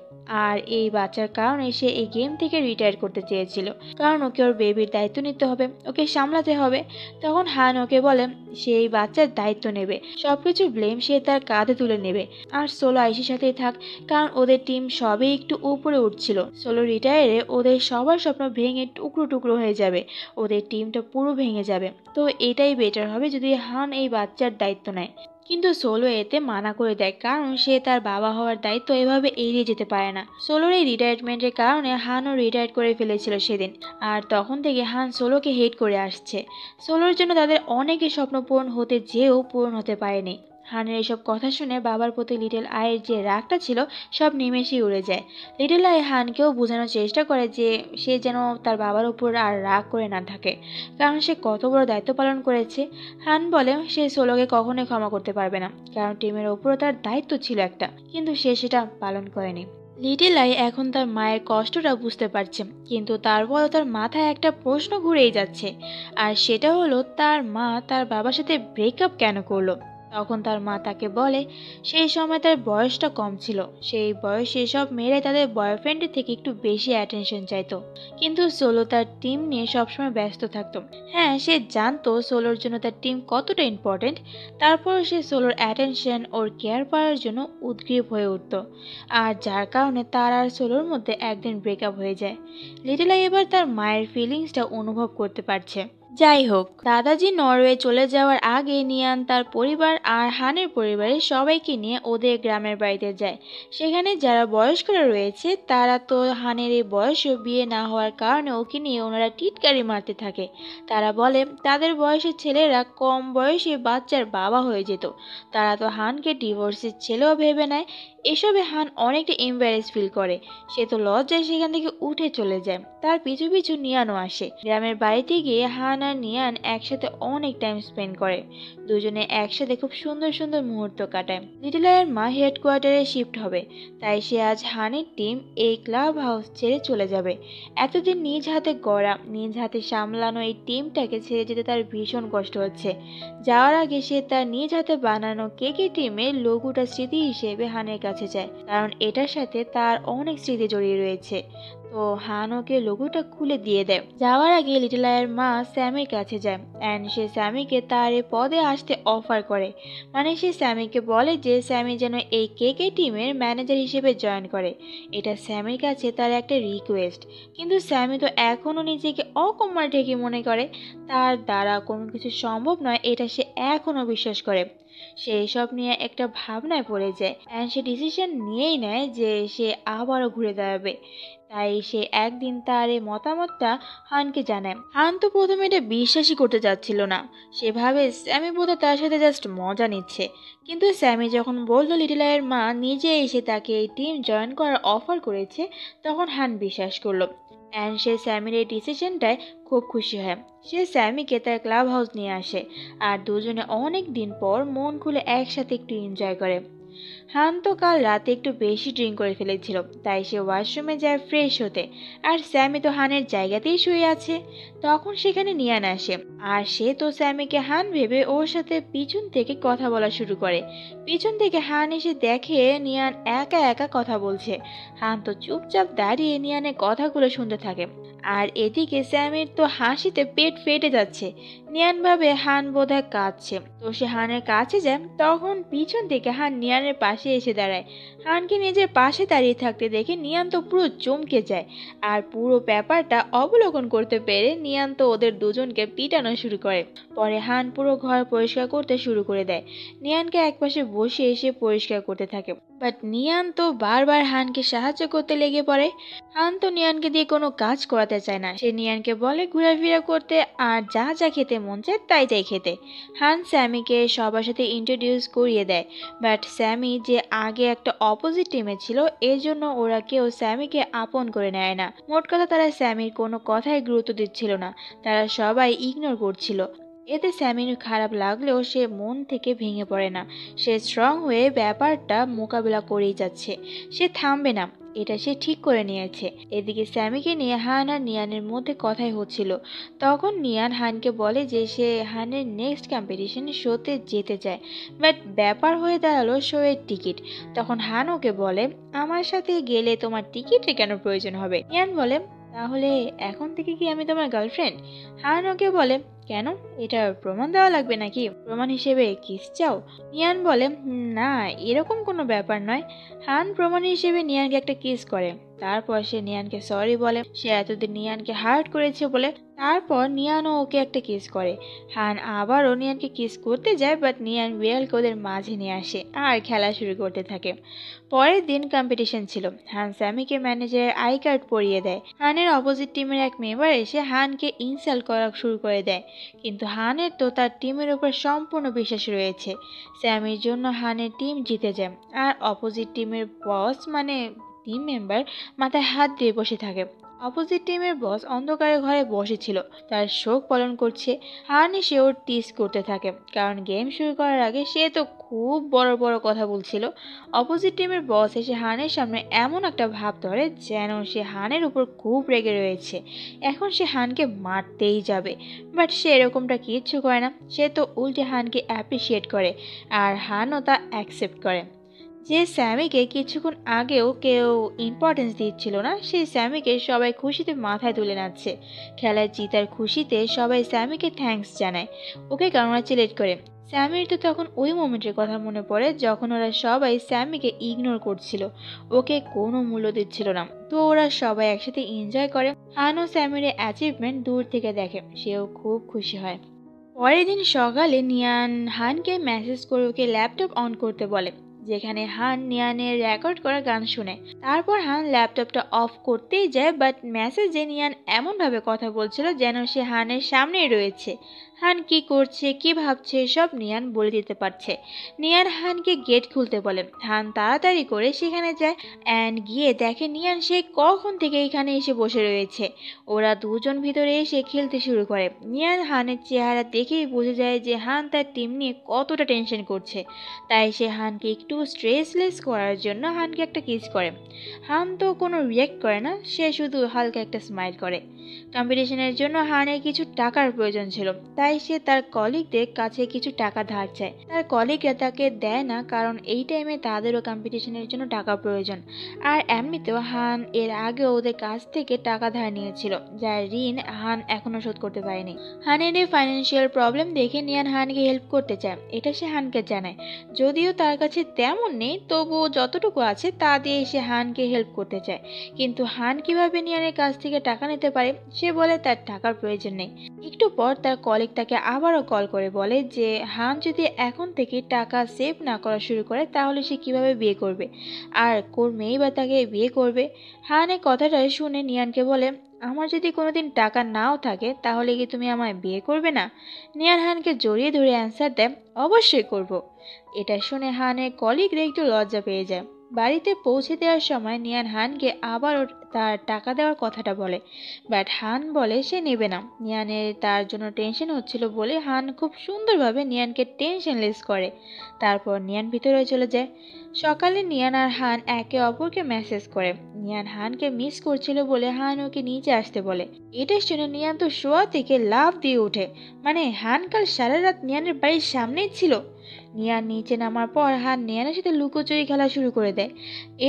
আর এই বাচ্চার কারণে সে এই গেম থেকে রিটায়ার করতে চেয়েছিল, কারণ ওকে ওর বেবির দায়িত্ব নিতে হবে, ওকে সামলাতে হবে। তখন হান ওকে বলে সে এই বাচ্চার দায়িত্ব নেবে, সবকিছু ব্লেম সে তার কাঁধে তুলে নেবে। আর সোলো আইসির সাথেই থাক, কারণ ওদের টিম সবে একটু উপরে উঠছিল। সোলো রিটায়ারে ওদের সবার স্বপ্ন ভেঙে টুকরো টুকরো হয়ে যাবে, ওদের টিমটা পুরো ভেঙে যাবে। তো এটাই বেটার হবে যদি হান এই বাচ্চার দায়িত্ব নেয়। কিন্তু সোলো এতে মানা করে দেয়, কারণ সে তার বাবা হওয়ার দায়িত্ব এভাবে এড়িয়ে যেতে পারে না। সোলোর এই রিটায়ারমেন্টের কারণে হানও রিটায়ার করে ফেলেছিল সেদিন, আর তখন থেকে হান সোলোকে হেট করে আসছে। সোলোর জন্য তাদের অনেকের স্বপ্ন পূরণ হতে যেও পূরণ হতে পারেনি। হানের এসব কথা শুনে বাবার প্রতি লিটল আইয়ের যে রাগটা ছিল সব নিমেষেই উড়ে যায়। লিটল আই হানকেও বোঝানোর চেষ্টা করে যে সে যেন তার বাবার উপর আর রাগ করে না থাকে, কারণ সে কত বড় দায়িত্ব পালন করেছে। হান বলে সে সোলোকে কখনোই ক্ষমা করতে পারবে না, কারণ টিমের ওপরও তার দায়িত্ব ছিল একটা, কিন্তু সে সেটা পালন করেনি। লিটল আই এখন তার মায়ের কষ্টটা বুঝতে পারছে, কিন্তু তারপরও তার মাথায় একটা প্রশ্ন ঘুরেই যাচ্ছে, আর সেটা হলো তার মা তার বাবার সাথে ব্রেকআপ কেন করলো। তখন তার মা তাকে বলে সেই সময় তার বয়সটা কম ছিল, সেই বয়সে সব মেয়েরা তাদের বয়ফ্রেন্ডের থেকে একটু বেশি অ্যাটেনশন চাইতো। কিন্তু সোলো তার টিম নিয়ে সবসময় ব্যস্ত থাকতো। হ্যাঁ, সে জানতো সোলোর জন্য তার টিম কতটা ইম্পর্টেন্ট, তারপর সে সোলোর অ্যাটেনশন ওর কেয়ার পাওয়ার জন্য উদ্গ্রীব হয়ে উঠত। আর যার কারণে তার আর সোলোর মধ্যে একদিন ব্রেকআপ হয়ে যায়। লিটলা এবার তার মায়ের ফিলিংসটা অনুভব করতে পারছে। যাই হোক, দাদাজি নরওয়ে চলে যাওয়ার আগে নিয়ান তার পরিবার আর হানের পরিবারের সবাইকে নিয়ে ওদের গ্রামের বাড়িতে যায়। সেখানে যারা বয়স্করা রয়েছে তারা তো হানের এই বয়সেও বিয়ে না হওয়ার কারণে ওকে নিয়ে ওনারা টিটকারি মারতে থাকে। তারা বলে তাদের বয়সের ছেলেরা কম বয়সে বাচ্চার বাবা হয়ে যেত, তারা তো হানকে ডিভোর্সের ছেলেও ভেবে নেয়। এসবে হান অনেকটা এম্বারেস ফিল করে। সে তো লজ্জায় সেখান থেকে উঠে চলে যায়। তার পিছু পিছু নিয়ানও আসে। গ্রামের বাড়িতে গিয়ে হান আর নিয়ান একসাথে অনেক টাইম স্পেন্ড করে। দুজনে একসাথে খুব সুন্দর সুন্দর মুহূর্ত কাটায়। লিটলার মা হেডকোয়ার্টারে শিফট হবে, তাই সে আজ হানের টিম এই ক্লাব হাউস ছেড়ে চলে যাবে। এতদিন নিজ হাতে গড়া, নিজ হাতে সামলানো এই টিমটাকে ছেড়ে যেতে তার ভীষণ কষ্ট হচ্ছে। যাওয়ার আগে সে তার নিজ হাতে বানানো কেকে টিমের লোগোটা স্মৃতি হিসেবে হানের কাছে যায়, কারণ এটার সাথে তার অনেক স্মৃতি জড়িয়ে রয়েছে। তো হান ওকে লোগোটা খুলে দিয়ে দেয়। যাওয়ার আগে লিটলায়ের মা স্যামির কাছে যায় অ্যান্ড সে স্যামিকে তার এই পদে আসতে অফার করে। মানে সে স্যামিকে বলে যে স্যামি যেন এই কেকে টিমের ম্যানেজার হিসেবে জয়েন করে। এটা স্যামির কাছে তার একটা রিকোয়েস্ট। কিন্তু স্যামি তো এখনও নিজেকে অকম্মার ঢেকে মনে করে তার দ্বারা কোনো কিছু সম্ভব নয়, এটা সে এখনও বিশ্বাস করে। সে এসব নিয়ে একটা ভাবনায় পড়ে যায় অ্যান্ড সে ডিসিশন নিয়েই নেয় যে সে আবারও ঘুরে দাঁড়াবে। তাই সে একদিন তার এই মতামতটা হানকে জানায়। হান তো প্রথমে এটা বিশ্বাসই করতে চাচ্ছিল না। সে ভাবে স্যামি বোধহয় তার সাথে জাস্ট মজা নিচ্ছে। কিন্তু স্যামি যখন বলল লিটলায়ের মা নিজে এসে তাকে এই টিম জয়েন করার অফার করেছে, তখন হান বিশ্বাস করলো অ্যান্ড সে স্যামির এই ডিসিশনটায় খুব খুশি হয়। সে স্যামিকে তার ক্লাব হাউস নিয়ে আসে আর দুজনে অনেক দিন পর মন খুলে একসাথে একটু এনজয় করে। হান তো কাল রাতে একটু বেশি ড্রিঙ্ক করে ফেলেছিল, তাই সে ওয়াশরুমে যায় ফ্রেশ হতে। আর স্যামি তো হানের জায়গাতেই শুয়ে আছে। তখন সেখানে নিয়ান আসে আর সে তো স্যামিকে হান ভেবে ওর সাথে পিছন থেকে কথা বলা শুরু করে। পিছন থেকে হান এসে দেখে নিয়ান একা একা কথা বলছে। হান তো চুপচাপ দাঁড়িয়ে নিয়ানের কথাগুলো শুনতে থাকে। আর এদিকে স্যামির তো হাসিতে পেট ফেটে যাচ্ছে। নিয়ান ভাবে হান বোধহয় কাঁদছে, তো সে হানের কাছে যায়। তখন পিছন থেকে হান নিয়ানের পাশে এসে দাঁড়ায়। হানকে নিজের পাশে দাঁড়িয়ে থাকতে দেখে নিয়ান তো পুরো চমকে যায়। আর পুরো ব্যাপারটা অবলোকন করতে পেরে নিয়ান তো ওদের দুজনকে পিটানো শুরু করে। পরে হান পুরো ঘর পরিষ্কার করতে শুরু করে দেয়। নিয়ানকে একপাশে বসে এসে পরিষ্কার করতে থাকে, বাট নিয়ান তো বারবার হানকে সাহায্য করতে লেগে পড়ে। হান তো নিয়ানকে দিয়ে কোনো কাজ করাতে চায় না। সে নিয়ানকে বলে ঘোরাফেরা করতে আর যা যা খেতে মন চায় তাই তাই খেতে। হান স্যামিকে সবার সাথে ইন্ট্রোডিউস করিয়ে দেয়, বাট স্যামি যে আগে একটা অপোজিট টিমে ছিল এর জন্য ওরা কেউ স্যামিকে আপন করে নেয় না। মোট কথা তারা স্যামির কোনো কথাই গুরুত্ব দিচ্ছিল না, তারা সবাই ইগনোর করছিল। এতে স্যামির খারাপ লাগলেও সে মন থেকে ভেঙে পড়ে না। সে স্ট্রং হয়ে ব্যাপারটা মোকাবিলা করেই যাচ্ছে, সে থামবে না, এটা সে ঠিক করে নিয়েছে। এদিকে স্যামিকে নিয়ে হান আর নিয়ানের মধ্যে কথাই হচ্ছিল। তখন নিয়ান হানকে বলে যে সে হানের নেক্সট কম্পিটিশন শোতে যেতে চায়, বাট ব্যাপার হয়ে দাঁড়ালো শো এর টিকিট। তখন হান ওকে বলে আমার সাথে গেলে তোমার টিকিটের কেন প্রয়োজন হবে? নিয়ান বলে তাহলে এখন থেকে কি আমি তোমার গার্লফ্রেন্ড? হান ওকে বলে কেন, এটা প্রমাণ দেওয়া লাগবে নাকি? প্রমাণ হিসেবে কিস চাও? নিয়ান বলে না, এরকম কোনো ব্যাপার নয়। হান প্রমাণ হিসেবে নিয়ানকে একটা কিস করে। তারপর সে নিয়ানকে সরি বলে, সে এতদিন নিয়ানকে হার্ট করেছে বলে। তারপর নিয়ানও ওকে একটা কিস করে। হান আবারও নিয়ানকে কিস করতে যায়, বাট নিয়ান বিড়ালকে ওদের মাঝে নিয়ে আসে আর খেলা শুরু করতে থাকে। পরের দিন কম্পিটিশন ছিল। হান স্যামিকে ম্যানেজারের আই কার্ড পরিয়ে দেয়। হানের অপোজিট টিমের এক মেম্বার এসে হানকে ইনসাল্ট করা শুরু করে দেয়, কিন্তু হানের তো তার টিমের উপর সম্পূর্ণ বিশ্বাস রয়েছে। স্যামির জন্য হানের টিম জিতে যায়। আর অপোজিট টিমের বস মানে টিম মেম্বার মাথায় হাত দিয়ে বসে থাকে। অপোজিট টিমের বস অন্ধকারে ঘরে বসেছিল, তার শোক পালন করছে। হান এসে ওর টিস করতে থাকে, কারণ গেম শুরু করার আগে সে তো খুব বড় বড় কথা বলছিল। অপোজিট টিমের বস এসে হানের সামনে এমন একটা ভাব ধরে যেন সে হানের উপর খুব রেগে রয়েছে, এখন সে হানকে মারতেই যাবে। বাট সে এরকমটা কিচ্ছু করে না, সে তো উল্টে হানকে অ্যাপ্রিসিয়েট করে, আর হানও তা অ্যাকসেপ্ট করে। যে স্যামিকে কিছুক্ষণ আগেও কেউ ইম্পর্টেন্স দিচ্ছিল না, সেই স্যামিকে সবাই খুশিতে মাথায় তুলে নাচছে। খেলার জিতার খুশিতে সবাই স্যামিকে থ্যাঙ্কস জানায়, ওকে কংগ্রাচুলেট করে। স্যামির তো তখন ওই মোমেন্টের কথা মনে পড়ে যখন ওরা সবাই স্যামিকে ইগনোর করছিল, ওকে কোনো মূল্য দিচ্ছিল না। তো ওরা সবাই একসাথে এনজয় করে। হান ও স্যামির অ্যাচিভমেন্ট দূর থেকে দেখে, সেও খুব খুশি হয়। পরের দিন সকালে নিয়ান হানকে মেসেজ করে ওকে ল্যাপটপ অন করতে বলে, যেখানে হান নিয়ানের রেকর্ড করা গান শুনে। তারপর হান ল্যাপটপটা অফ করতেই যায়, বাট মেসেজে নিয়ান এমনভাবে কথা বলছিল যেন সে হানের সামনেই রয়েছে। হান কি করছে, কি ভাবছে, সব নিয়ান বলে দিতে পারছে। নিয়ান হানকে গেট খুলতে বলে। হান তাড়াতাড়ি করে সেখানে যায় অ্যান্ড গিয়ে দেখে নিয়ান সে কখন থেকে এখানে এসে বসে রয়েছে। ওরা দুজন ভিতরে এসে খেলতে শুরু করে। নিয়ান হানের চেহারা দেখেই বোঝা যায় যে হান তার টিম নিয়ে কতটা টেনশন করছে, তাই সে হানকে একটু স্ট্রেসলেস করার জন্য হানকে একটা কিস করে। হান তো কোনো রিয়েক্ট করে না, সে শুধু হালকা একটা স্মাইল করে। কম্পিটিশনের জন্য হানের কিছু টাকার প্রয়োজন ছিল, তাই সে তার কলিগদের কাছে কিছু টাকা ধার চায়। তার কলিগরা তাকে দেয় না, কারণ এই টাইমে তাদেরও কম্পিটিশনের জন্য টাকা প্রয়োজন। আর এমনিতেও হান এর আগেও ওদের কাছ থেকে টাকা ধার নিয়েছিল, যার ঋণ হান এখনো শোধ করতে পারেনি। হানের এই ফাইন্যান্সিয়াল প্রবলেম দেখে নিয়ান হানকে হেল্প করতে চায়, এটা সে হানকে জানায়। যদিও তার কাছে তেমন নেই, তবুও যতটুকু আছে তা দিয়ে সে হানকে হেল্প করতে চায়। কিন্তু হান কিভাবে নিয়ানের কাছ থেকে টাকা নিতে পারে, সে বলে তার টাকার প্রয়োজন নেই। একটু পর তার কলিগ তাকে আবারও কল করে বলে যে হান যদি এখন থেকে টাকা সেভ না করা শুরু করে তাহলে সে কিভাবে বিয়ে করবে, আর কোন মেয়ে বা তাকে বিয়ে করবে। হান এই কথাটা শুনে নিয়ানকে বলে, আমার যদি কোনোদিন টাকা নাও থাকে তাহলে কি তুমি আমায় বিয়ে করবে না? নিয়ান হানকে জড়িয়ে ধরে অ্যান্সার দেয়, অবশ্যই করব। এটা শুনে হানের কলিগরা একটু লজ্জা পেয়ে যায়। বাড়িতে পৌঁছে দেওয়ার সময় নিয়ান হানকে আবারও তার টাকা দেওয়ার কথাটা বলে, বাট হান বলে সে নেবে না। নিয়ানের তার জন্য টেনশন হচ্ছিল বলে হান খুব সুন্দরভাবে নিয়ানকে টেনশনলেস করে। তারপর নিয়ান ভিতরে চলে যায়। সকালে নিয়ান আর হান একে অপরকে মেসেজ করে। নিয়ান হানকে মিস করছিল বলে হান ওকে নিচে আসতে বলে। এটা শুনে নিয়ান তো শোয়া থেকে লাফ দিয়ে ওঠে, মানে হান কাল সারা রাত নিয়ানের বাড়ির সামনেই ছিল। নিয়ান নিচে নামার পর হান নিয়ানের সাথে লুকোচুরি খেলা শুরু করে দেয়।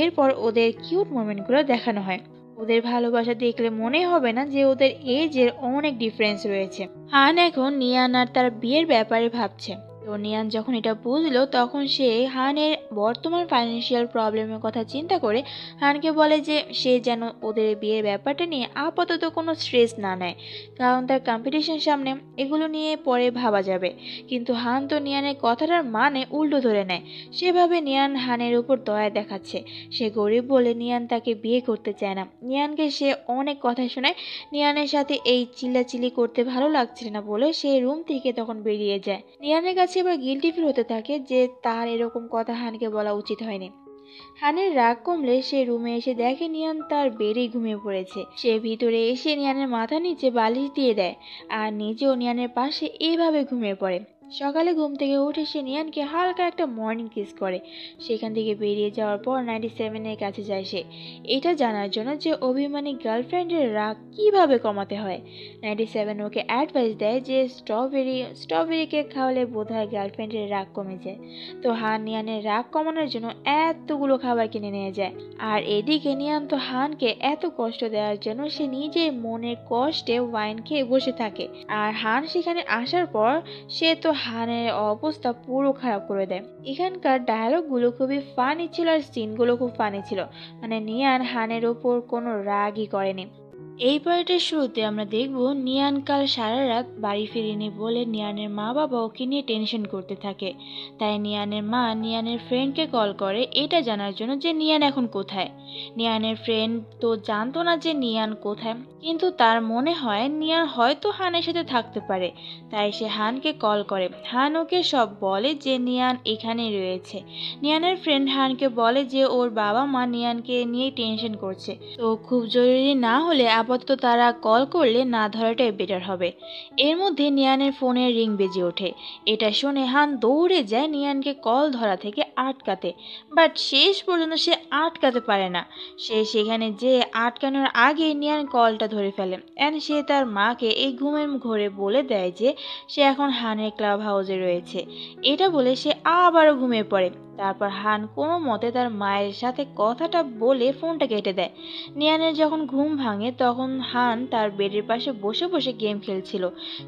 এরপর ওদের কিউট মোমেন্টগুলো দেখানো হয়। ওদের ভালোবাসা দেখলে মনে হবে না যে ওদের এজের অনেক ডিফারেন্স রয়েছে। হান এখন নিয়ান আর তার বিয়ের ব্যাপারে ভাবছে। তো নিয়ান যখন এটা বুঝলো তখন সে হানের বর্তমান ফাইন্যান্সিয়াল প্রবলেমের কথা চিন্তা করে হানকে বলে যে সে যেন ওদের বিয়ের ব্যাপারটা নিয়ে আপাতত কোনো স্ট্রেস না নেয়, কারণ তার কম্পিটিশন সামনে, এগুলো নিয়ে পরে ভাবা যাবে। কিন্তু হান তো নিয়ানের কথাটার মানে উল্টো ধরে নেয়। সেভাবে নিয়ান হানের উপর দয়া দেখাচ্ছে। সে গরিব বলে নিয়ান তাকে বিয়ে করতে চায় না। নিয়ানকে সে অনেক কথা শোনায়। নিয়ানের সাথে এই চিল্লাচিল্লি করতে ভালো লাগছে না বলে সে রুম থেকে তখন বেরিয়ে যায়। নিয়ানের কাছে এবার গিল্টি ফিল হতে থাকে যে তার এরকম কথা হানকে বলা উচিত হয়নি। হানের রাগ কমলে সে রুমে এসে দেখে নিয়ান তার বেডেই ঘুমিয়ে পড়েছে। সে ভিতরে এসে নিয়ানের মাথা নিচে বালিশ দিয়ে দেয় আর নিজেও নিয়ানের পাশে এইভাবে ঘুমিয়ে পড়ে। সকালে ঘুম থেকে উঠে সে নিয়ানকে হালকা একটা মর্নিং কিস করে। সেখান থেকে বেরিয়ে যাওয়ার পর 97-এর কাছে যায় সে, এটা জানার জন্য যে অভিমানী গার্লফ্রেন্ডের রাগ কিভাবে কমাতে হয়। 97 ওকে অ্যাডভাইস দেয় যে স্ট্রবেরি কেক খাওয়ালে বোধহয় গার্লফ্রেন্ডের রাগ কমে যায়। তো হান নিয়ানের রাগ কমানোর জন্য এতগুলো খাবার কিনে নিয়ে যায়। আর এদিকে নিয়ান তো হানকে এত কষ্ট দেওয়ার জন্য সে নিজের মনের কষ্টে ওয়াইন খেয়ে বসে থাকে। আর হান সেখানে আসার পর সে তো হানের অবস্থা পুরো খারাপ করে দেয়। এখানকার ডায়লগগুলো খুবই ফানি ছিল আর সিনগুলো খুব ফানি ছিল, মানে নিয়ান হানের ওপর কোনো রাগই করেনি। এই পার্টের শুরুতে আমরা দেখব নিয়ান কাল সারা রাত বাড়ি ফিরেনি বলে নিয়ানের মা বাবা ওকে নিয়ে টেনশন করতে থাকে। তাই নিয়ানের মা নিয়ানের ফ্রেন্ডকে কল করে এটা জানার জন্য যে নিয়ান এখন কোথায়। নিয়ানের ফ্রেন্ড তো জানতো না যে নিয়ান কোথায়, কিন্তু তার মনে হয় নিয়ান হয়তো হানের সাথে থাকতে পারে। তাই সে হানকে কল করে। হান ওকে সব বলে যে নিয়ান এখানেই রয়েছে। নিয়ানের ফ্রেন্ড হানকে বলে যে ওর বাবা মা নিয়ানকে নিয়ে টেনশন করছে, তো খুব জরুরি না হলে আপাতত তারা কল করলে না ধরাটাই বেটার হবে। এর মধ্যে নিয়ানের ফোনের রিং বেজে ওঠে। এটা শুনে হান দৌড়ে যায় নিয়ানকে কল ধরা থেকে আটকাতে, বাট শেষ পর্যন্ত সে আটকাতে পারে না। সে সেখানে যে আটকানোর আগে নিয়ান কলটা ধরে ফেলে অ্যান্ড সে তার মাকে এই ঘুমের ঘোরে বলে দেয় যে সে এখন হানের ক্লাব হাউসে রয়েছে। এটা বলে সে আবারও ঘুমিয়ে পড়ে। তারপর হান কোনো মতে তার মায়ের সাথে কথাটা বলে ফোনটা কেটে দেয়। নিয়ানের যখন ঘুম ভাঙে তখন হান তার বেডের পাশে বসে বসে গেম খেলছিল।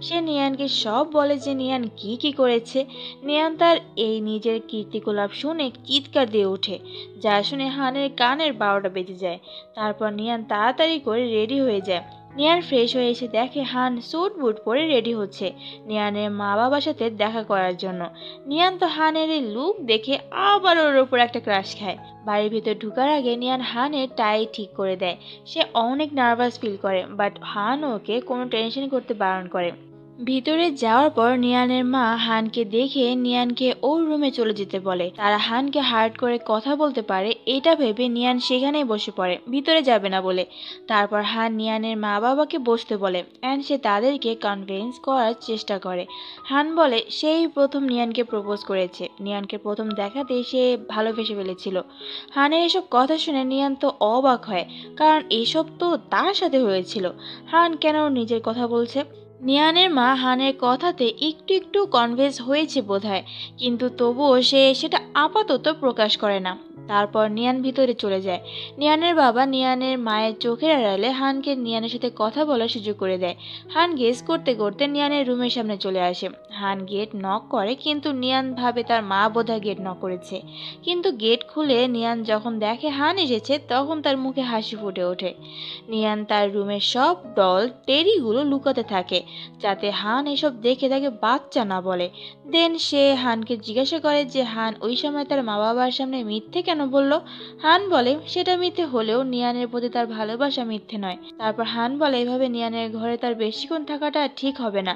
সে নিয়ানকে সব বলে যে নিয়ান কি কি করেছে। নিয়ান তার এই নিজের কীর্তিকলাপ শুনে চিৎকার দিয়ে ওঠে, যা শুনে হানের কানের 12টা বেজে যায়। তারপর নিয়ান তাড়াতাড়ি করে রেডি হয়ে যায়। নিয়ান ফ্রেশ হয়ে এসে দেখে হান স্যুট বুট পরে রেডি হচ্ছে নিয়ানের মা বাবার সাথে দেখা করার জন্য। নিয়ান তো হানের এই লুক দেখে আবার ওর ওপর একটা ক্রাশ খায়। বাড়ির ভিতর ঢুকার আগে নিয়ান হানের টাই ঠিক করে দেয়। সে অনেক নার্ভাস ফিল করে, বাট হান ওকে কোনো টেনশন করতে বারণ করে। ভিতরে যাওয়ার পর নিয়ানের মা হানকে দেখে নিয়ানকে ওর রুমে চলে যেতে বলে। তারা হানকে হার্ট করে কথা বলতে পারে এটা ভেবে নিয়ান সেখানেই বসে পড়ে, ভিতরে যাবে না বলে। তারপর হান নিয়ানের মা বাবাকে বসতে বলে অ্যান্ড সে তাদেরকে কনভিন্স করার চেষ্টা করে। হান বলে সেই প্রথম নিয়ানকে প্রপোজ করেছে, নিয়ানকে প্রথম দেখাতেই সে ভালোবেসে ফেলেছিল। হানের এসব কথা শুনে নিয়ান তো অবাক হয়, কারণ এসব তো তার সাথে হয়েছিল। হান কেন নিজের কথা বলছে? নিয়ানের মা হানের কথাতে একটু একটু কনভিন্স হয়েছে বোধহয়, কিন্তু তবুও সে সেটা আপাতত প্রকাশ করে না। তারপর নিয়ান ভিতরে চলে যায়। নিয়ানের বাবা নিয়ানের মায়ের চোখের আড়ালে হানকে নিয়ানের সাথে কথা বলার সুযোগ করে দেয়। হান গেস করতে করতে নিয়ানের রুমের সামনে চলে আসে। হান গেট নক করে, কিন্তু নিয়ান ভাবে তার মা বোধহয় গেট নক করেছে। কিন্তু গেট খুলে নিয়ান যখন দেখে হান এসেছে তখন তার মুখে হাসি ফুটে ওঠে। নিয়ান তার রুমের সব ডল টেরিগুলো লুকাতে থাকে, যাতে হান এসব দেখে তাকে বাচ্চা না বলে। দেন সে হানকে জিজ্ঞাসা করে যে হান ওই সময় তার মা বাবার সামনে মিথ্যে কেন বলল। হান বলে সেটা মিথ্যে হলেও নিয়ানের প্রতি তার ভালোবাসা মিথ্যে নয়। তারপর হান বলে এভাবে নিয়ানের ঘরে তার বেশিক্ষণ থাকাটা ঠিক হবে না।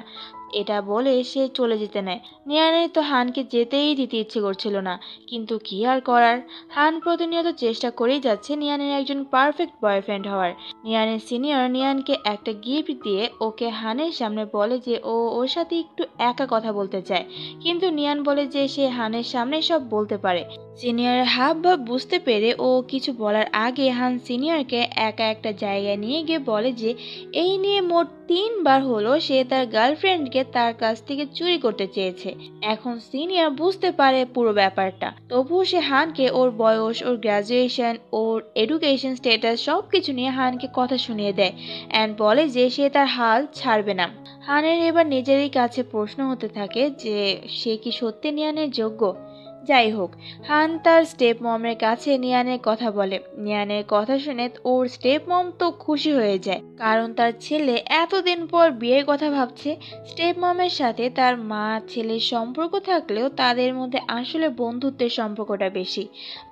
এটা বলে সে চলে যেতে নেয়। নিয়ানের তো হানকে যেতেই দিতে ইচ্ছে করছিল না, কিন্তু কি আর করার। হান প্রতিনিয়ত চেষ্টা করেই যাচ্ছে নিয়ানের একজন পারফেক্ট বয়ফ্রেন্ড হওয়ার। নিয়ানের সিনিয়র নিয়ানকে একটা গিফট দিয়ে ওকে হানের সামনে বলে যে ও ওর সাথে একটু একা কথা বলতে চায়, কিন্তু নিয়ান বলে যে সে হানের সামনে সব বলতে পারে। সিনিয়রের হাব ভাব বুঝতে পেরে ও কিছু বলার আগে হান সিনিয়রকে একা একটা জায়গায় নিয়ে গিয়ে বলে যে এই নিয়ে মোট 3বার হলো সে তার গার্লফ্রেন্ডকে তার কাছ থেকে চুরি করতে চেয়েছে। এখন সিনিয়র বুঝতে পারে পুরো ব্যাপারটা, তবুও সে হানকে ওর বয়স, ওর গ্রাজুয়েশন, ওর এডুকেশন স্ট্যাটাস সবকিছু নিয়ে হানকে কথা শুনিয়ে দেয় অ্যান্ড বলে যে সে তার হাল ছাড়বে না। হানের এবার নিজেরই কাছে প্রশ্ন হতে থাকে যে সে কি সত্যি নিয়ানের যোগ্য। যাই হোক, হান তার স্টেপ মমের কাছে নিয়ানের কথা বলে। নিয়ানের কথা শুনে ওর স্টেপ মম তো খুশি হয়ে যায়, কারণ তার ছেলে এতদিন পর বিয়ের কথা ভাবছে। স্টেপ মমের সাথে তার মা ছেলের সম্পর্ক থাকলেও তাদের মধ্যে আসলে বন্ধুত্বের সম্পর্কটা বেশি।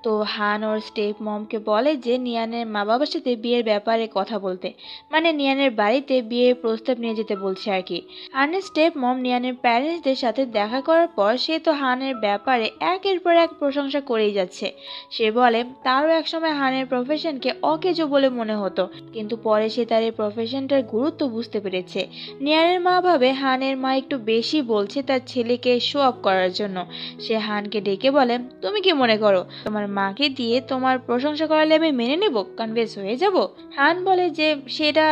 তো হান ওর স্টেপ মমকে বলে যে নিয়ানের মা বাবার সাথে বিয়ের ব্যাপারে কথা বলতে, মানে নিয়ানের বাড়িতে বিয়ের প্রস্তাব নিয়ে যেতে বলছে আর কি। হানের স্টেপ মম নিয়ানের প্যারেন্টসদের সাথে দেখা করার পর সে তো হানের ব্যাপারে একের পর এক প্রশংসা করেই যাচ্ছে। সে বলে তারও একসময় হানের প্রফেশনকে অকেজো বলে মনে হতো, কিন্তু পরে সে তার এই প্রফেশনটার গুরুত্ব বুঝতে পেরেছে। নিয়ানের মা ভাবে হানের মা একটু বেশি বলছে তার ছেলেকে শো অফ করার জন্য। সে হানকে ডেকে বলে তুমি কি মনে করো তোমার মাকে দিয়ে তোমার প্রশংসা করালে আমি মেনে নেব, কনভিন্স হয়ে যাব? হান বলে যে সেটা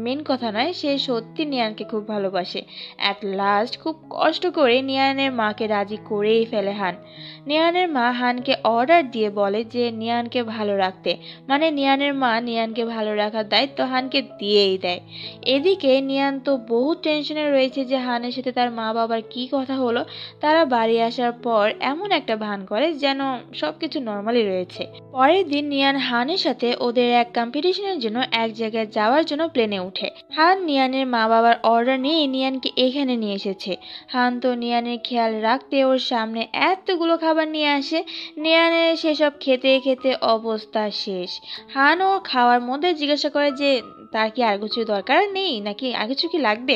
মেন কথা নয়, সে সত্যি নিয়ানকে খুব ভালোবাসে। অ্যাট লাস্ট খুব কষ্ট করে নিয়ানের মাকে রাজি করেই ফেলে হান। নিয়ানের মা হানকে অর্ডার দিয়ে বলে যে নিয়ানকে ভালো রাখতে, মানে নিয়ানের মা নিয়ানকে ভালো রাখার দায়িত্ব হানকে দিয়েই দেয়। এদিকে নিয়ান তো বহু টেনশনে রয়েছে যে হানের সাথে তার মা বাবার কি কথা হলো। তারা বাড়ি আসার পর এমন একটা ভান করে যেন সবকিছু নর্মালি রয়েছে। পরের দিন নিয়ান হানের সাথে ওদের এক কম্পিটিশনের জন্য এক জায়গায় যাওয়ার জন্য প্লেনে উঠে। হান নিয়ানের মা বাবার অর্ডার নিয়ে নিয়ানকে এখানে নিয়ে এসেছে। হান তো নিয়ানের খেয়াল রাখতে ওর সামনে এতগুলো খাবার নিয়ে আসে। নিয়ানের সেসব খেতে খেতে অবস্থা শেষ। হান ওর খাওয়ার মধ্যে জিজ্ঞাসা করে যে তার কি আর কিছু দরকার নেই, নাকি আর কিছু কি লাগবে।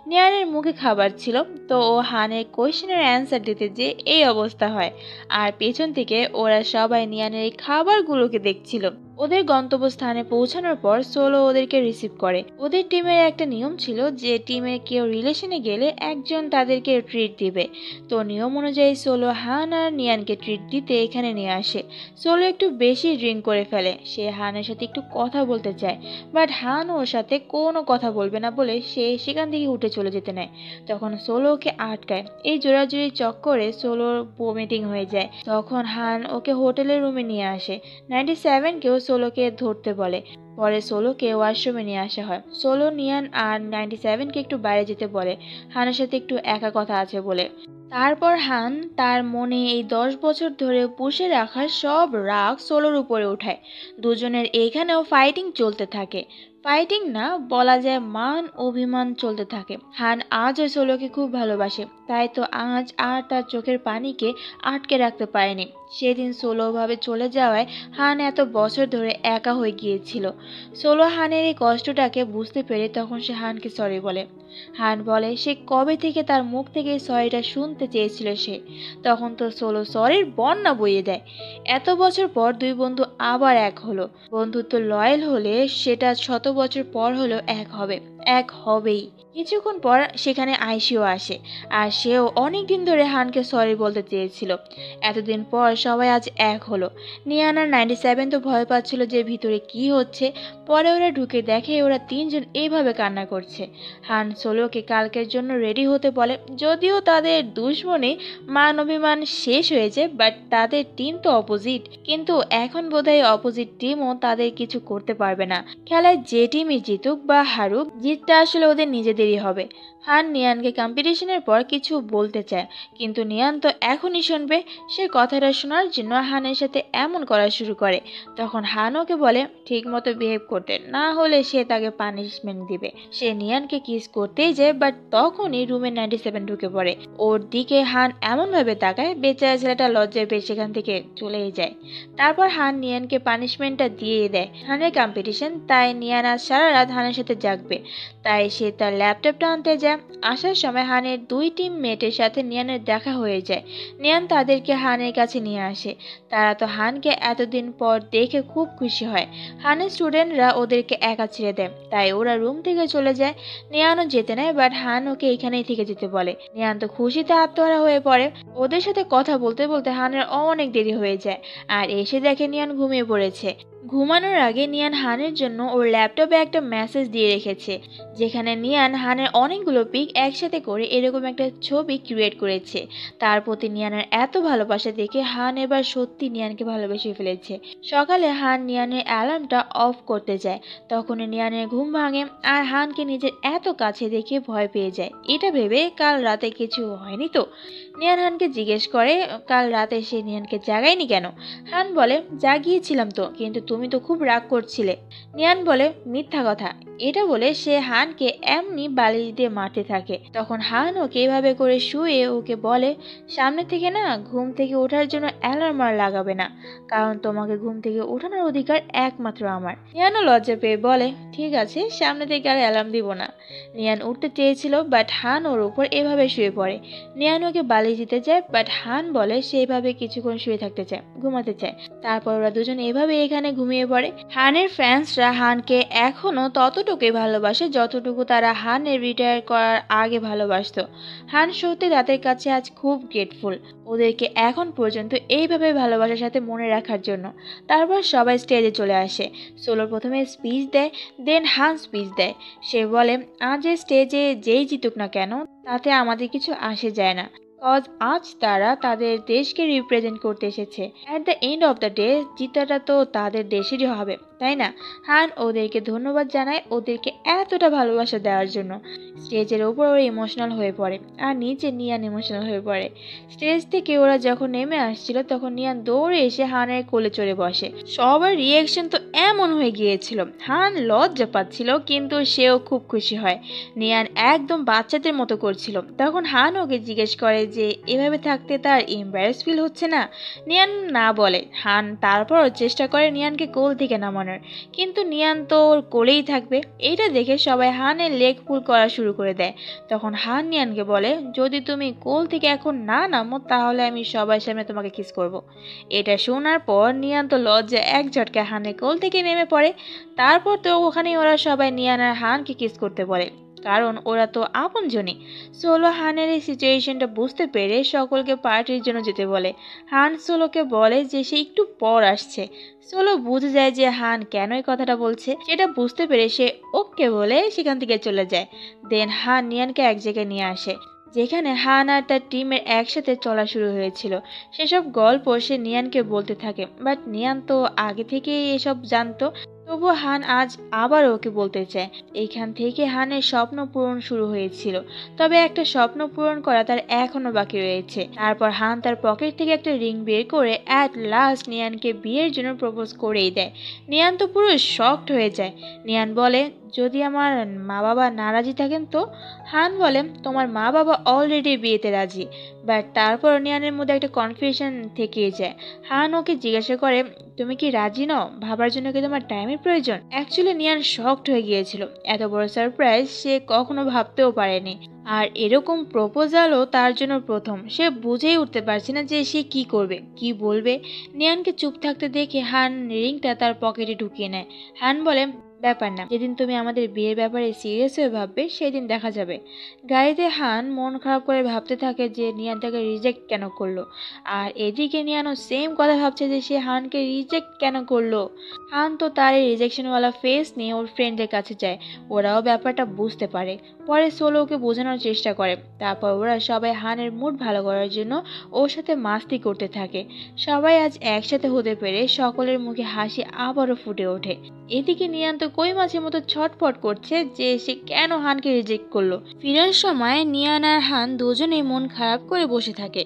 নিয়ানের মুখে খাবার ছিল, তো ও হানের কোয়েশ্চেনের অ্যান্সার দিতে যে এই অবস্থা হয়। আর পেছন থেকে ওরা সবাই নিয়ানের এই খাবারগুলোকে দেখছিল। ওদের গন্তব্যস্থানে পৌঁছানোর পর সোলো ওদেরকে রিসিভ করে। ওদের টিমের একটা নিয়ম ছিল যে টিমের কেউ রিলেশনে গেলে একজন তাদেরকে ট্রিট দিবে। তো নিয়ম অনুযায়ী সোলো হান আর নিয়ানকে ট্রিট দিতে এখানে নিয়ে আসে। সোলো একটু বেশি ড্রিঙ্ক করে ফেলে। সে হানের সাথে একটু কথা বলতে চায়, বাট হান ওর সাথে কোনো কথা বলবে না বলে সে সেখান থেকে উঠে চলে যেতে নেয়। তখন সোলো ওকে আটকায়। এই জোরাজুরি চক্করে সোলোর ভমিটিং হয়ে যায়। তখন হান ওকে হোটেলের রুমে নিয়ে আসে। 97কেও সোলোকে ধরতে বলে। পরে সোলোকে ওয়াশরুমে নিয়ে আসা হয়। সোলো নিয়ান আর 97কে একটু বাইরে যেতে বলে, হানের সাথে একটু একা কথা আছে বলে। তারপর হান তার মনে এই 10 বছর ধরে পুষে রাখা সব রাগ সোলোর উপরে উঠায়। দুজনের এখানেও ফাইটিং চলতে থাকে। ফাইটিং না, বলা যায় মান অভিমান চলতে থাকে। হান আজ ওই সোলোকে খুব ভালোবাসে, তাই তো আজ আর তার চোখের পানিকে আটকে রাখতে পারেনি। সেদিন সোলো ভাবে চলে যাওয়ায় হান এত বছর ধরে একা হয়ে গিয়েছিল। সোলো হানের এই কষ্টটাকে বুঝতে পেরে তখন সে হানকে সরি বলে। হান বলে সে কবে থেকে তার মুখ থেকে সরিটা শুনতে চেয়েছিল সে। তখন তো সোলো সরির বন্যা বইয়ে দেয়। এত বছর পর দুই বন্ধু আবার এক হলো। বন্ধুত্ব লয়াল হলে সেটা 100 বছর পর হলেও এক হবে, এক হবেই। কিছুক্ষণ পর সেখানে আইসিও আসে, আর সেও অনেক দিন ধরে হানকে সরি বলতে চেয়েছিল। এতদিন পর সবাই আজ এক হলো। নিয়ান আর 97 তো ভয় পাচ্ছিল যে ভিতরে কি হচ্ছে। পরে ওরা ঢুকে দেখে ওরা তিনজন এইভাবে কান্না করছে। হান সোলোকে কালকের জন্য রেডি হতে বলে। যদিও তাদের দুশ্মনী মান অভিমান শেষ হয়েছে, বাট তাদের টিম তো অপোজিট। কিন্তু এখন বোধহয় অপোজিট টিমও তাদের কিছু করতে পারবে না। খেলায় যে টিমই জিতুক বা হারুক, জিতটা আসলে ওদের নিজেদেরই হবে। হান নিয়ানকে কম্পিটিশনের পর কিছু বলতে চায়, কিন্তু নিয়ান তো এখনই শুনবে। সে কথাটা শোনার জন্য হানের সাথে এমন করা শুরু করে। তখন হান ওকে বলে ঠিক মতো বিহেভ করতে, না হলে সে তাকে পানিশমেন্ট দিবে। সে নিয়ানকে কিস করতেই যায়, বাট তখনই রুমে 97 ঢুকে পড়ে। ওর দিকে হান এমন ভাবে তাকায়, বেচারা ছেলেটা লজ্জায় পেয়ে সেখান থেকে চলেই যায়। তারপর হান নিয়ানকে পানিশমেন্টটা দিয়ে দেয়। হানের কম্পিটিশন, তাই নিয়ান আজ সারা রাত হানের সাথে জাগবে। তাই সে তার ল্যাপটপটা আনতে যায়। আসার সময় হানের দুই টিম মেটের সাথে নিয়ানের দেখা হয়ে যায়। নিয়ান তাদেরকে হানের কাছে নিয়ে আসে। তারা তো হানকে এতদিন পর দেখে খুব খুশি হয়। হানের স্টুডেন্টরা ওদেরকে একা ছেড়ে দেয়, তাই ওরা রুম থেকে চলে যায়। নিয়ানও যেতে নেয়, বাট হান ওকে এখানেই থেকে যেতে বলে। নিয়ান তো খুশিতে আত্মহারা হয়ে পড়ে। ওদের সাথে কথা বলতে বলতে হানের অনেক দেরি হয়ে যায়, আর এসে দেখে নিয়ান ঘুমিয়ে পড়েছে। ঘুমানোর আগে নিয়ান হানের জন্য ওর ল্যাপটপে একটা মেসেজ দিয়ে রেখেছে, যেখানে নিয়ান হানের অনেকগুলো পিক একসাথে করে এরকম একটা ছবি ক্রিয়েট করেছে। তার প্রতি নিয়ানের এত ভালোবাসা দেখে হান এবার সত্যি নিয়ানকে ভালোবেসে ফেলেছে। সকালে হান নিয়ানের অ্যালার্মটা অফ করতে যায়, তখন নিয়ানের ঘুম ভাঙে। আর হানকে নিজের এত কাছে দেখে ভয় পেয়ে যায়, এটা ভেবে কাল রাতে কিছু হয়নি তো। নিয়ান হানকে জিজ্ঞেস করে কাল রাতে সে নিয়ানকে জাগায়নি কেন। হান বলে জাগিয়েছিলাম তো, কিন্তু তুমি তো খুব রাগ করছিলে। নিয়ান বলে মিথ্যা কথা। এটা বলে সে হানকে এমনি বালিশ দিয়ে মারতে থাকে। তখন হান ওকে এভাবে করে শুয়ে ওকে বলে সামনে থেকে না ঘুম থেকে ওঠার জন্য অ্যালার্ম আর লাগাবে না, কারণ তোমাকে ঘুম থেকে ওঠানোর অধিকার একমাত্র আমার। নিয়ানও লজ্জা পেয়ে বলে ঠিক আছে, সামনে থেকে আর অ্যালার্ম দিব না। নিয়ান উঠতে চেয়েছিল, বাট হান ওর উপর এভাবে শুয়ে পড়ে। নিয়ান ওকে বালিশ দিতে চায়, বাট হান বলে সে এভাবে কিছুক্ষণ শুয়ে থাকতে চায়, ঘুমাতে চায়। তারপর ওরা দুজন এভাবে এখানে ঘুমিয়ে পড়ে। হানের ফ্যান্সরা হানকে এখনো ততটুকুই ভালোবাসে যতটুকু তারা হানের রিটায়ার করার আগে ভালোবাসতো। হান সত্যি তাদের কাছে আজ খুব গ্রেটফুল, ওদেরকে এখন পর্যন্ত এইভাবে ভালোবাসার সাথে মনে রাখার জন্য। তারপর সবাই স্টেজে চলে আসে। সোলো প্রথমে স্পিচ দেয়, দেন হান স্পিচ দেয়। সে বলে আজ স্টেজে যেই জিতুক না কেন তাতে আমাদের কিছু আসে যায় না। কজ আজ তারা তাদের দেশকে রিপ্রেজেন্ট করতে এসেছে। At the end of the day জিতাটা তো তাদের দেশেরই হবে, তাই না? হান ওদেরকে ধন্যবাদ জানায় ওদেরকে এতটা ভালোবাসা দেওয়ার জন্য। স্টেজের ওপর ওরা ইমোশনাল হয়ে পড়ে আর নিচে নিয়ান ইমোশনাল হয়ে পড়ে। স্টেজ থেকে ওরা যখন নেমে আসছিল তখন নিয়ান দৌড়ে এসে হানের কোলে চড়ে বসে। সবার রিয়েকশন তো এমন হয়ে গিয়েছিল, হান লজ্জা পাচ্ছিল কিন্তু সেও খুব খুশি হয়। নিয়ান একদম বাচ্চাদের মতো করছিল। তখন হান ওকে জিজ্ঞেস করে যে এভাবে থাকতে তার এম্বারেস ফিল হচ্ছে না। নিয়ান না বলে। হান তারপরও চেষ্টা করে নিয়ানকে কোল থেকে নামানোর, কিন্তু নিয়ান তো ওর কোলেই থাকবে। এটা দেখে সবাই হানের লেগ পুল করা শুরু করে দেয়। তখন হান নিয়ানকে বলে, যদি তুমি কোল থেকে এখন না নামো তাহলে আমি সবার সামনে তোমাকে কিস করব। এটা শোনার পর নিয়ান তো লজ্জায় এক ঝটকায় হানের কোল থেকে নেমে পড়ে। তারপর তো ওখানেই ওরা সবাই নিয়ান আর হানকে কিস করতে বলে, কারণ ওরা তো আপনজনই। সোলো হানের এই সিচুয়েশনটা বুঝতে পেরে সকলকে পার্টির জন্য যেতে বলে। হান সোলোকে বলে যে সে একটু পর আসছে। সোলো বুঝে যায় যে হান কেন এই কথাটা বলছে, সেটা বুঝতে পেরে সে ওকে বলে সেখান থেকে চলে যায়। দেন হান নিয়ানকে এক জায়গায় নিয়ে আসে যেখানে হান আর তার টিমের একসাথে চলা শুরু হয়েছিল। সেসব গল্প সে নিয়ানকে বলতে থাকে, বাট নিয়ান তো আগে থেকেই এসব জানতো। তবুও হান আজ আবার ওকে বলতে চায়। এইখান থেকে হানের স্বপ্ন পূরণ শুরু হয়েছিল, তবে একটা স্বপ্ন পূরণ করা তার এখনো বাকি রয়েছে। তারপর হান তার পকেট থেকে একটা রিং বের করে অ্যাট লাস্ট নিয়ানকে বিয়ের জন্য প্রপোজ করেই দেয়। নিয়ান তো পুরো শকড হয়ে যায়। নিয়ান বলে, যদি আমার মা বাবা নারাজি থাকেন তো? হান বলে, তোমার মা বাবা অলরেডি বিয়েতে রাজি। বাট তারপর নিয়ানের মধ্যে একটা কনফিউশন থেকেই যায়। হান ওকে জিজ্ঞাসা করে, তুমি কি রাজি নও? ভাবার জন্য কি তোমার টাইমের প্রয়োজন? অ্যাকচুয়ালি নিয়ান শকড হয়ে গিয়েছিল। এত বড় সারপ্রাইজ সে কখনো ভাবতেও পারেনি, আর এরকম প্রপোজালও তার জন্য প্রথম। সে বুঝেই উঠতে পারছে না যে সে কি করবে, কি বলবে। নিয়ানকে চুপ থাকতে দেখে হান রিংটা তার পকেটে ঢুকিয়ে নেয়। হান বলে, ব্যাপার না, যেদিন তুমি আমাদের বিয়ের ব্যাপারে সিরিয়াস হয়ে ভাববে সেদিন দেখা যাবে। গাড়িতে হান মন খারাপ করে ভাবতে থাকে যে নিয়ান তাকে রিজেক্ট কেন করলো, আর এদিকে নিয়ানও সেম কথা ভাবছে যে সে হানকে রিজেক্ট কেন করলো। হান তো তার এই রিজেকশনওয়ালা ফেস নিয়ে ওর ফ্রেন্ডদের কাছে যায়, ওরাও ব্যাপারটা বুঝতে পারে। পরে সোলো ওকে বোঝানোর চেষ্টা করে। তারপর ওরা সবাই হানের মুড ভালো করার জন্য ওর সাথে মাস্তি করতে থাকে। সবাই আজ একসাথে হতে পেরে সকলের মুখে হাসি আবারও ফুটে ওঠে। এদিকে নিয়ান তো কই মাছের মতো ছটফট করছে যে সে কেন হানকে রিজেক্ট করলো। ফিরার সময় নিয়ান আর হান দুজনেই মন খারাপ করে বসে থাকে।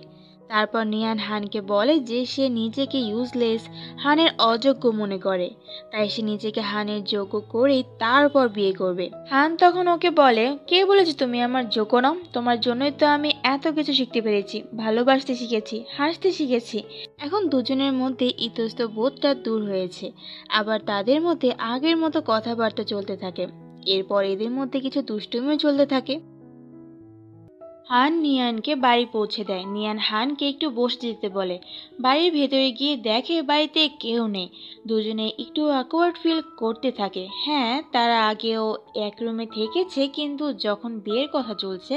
তারপর নিয়ান হানকে বলে যে সে নিজেকে ইউজলেস, হানের অযোগ্য মনে করে, তাই সে নিজেকে হানের যোগ্য করেই তারপর বিয়ে করবে। হান তখন ওকে বলে, কে বলেছে তুমি আমার যোগ্য নও? তোমার জন্যই তো আমি এত কিছু শিখতে পেরেছি, ভালোবাসতে শিখেছি, হাসতে শিখেছি। এখন দুজনের মধ্যে ইতস্ত বোধটা দূর হয়েছে। আবার তাদের মধ্যে আগের মতো কথাবার্তা চলতে থাকে। এরপর এদের মধ্যে কিছু দুষ্টুমিও চলতে থাকে। হান নিয়ানকে বাড়ি পৌঁছে দেয়। নিয়ান হানকে একটু বসে যেতে বলে। বাড়ির ভেতরে গিয়ে দেখে বাড়িতে কেউ নেই। দুজনে একটু অ্যাকওয়ার্ড ফিল করতে থাকে। হ্যাঁ, তারা আগেও এক রুমে থেকেছে, কিন্তু যখন বিয়ের কথা চলছে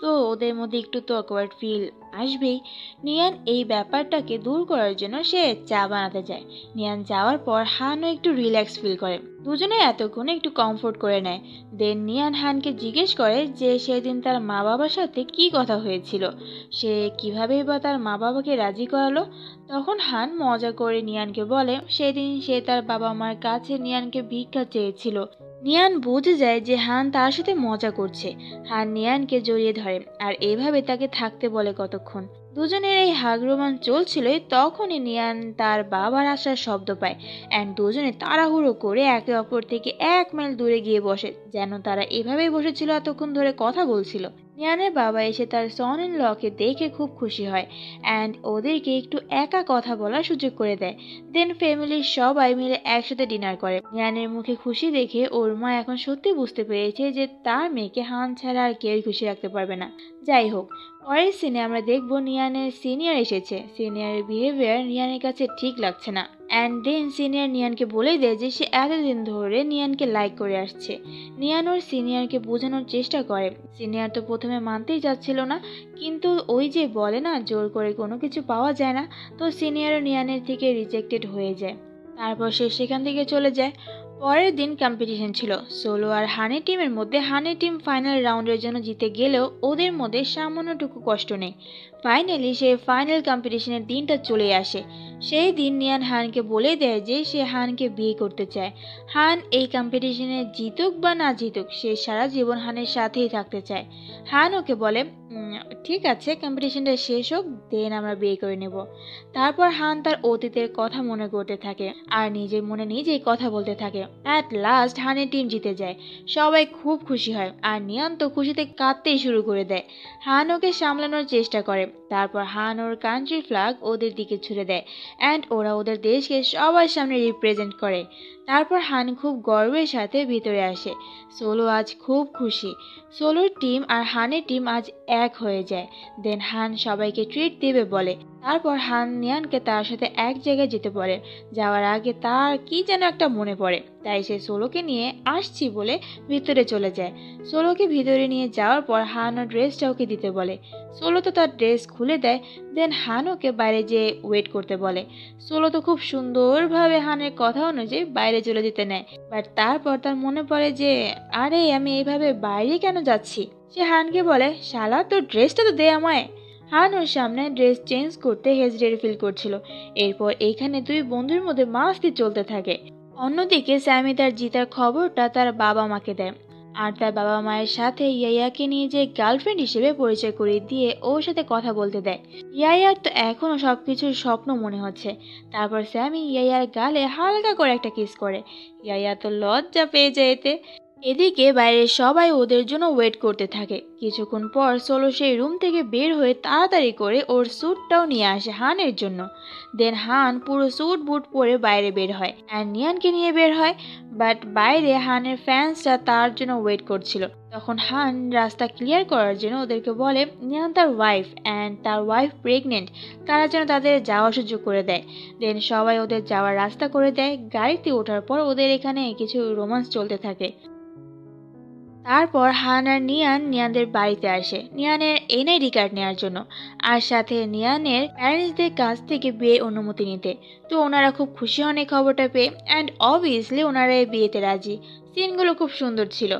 তো ওদের মধ্যে একটু তো অ্যাকওয়ার্ড ফিল আসবেই। নিয়ান এই ব্যাপারটাকে দূর করার জন্য সে চা বানাতে যায়। নিয়ান যাওয়ার পর হানও একটু রিল্যাক্স ফিল করে। দুজনে এতক্ষণে একটু কমফোর্ট করে নেয়। দেন নিয়ান হানকে জিজ্ঞেস করে যে সেদিন তার মা বাবার সাথে কি কথা হয়েছিল, সে কিভাবে বা তার মা বাবাকে রাজি করালো। তখন হান মজা করে নিয়ানকে বলে সেদিন সে তার বাবা মার কাছে নিয়ানকে ভিক্ষা চেয়েছিল। নিয়ান বুঝে যায় যে হান তার সাথে মজা করছে। হান নিয়ানকে জড়িয়ে ধরে আর এভাবে তাকে থাকতে বলে কতক্ষণ। দুজনের এই হাগ রোমান চলছিলই, তখনই নিয়ান তার বাবার আসার শব্দ পায় অ্যান্ড দুজনে তাড়াহুড়ো করে একে অপর থেকে 1 মাইল দূরে গিয়ে বসে, যেন তারা এভাবেই বসেছিল এতক্ষণ ধরে কথা বলছিল। নিয়ানের বাবা এসে তার সন ইন লকে দেখে খুব খুশি হয় অ্যান্ড ওদেরকে একটু একা কথা বলার সুযোগ করে দেয়। দেন ফ্যামিলির সবাই মিলে একসাথে ডিনার করে। নিয়ানের মুখে খুশি দেখে ওর মা এখন সত্যি বুঝতে পেরেছে যে তার মেয়েকে হান ছাড়া আর কেউই খুশি রাখতে পারবে না। যাই হোক, পরের সিনে আমরা দেখবো নিয়ানের সিনিয়র এসেছে। সিনিয়রের বিহেভিয়ার নিয়ানের কাছে ঠিক লাগছে না অ্যান্ড দেন সিনিয়র নিয়ানকে বলে দেয় যে সে এতদিন ধরে নিয়ানকে লাইক করে আসছে। নিয়ান ওর সিনিয়রকে বোঝানোর চেষ্টা করে। সিনিয়র তো প্রথমে মানতেই যাচ্ছিল না, কিন্তু ওই যে বলে না জোর করে কোনো কিছু পাওয়া যায় না, তো সিনিয়রও নিয়ানের থেকে রিজেক্টেড হয়ে যায়। তারপর সে সেখান থেকে চলে যায়। পরের দিন কম্পিটিশন ছিল সোলো আর হানি টিমের মধ্যে। হানি টিম ফাইনাল রাউন্ডের জন্য জিতে গেলেও ওদের মধ্যে সামান্যটুকু কষ্ট নেই। ফাইনালি সেই ফাইনাল কম্পিটিশনের দিনটা চলে আসে। সেই দিন নিয়ান হানকে বলে দেয় যে সে হানকে বিয়ে করতে চায়। হান এই কম্পিটিশনে জিতুক বা না জিতুক সে সারা জীবন হানের সাথেই থাকতে চায়। হান ওকে বলে ঠিক আছে, কম্পিটিশনটা শেষ হোক, দেন আমরা বিয়ে করে নেব। তারপর হান তার অতীতের কথা মনে করতে থাকে আর নিজের মনে নিজেই কথা বলতে থাকে। অ্যাট লাস্ট হানের টিম জিতে যায়। সবাই খুব খুশি হয় আর নিয়ান তো খুশিতে কাঁদতেই শুরু করে দেয়। হান ওকে সামলানোর চেষ্টা করে। তারপর হান ওর কান্ট্রি ফ্ল্যাগ ওদের দিকে ছুড়ে দেয় অ্যান্ড ওরা ওদের দেশকে সবার সামনে রিপ্রেজেন্ট করে। তারপর হান খুব গর্বের সাথে ভিতরে আসে। সোলো আজ খুব খুশি। সোলোর টিম আর হানের টিম আজ এক হয়ে যায়। দেন হান সবাইকে ট্রিট দেবে বলে। তারপর হান নিয়ানকে তার সাথে এক জায়গায় যেতে বলে। যাওয়ার আগে তার কি যেন একটা মনে পড়ে, তাই সে সোলোকে নিয়ে আসছি বলে ভিতরে চলে যায়। সোলোকে ভিতরে নিয়ে যাওয়ার পর হান ও ড্রেসটা ওকে দিতে বলে। সোলো তো তার ড্রেস খুলে দেয়। দেন হান ওকে বাইরে যেয়ে ওয়েট করতে বলে। সোলো তো খুব সুন্দরভাবে হানের কথা অনুযায়ী বাইরে চলে যেতে নেয়। বাট তারপর তার মনে পড়ে যে আরে আমি এইভাবে বাইরে কেন যাচ্ছি। সে হানকে বলে শালা তোর ড্রেসটা তো দে আমায়। হান ওর সামনে ড্রেস চেঞ্জ করতে হেজিটেট ফিল করছিল। এরপর এইখানে দুই বন্ধুর মধ্যে মাস্তি চলতে থাকে। অন্যদিকে স্যামি তার জিতার খবরটা তার বাবা মাকে দেয় আর তার বাবা মায়ের সাথে ইয়াইয়াকে নিয়ে যে গার্লফ্রেন্ড হিসেবে পরিচয় করিয়ে দিয়ে ওর সাথে কথা বলতে দেয়। ইয়াইয়ার তো এখনো সবকিছুর স্বপ্ন মনে হচ্ছে। তারপর স্যামি ইয়াইয়ার গালে হালকা করে একটা কিস করে। ইয়াইয়া তো লজ্জা পেয়ে যায় এতে। এদিকে বাইরে সবাই ওদের জন্য ওয়েট করতে থাকে। কিছুক্ষণ পর সোলো সেই রুম থেকে বের হয়ে তাড়াতাড়ি করে ওর স্যুটটাও নিয়ে আসে হানের জন্য। দেন হান পুরো স্যুট বুট পরে বাইরে বের হয় আর নিয়ানকে নিয়ে বের হয়। বাট বাইরে হানের ফ্যান্সরা তার জন্য ওয়েট করছিল। তখন হান রাস্তা ক্লিয়ার করার জন্য ওদেরকে বলে নিয়ান তার ওয়াইফ অ্যান্ড তার ওয়াইফ প্রেগনেন্ট, তারা যেন তাদের যাওয়ার সুযোগ করে দেয়। দেন সবাই ওদের যাওয়ার রাস্তা করে দেয়। গাড়িতে ওঠার পর ওদের এখানে কিছু রোমান্স চলতে থাকে। তারপর হান আর নিয়ানদের বাড়িতে আসে নিয়ানের এনআইডি কার্ড নেওয়ার জন্য আর সাথে নিয়ানের প্যারেন্টসদের কাছ থেকে বিয়ের অনুমতি নিতে। তো ওনারা খুব খুশি হন এই খবরটা পেয়ে অ্যান্ড অবভিয়াসলি ওনারা এই বিয়েতে রাজি। সিনগুলো খুব সুন্দর ছিল।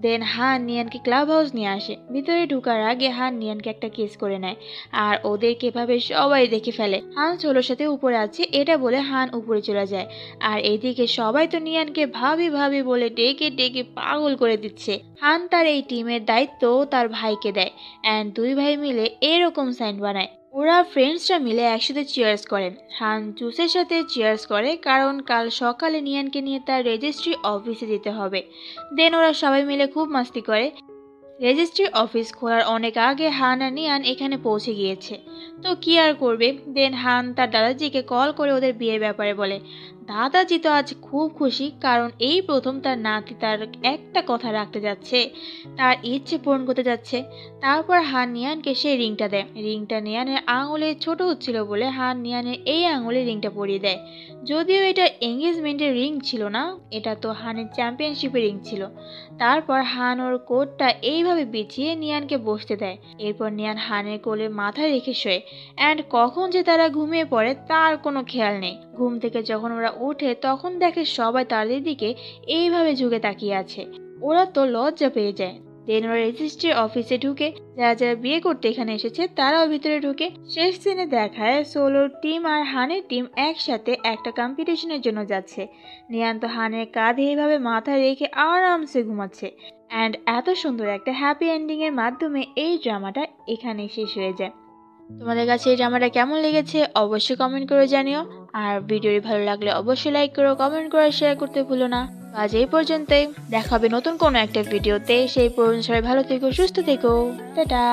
দেন হান নিয়ানকে ক্লাব হাউস নিয়ে আসে। ভিতরে ঢুকার আগে হান নিয়ানকে একটা কিস করে নেয় আর ওদেরকে এভাবে সবাই দেখে ফেলে। হান সোলোর সাথে উপরে আছে এটা বলে হান উপরে চলে যায়। আর এইদিকে সবাই তো নিয়ানকে ভাবি ভাবি বলে ডেকে ডেকে পাগল করে দিচ্ছে। হান তার এই টিমের দায়িত্ব তার ভাইকে দেয় অ্যান্ড দুই ভাই মিলে এরকম সাইন বানায়। ওরা ফ্রেন্ডসরা মিলে একসাথে চিয়ার্স করে। হান জুসের সাথে চিয়ার্স করে কারণ কাল সকালে নিয়ানকে নিয়ে তার রেজিস্ট্রি অফিসে যেতে হবে। দেন ওরা সবাই মিলে খুব মাস্তি করে। রেজিস্ট্রি অফিস খোলার অনেক আগে হান আর নিয়ান এখানে পৌঁছে গিয়েছে। তো কি আর করবে। দেন হান তার দাদাজিকে কল করে ওদের বিয়ের ব্যাপারে বলে। দাদাজি তো আজ খুব খুশি কারণ এই প্রথম তার নাতি তার একটা কথা রাখতে যাচ্ছে, তার ইচ্ছে পূরণ করতে যাচ্ছে। তারপর হান নিয়ানকে সেই রিংটা দেয়। রিংটা নিয়ানের আঙুলে ছোট হচ্ছিল বলে হান নিয়ানের এই আঙুলে রিংটা পরিয়ে দেয়। যদিও এটা এঙ্গেজমেন্টের রিং ছিল না, এটা তো হানের চ্যাম্পিয়নশিপের রিং ছিল। তারপর হান ওর কোটটা এইভাবে বিছিয়ে নিয়ানকে বসতে দেয়। এরপর নিয়ান হানের কোলে মাথা রেখে শোয় অ্যান্ড কখন যে তারা ঘুমিয়ে পড়ে তার কোনো খেয়াল নেই। ঘুম থেকে যখন ওরা ওঠে তখন দেখে সবাই তাদের দিকে এইভাবে ঝুঁকে তাকিয়ে আছে। ওরা তো লজ্জা পেয়ে যায়। দেন ওরা রেজিস্ট্রি অফিসে ঢুকে। যারা যারা বিয়ে করতে এখানে এসেছে তারাও ভিতরে ঢুকে। শেষ সিনে দেখায় সোলোর টিম আর হানের টিম একসাথে একটা কম্পিটিশনের জন্য যাচ্ছে। নিয়ান তো হানের কাঁধে এইভাবে মাথা রেখে আরামসে ঘুমাচ্ছে অ্যান্ড এত সুন্দর একটা হ্যাপি এন্ডিং এর মাধ্যমে এই ড্রামাটা এখানেই শেষ হয়ে যায়। তোমাদের কাছে এই ড্রামাটা কেমন লেগেছে অবশ্যই কমেন্ট করে জানিও। আর ভিডিওটি ভালো লাগলে অবশ্যই লাইক করো, কমেন্ট করে শেয়ার করতে ভুলো না। আজ এই পর্যন্তই, দেখা হবে নতুন কোনো একটা ভিডিওতে। সেই পর্যন্ত সবাই ভালো থেকো, সুস্থ থেকো, টাটা।